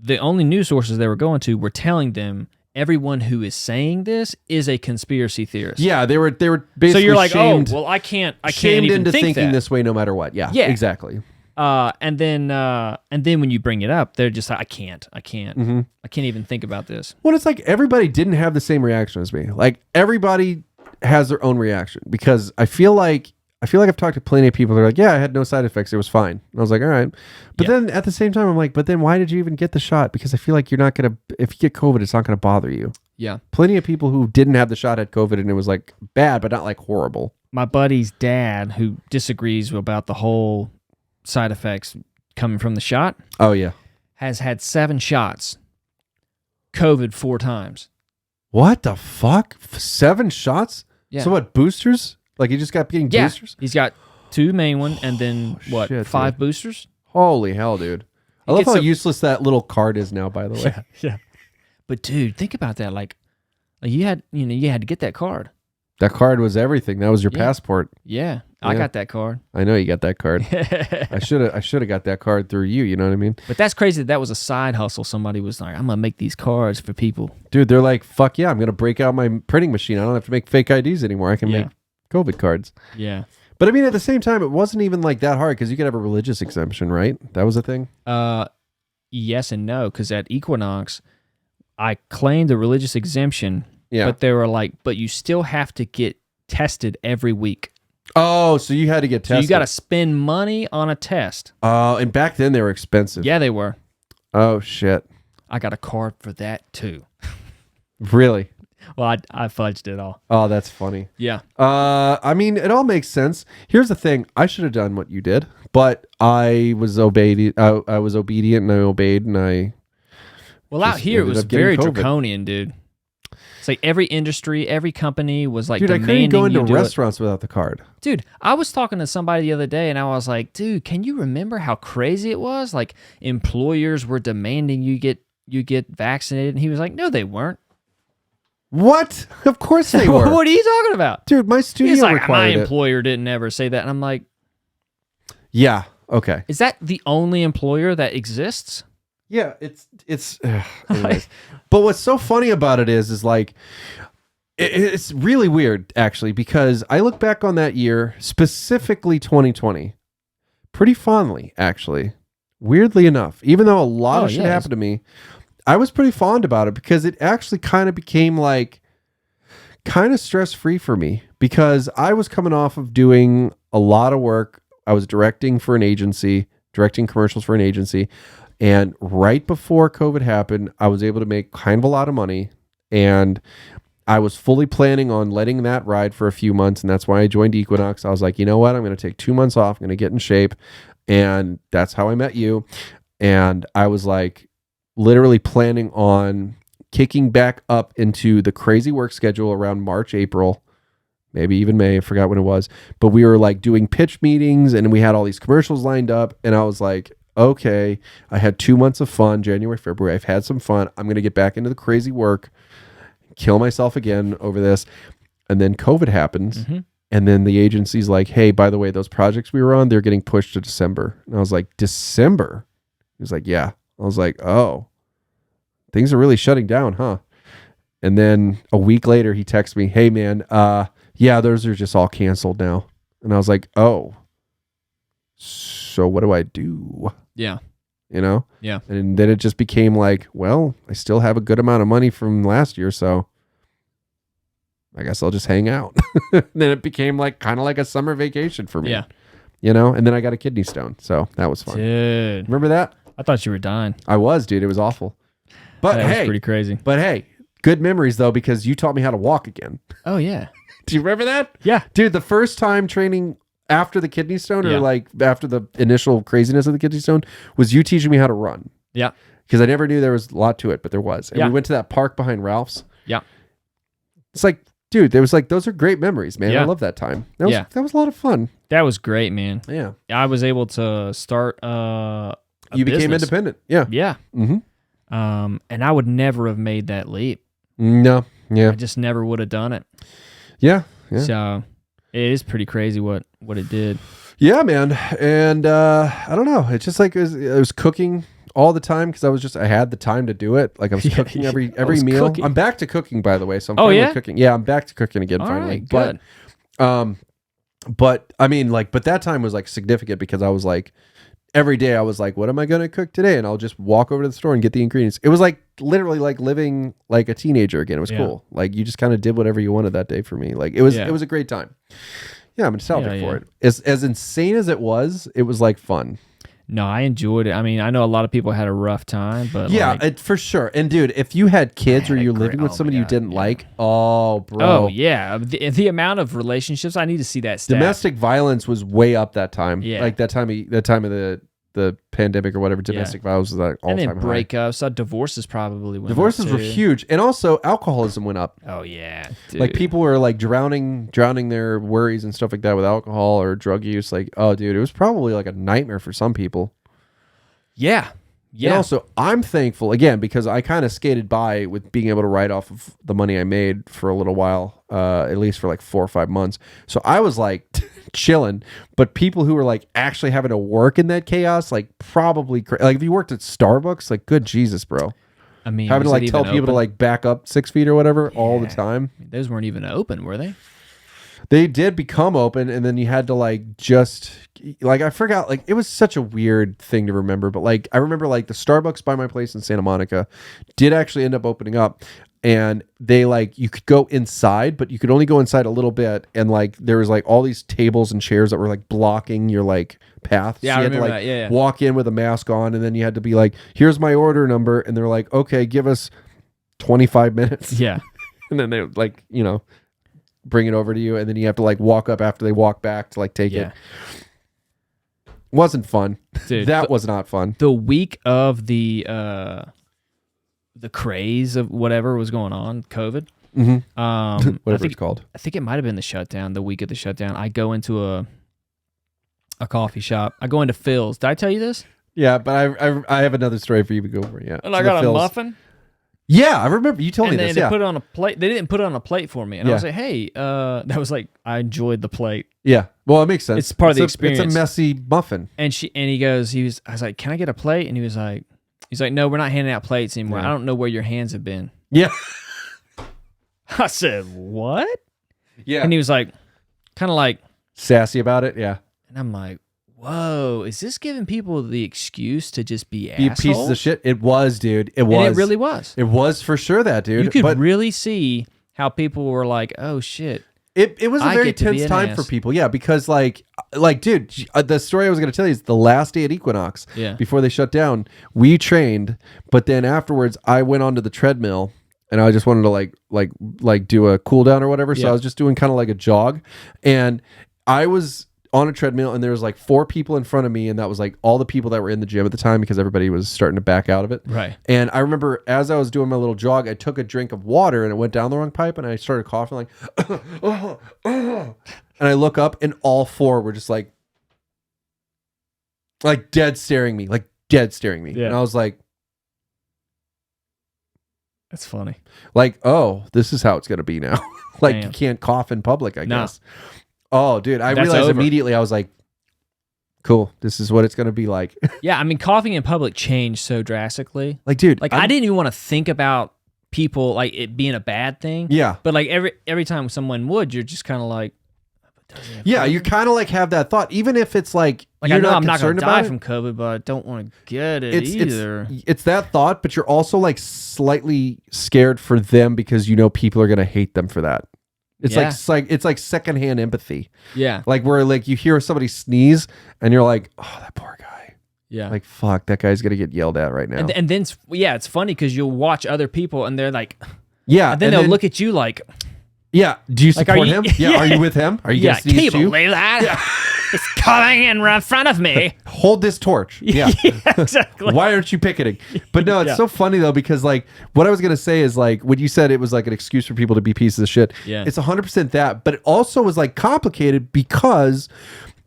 C: The only news sources they were going to were telling them everyone who is saying this is a conspiracy theorist.
B: Yeah, they were basically
C: so you're like,
B: shamed,
C: oh, well, I can't
B: shamed
C: even
B: into
C: think
B: thinking
C: that.
B: this way no matter what. Yeah, exactly.
C: And then when you bring it up, they're just like, I can't even think about this.
B: Well, it's like everybody didn't have the same reaction as me. Like everybody has their own reaction because I feel like I've talked to plenty of people that are like, yeah, I had no side effects. It was fine. And I was like, all right. But then at the same time, I'm like, but then why did you even get the shot? Because I feel like you're not going to, if you get COVID, it's not going to bother you.
C: Yeah.
B: Plenty of people who didn't have the shot had COVID and it was like bad, but not like horrible.
C: My buddy's dad, who disagrees about the whole side effects coming from the shot.
B: Oh, yeah.
C: Has had 7 shots. COVID 4 times.
B: What the fuck? 7 shots?
C: Yeah.
B: So what, boosters? Like he just got getting boosters?
C: He's got 2 main one and then
B: shit,
C: 5
B: dude.
C: boosters?
B: Holy hell, dude. I love how useless that little card is now, by the way.
C: Yeah. But dude, think about that. Like you had to get that card.
B: That card was everything. That was your passport.
C: Yeah. I got that card.
B: I know you got that card. I should have got that card through you, you know what I mean?
C: But that's crazy that was a side hustle. Somebody was like, I'm going to make these cards for people.
B: Dude, they're like, fuck yeah, I'm going to break out my printing machine. I don't have to make fake IDs anymore. I can make COVID cards.
C: Yeah.
B: But I mean, at the same time, it wasn't even like that hard because you could have a religious exemption, right? That was a thing?
C: Yes and no, because at Equinox, I claimed a religious exemption, but they were like, but you still have to get tested every week.
B: Oh, so you had to get tested.
C: So you got to spend money on a test.
B: Oh, and back then they were expensive.
C: Yeah, they were.
B: Oh, shit.
C: I got a card for that, too.
B: Really?
C: Well, I fudged it all.
B: Oh, that's funny.
C: Yeah.
B: I mean, it all makes sense. Here's the thing. I should have done what you did, but I was obedient. I was obedient and I obeyed and I...
C: Well, out here, it was very draconian, dude. It's like every industry, every company was like demanding you do it.
B: Dude, I couldn't go into restaurants without the card.
C: Dude, I was talking to somebody the other day and I was like, dude, can you remember how crazy it was? Like employers were demanding you get vaccinated. And he was like, no, they weren't.
B: What? Of course they were.
C: What are you talking about?
B: Dude, my studio
C: He's like,
B: required
C: my employer didn't ever say that. And I'm like,
B: yeah, okay.
C: Is that the only employer that exists?
B: Yeah, it's anyways. But what's so funny about it is like it's really weird actually because I look back on that year, specifically 2020, pretty fondly actually. Weirdly enough, even though a lot of shit happened to me, I was pretty fond about it because it actually kind of became like kind of stress-free for me because I was coming off of doing a lot of work. I was directing commercials for an agency. And right before COVID happened, I was able to make kind of a lot of money. And I was fully planning on letting that ride for a few months. And that's why I joined Equinox. I was like, you know what? I'm going to take 2 months off. I'm going to get in shape. And that's how I met you. And I was like literally planning on kicking back up into the crazy work schedule around March, April, maybe even May. I forgot when it was. But we were like doing pitch meetings and we had all these commercials lined up. And I was like, okay, I had 2 months of fun, January, February. I've had some fun. I'm going to get back into the crazy work, kill myself again over this. And then COVID happens. Mm-hmm. And then the agency's like, hey, by the way, those projects we were on, they're getting pushed to December. And I was like, December? He was like, yeah. I was like, oh, things are really shutting down, huh? And then a week later, he texts me, hey, man, yeah, those are just all canceled now. And I was like, oh, so what do I do?
C: Yeah.
B: You know?
C: Yeah.
B: And then it just became like, well, I still have a good amount of money from last year, so I guess I'll just hang out. Then it became like kind of like a summer vacation for me.
C: Yeah.
B: You know? And then I got a kidney stone, so that was fun.
C: Dude.
B: Remember that?
C: I thought you were dying.
B: I was, dude. It was awful. But
C: that
B: hey,
C: was pretty crazy.
B: But hey, good memories though, because you taught me how to walk again.
C: Oh yeah.
B: Do you remember that?
C: Yeah.
B: Dude, the first time training after the kidney stone or like after the initial craziness of the kidney stone was you teaching me how to run.
C: Yeah.
B: Because I never knew there was a lot to it, but there was. And
C: Yeah.
B: we went to that park behind Ralph's.
C: Yeah.
B: It's like, dude, there was like, those are great memories, man.
C: Yeah.
B: I love that time. That was a lot of fun.
C: That was great, man.
B: Yeah.
C: I was able to start
B: You became
C: business.
B: independent. Yeah.
C: Yeah.
B: Mm-hmm.
C: And I would never have made that leap.
B: No. Yeah.
C: I just never would have done it.
B: Yeah. Yeah.
C: So it is pretty crazy what it did.
B: Yeah, man. And I don't know. It's just like it was cooking all the time because I had the time to do it. Like I was cooking every
C: was
B: meal.
C: cooking.
B: I'm back to cooking, by the way. So I'm
C: Oh,
B: finally
C: yeah?
B: cooking. Yeah, I'm back to cooking again
C: All
B: finally.
C: right, good.
B: But I mean, like, but that time was like significant because I was like, every day I was like, what am I going to cook today? And I'll just walk over to the store and get the ingredients. It was like literally like living like a teenager again. It was cool. Like you just kind of did whatever you wanted that day for me. Like it was a great time. Yeah, I'm nostalgic for it. As insane as it was like fun.
C: No, I enjoyed it. I mean, I know a lot of people had a rough time, but
B: for sure. And dude, if you had kids or you're living with somebody you didn't like, oh, bro.
C: Oh yeah, the amount of relationships, I need to see that stat.
B: Domestic violence was way up that time.
C: Yeah.
B: Like that time of the pandemic or whatever. Domestic violence was like all
C: and
B: time
C: then breakups. Divorces probably went
B: Divorces
C: up
B: were
C: too.
B: huge, and also alcoholism went up.
C: Oh yeah, dude.
B: Like people were like drowning their worries and stuff like that with alcohol or drug use. Like, oh, dude, it was probably like a nightmare for some people.
C: Yeah.
B: And also, I'm thankful, again, because I kind of skated by with being able to write off of the money I made for a little while, at least for like 4 or 5 months. So I was like chilling. But people who were like actually having to work in that chaos, like probably, like if you worked at Starbucks, like good Jesus, bro.
C: I mean,
B: having to like tell people to like back up 6 feet or whatever all the time.
C: Those weren't even open, were they?
B: They did become open, and then you had to like just like I forgot, like it was such a weird thing to remember, but like I remember like the Starbucks by my place in Santa Monica did actually end up opening up, and they like you could go inside, but you could only go inside a little bit, and like there was like all these tables and chairs that were like blocking your like path.
C: Yeah,
B: so you
C: I
B: had to
C: remember
B: like
C: that. Yeah.
B: walk in with a mask on, and then you had to be like, here's my order number, and they're like, okay, give us 25 minutes.
C: Yeah.
B: And then they like, you know, bring it over to you, and then you have to like walk up after they walk back to like take it. Wasn't fun.
C: Dude,
B: that was not fun.
C: The week of the craze of whatever was going on, COVID.
B: Mm-hmm. Whatever it's called.
C: I think it might have been the shutdown, the week of the shutdown. I go into a coffee shop. I go into Phil's. Did I tell you this?
B: Yeah, but I have another story for you to go over. Yeah.
C: And I got a muffin.
B: Yeah, I remember you told me this.
C: They put it on a plate. They didn't put it on a plate for me, and I was like, "Hey, that was like I enjoyed the plate."
B: Yeah, well, it makes sense.
C: It's part of the experience.
B: It's a messy muffin.
C: And I was like, "Can I get a plate?" And he was like, "No, we're not handing out plates anymore. I don't know where your hands have been."
B: Yeah.
C: I said, "What?"
B: Yeah.
C: And he was like, kind of like
B: sassy about it. Yeah.
C: And I'm like, whoa, is this giving people the excuse to just be assholes?
B: Pieces of shit? It was, dude. It was.
C: And it really was.
B: It was for sure that, dude.
C: You could really see how people were like, oh, shit.
B: It was a very tense time for people. Yeah, because like dude, the story I was going to tell you is the last day at Equinox.
C: Yeah.
B: Before they shut down, we trained, but then afterwards I went onto the treadmill and I just wanted to like do a cool down or whatever. So I was just doing kind of like a jog, and I was on a treadmill, and there was like 4 people in front of me, and that was like all the people that were in the gym at the time because everybody was starting to back out of it.
C: Right.
B: And I remember as I was doing my little jog, I took a drink of water and it went down the wrong pipe, and I started coughing like, and I look up, and all 4 were just like dead staring me.
C: Yeah.
B: And I was like,
C: that's funny.
B: like, oh, this is how it's going to be now. Like,
C: Damn.
B: you can't cough in public, I guess. Oh, dude, I realized immediately, I was like, cool, this is what it's going to be like.
C: Yeah, I mean, coughing in public changed so drastically.
B: Like, dude.
C: Like, I didn't even want to think about people, like, it being a bad thing.
B: Yeah.
C: But, like, every time someone would, you're just kind of like...
B: Yeah, you kind of, like, have that thought, even if it's, like
C: I
B: you're
C: know
B: not
C: I'm not going to die
B: it.
C: from COVID, but I don't want to get it either.
B: It's that thought, but you're also, like, slightly scared for them because you know people are going to hate them for that. It's like secondhand empathy.
C: Yeah.
B: Like where like you hear somebody sneeze and you're like, oh, that poor guy.
C: Yeah.
B: Like, fuck, that guy's going to get yelled at right now.
C: And then, it's funny because you'll watch other people and they're like,
B: yeah.
C: and then they'll look at you like,
B: yeah. Do you support
C: are you-
B: him? Yeah. Are you with him? Are you going to
C: can you
B: sneeze too?
C: believe that?
B: Yeah.
C: It's coming in front of me.
B: Hold this torch. Yeah.
C: Exactly.
B: Why aren't you picketing? But no, it's
C: Yeah.
B: so funny though, because like what I was going to say is like when you said it was like an excuse for people to be pieces of shit.
C: Yeah.
B: It's 100% that, but it also was like complicated because,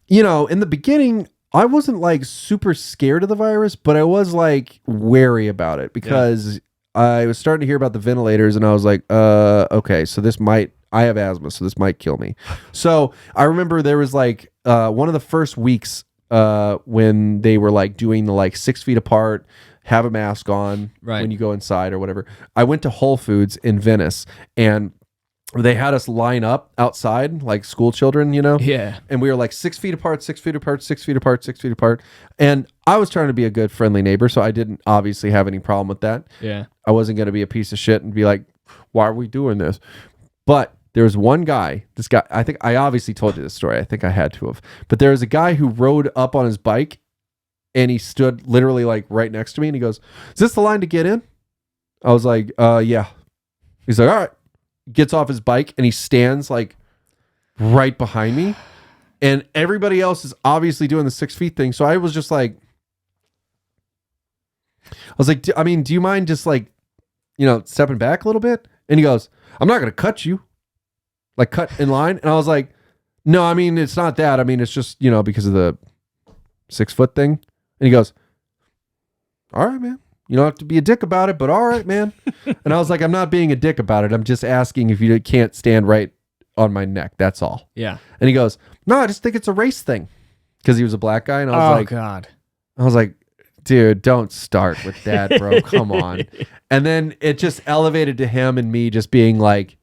B: you know, in the beginning, I wasn't like super scared of the virus, but I was like wary about it because I was starting to hear about the ventilators and I was like, okay, so I have asthma, so this might kill me. So I remember there was like one of the first weeks when they were like doing the like 6 feet apart, have a mask on when you go inside or whatever. I went to Whole Foods in Venice and they had us line up outside like school children, you know?
C: Yeah.
B: And we were like 6 feet apart, 6 feet apart, 6 feet apart, 6 feet apart. And I was trying to be a good friendly neighbor, so I didn't obviously have any problem with that.
C: Yeah.
B: I wasn't going to be a piece of shit and be like, why are we doing this? But there was one guy, this guy, I think I obviously told you this story. I think I had to have. But there was a guy who rode up on his bike and he stood literally like right next to me and he goes, is this the line to get in? I was like, yeah. He's like, all right. Gets off his bike and he stands like right behind me. And everybody else is obviously doing the 6 feet thing. So I was just like, do you mind just like, you know, stepping back a little bit? And he goes, I'm not going to cut you. Like cut in line. And I was like, no, I mean, it's not that. I mean, it's just, you know, because of the 6 foot thing. And he goes, all right, man. You don't have to be a dick about it, but all right, man. And I was like, I'm not being a dick about it. I'm just asking if you can't stand right on my neck. That's all.
C: Yeah.
B: And he goes, no, I just think it's a race thing. Because he was a black guy. And I was
C: God.
B: I was like, dude, don't start with that, bro. Come on. And then it just elevated to him and me just being like,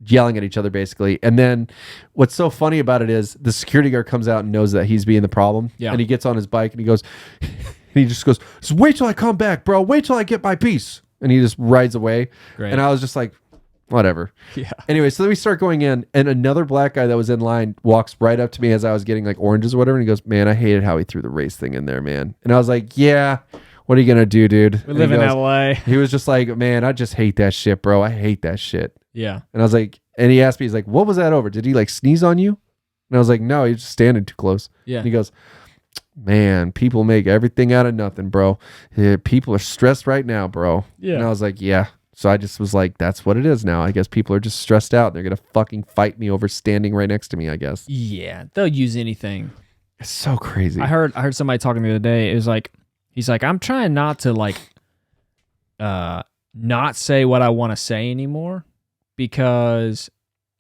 B: yelling at each other basically. And then what's so funny about it is the security guard comes out and knows that he's being the problem.
C: Yeah.
B: And he gets on his bike and he goes, and he just goes, so wait till I come back, bro. Wait till I get my piece. And he just rides away.
C: Great.
B: And I was just like, whatever.
C: Yeah.
B: Anyway, so then we start going in and another black guy that was in line walks right up to me as I was getting like oranges or whatever. And he goes, man, I hated how he threw the race thing in there, man. And I was like, yeah, what are you going to do, dude?
C: We live in LA.
B: He was just like, man, I just hate that shit, bro. I hate that shit.
C: Yeah.
B: And I was like, and he asked me, he's like, what was that over? Did he like sneeze on you? And I was like, no, he was just standing too close.
C: Yeah.
B: And he goes, man, people make everything out of nothing, bro. Yeah, people are stressed right now, bro.
C: Yeah.
B: And I was like, yeah. So I just was like, that's what it is now. I guess people are just stressed out. They're going to fucking fight me over standing right next to me, I guess.
C: Yeah. They'll use anything.
B: It's so crazy.
C: I heard somebody talking the other day. It was like, he's like, I'm trying not to like, not say what I want to say anymore because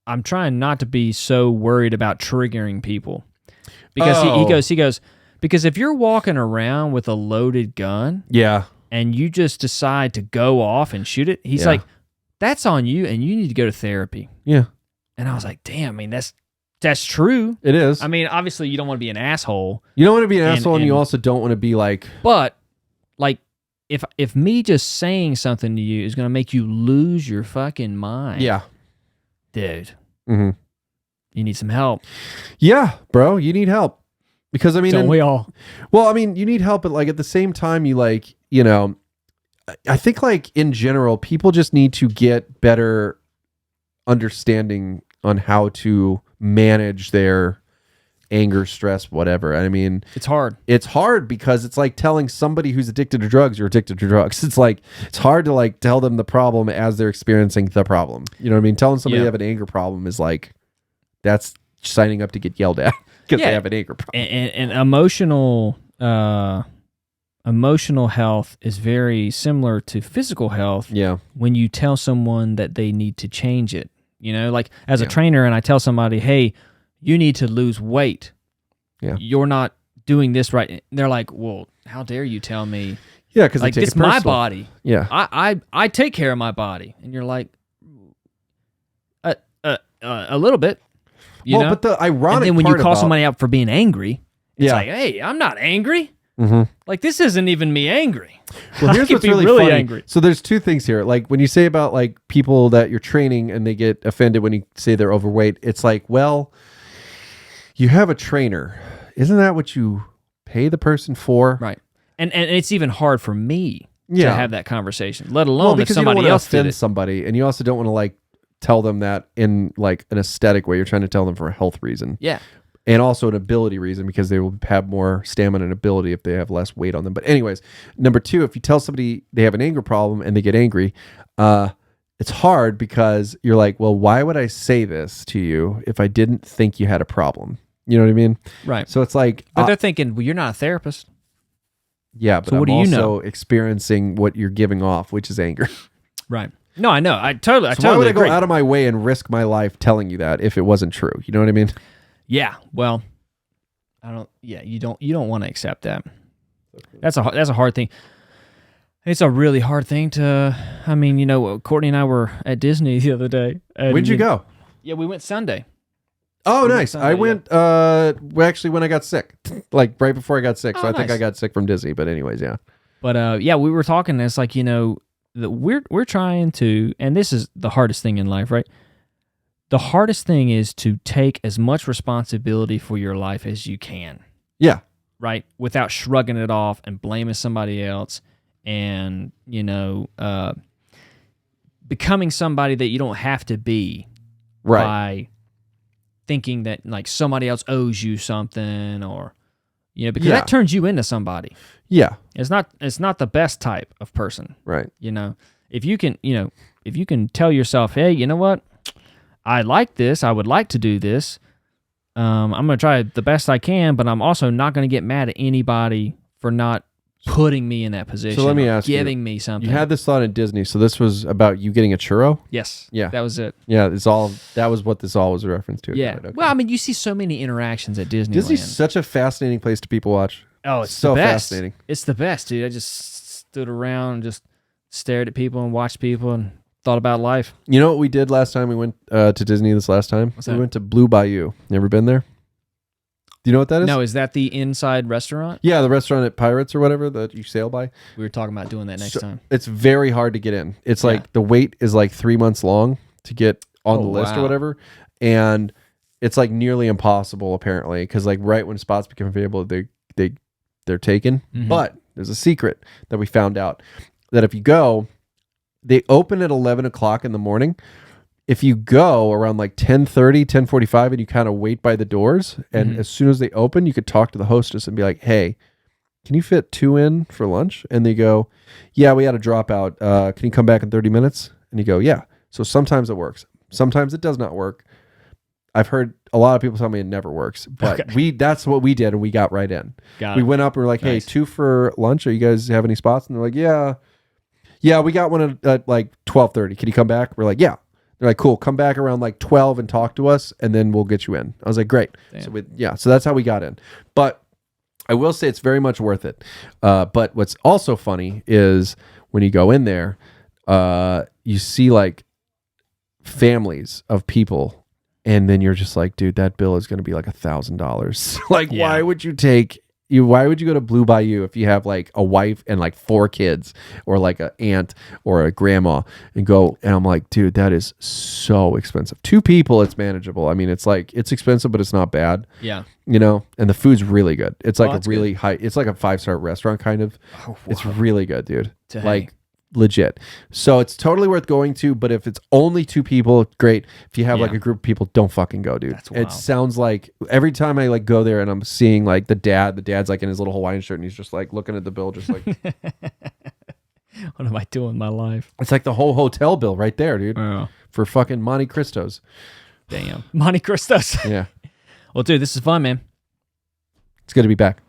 C: I'm trying not to be so worried about triggering people. Because he goes, because if you're walking around with a loaded gun,
B: yeah,
C: and you just decide to go off and shoot it, he's like, that's on you, and you need to go to therapy.
B: Yeah.
C: And I was like, damn, I mean, that's true.
B: It is.
C: I mean, obviously, you don't want to be an asshole.
B: You don't want to be an asshole, and you also don't want to be like.
C: But like, if me just saying something to you is going to make you lose your fucking mind,
B: Yeah.
C: dude,
B: Mm-hmm.
C: you need some help.
B: Yeah, bro, you need help. Because I mean,
C: Don't we all?
B: Well, I mean, you need help, but like at the same time, you like, you know, I think like in general, people just need to get better understanding on how to manage their anger, stress, whatever. I mean,
C: It's hard.
B: it's hard because it's like telling somebody who's addicted to drugs, you're addicted to drugs. It's like, it's hard to like tell them the problem as they're experiencing the problem. You know what I mean? Telling somebody
C: Yeah.
B: they have an anger problem is like, that's signing up to get yelled at because
C: Yeah.
B: they have an anger problem.
C: And emotional health is very similar to physical health.
B: Yeah.
C: When you tell someone that they need to change it, you know, like as a
B: Yeah.
C: trainer, and I tell somebody, hey, you need to lose weight.
B: Yeah.
C: You're not doing this right. And they're like, well, how dare you tell me?
B: Yeah, because
C: Like, it's my body.
B: Yeah.
C: I take care of my body. And you're like, a little bit. You know?
B: But the ironic
C: and then when you
B: part
C: call
B: about-
C: somebody out for being angry, it's
B: Yeah.
C: like, hey, I'm not angry.
B: Mm-hmm.
C: Like, this isn't even me angry.
B: Well, here's
C: I could
B: what's
C: be
B: really funny.
C: angry.
B: So there's two things here. Like when you say about like people that you're training and they get offended when you say they're overweight, it's like, well, you have a trainer. Isn't that what you pay the person for?
C: Right. And it's even hard for me to
B: Yeah.
C: have that conversation, let alone
B: Well,
C: if
B: because you don't
C: somebody
B: want to
C: else did
B: offend
C: it.
B: somebody, and you also don't want to like tell them that in like an aesthetic way. You're trying to tell them for a health reason.
C: Yeah.
B: and also an ability reason because they will have more stamina and ability if they have less weight on them. But anyways, number 2, if you tell somebody they have an anger problem and they get angry, it's hard because you're like, well, why would I say this to you if I didn't think you had a problem? You know what I mean?
C: Right.
B: So it's like,
C: But they're thinking, well, you're not a therapist.
B: yeah, but
C: So what
B: I'm
C: do you
B: also
C: know?
B: experiencing what you're giving off, which is anger.
C: Right. No, I know. I totally
B: So why would I
C: agree.
B: go out of my way and risk my life telling you that if it wasn't true? You know what I mean?
C: Yeah. Well, I don't. Yeah, you don't want to accept that. That's a hard thing. It's a really hard thing to. I mean, Courtney and I were at Disney the other day.
B: When'd you go?
C: Yeah, we went Sunday.
B: Oh,
C: We went
B: nice.
C: Sunday,
B: I went actually when I got sick, like right before I got sick. So
C: Oh,
B: I think
C: nice.
B: I got sick from Disney. But anyways, yeah.
C: But yeah, we were talking. And it's like that we're trying to, and this is the hardest thing in life, right? The hardest thing is to take as much responsibility for your life as you can,
B: Yeah.
C: right? Without shrugging it off and blaming somebody else, and becoming somebody that you don't have to be,
B: Right.
C: by thinking that like somebody else owes you something, or because
B: Yeah.
C: that turns you into somebody.
B: Yeah.
C: It's not the best type of person.
B: Right.
C: If you can tell yourself, hey, you know what, I like this, I would like to do this, I'm gonna try the best I can, but I'm also not gonna get mad at anybody for not putting me in that position.
B: So let me
C: or
B: ask you,
C: giving me something.
B: You had this thought in Disney, so this was about you getting a churro.
C: Yes.
B: Yeah.
C: That was it.
B: Yeah, that was what this all was a reference to.
C: Yeah.
B: Got it, okay.
C: Well, I mean, you see so many interactions at Disneyland.
B: Disney's such a fascinating place to people watch.
C: Oh, it's
B: so
C: the best.
B: fascinating.
C: It's the best, dude. I just stood around and just stared at people and watched people and thought about life.
B: You know what we did last time we went to Disney this last time?
C: What's
B: We
C: that?
B: went to Blue Bayou. You ever been there? Do you know what that is?
C: No, is that the inside restaurant?
B: Yeah, the restaurant at Pirates or whatever that you sail by.
C: We were talking about doing that next
B: So-
C: time.
B: It's very hard to get in. It's
C: Yeah.
B: like the wait is like 3 months long to get on
C: Oh,
B: the list or
C: wow.
B: whatever. And it's like nearly impossible apparently because like right when spots become available, they're taken.
C: Mhm.
B: But there's a secret that we found out that if you go, they open at 11 o'clock in the morning. If you go around like 10:30, 10:45 and you kind of wait by the doors, and
C: Mhm.
B: as soon as they open, you could talk to the hostess and be like, hey, can you fit 2 in for lunch? And they go, yeah, we had a dropout. Can you come back in 30 minutes? And you go, yeah. So sometimes it works. Sometimes it does not work. I've heard a lot of people tell me it never works, but
C: Okay.
B: that's what we did, and we got right in.
C: Got
B: We
C: it.
B: went up and we're like, hey,
C: Nice.
B: 2 for lunch. Are you guys have any spots? And they're like, yeah, we got one at like 12:30. Can you come back? We're like, yeah. They're like, cool. Come back around like 12 and talk to us, and then we'll get you in. I was like, great.
C: Damn.
B: So that's how we got in. But I will say it's very much worth it. But what's also funny is when you go in there, you see like families of people, and then you're just like, dude, that bill is going to be like $1,000. Like,
C: Yeah.
B: why would you go to Blue Bayou if you have like a wife and like 4 kids or like an aunt or a grandma and go? And I'm like, dude, that is so expensive. 2 people, it's manageable. I mean, it's like, it's expensive, but it's not bad,
C: Yeah.
B: and the food's really good. It's like
C: that's
B: a really high, it's like a 5-star restaurant kind of.
C: Oh,
B: It's really good, dude.
C: To
B: Like
C: hang.
B: legit. So it's totally worth going to, but if it's only 2 people, great. If you have like
C: Yeah.
B: a group of people, don't fucking go, dude.
C: That's wild.
B: It sounds like every time I like go there and I'm seeing like the dad's like in his little Hawaiian shirt and he's just like looking at the bill, just like
C: What am I doing with my life?
B: it's like the whole hotel bill right there, dude.
C: Oh,
B: For fucking Monte Cristos.
C: damn. Monte Cristos.
B: Yeah.
C: Well, dude, this is fun, man.
B: It's good to be back.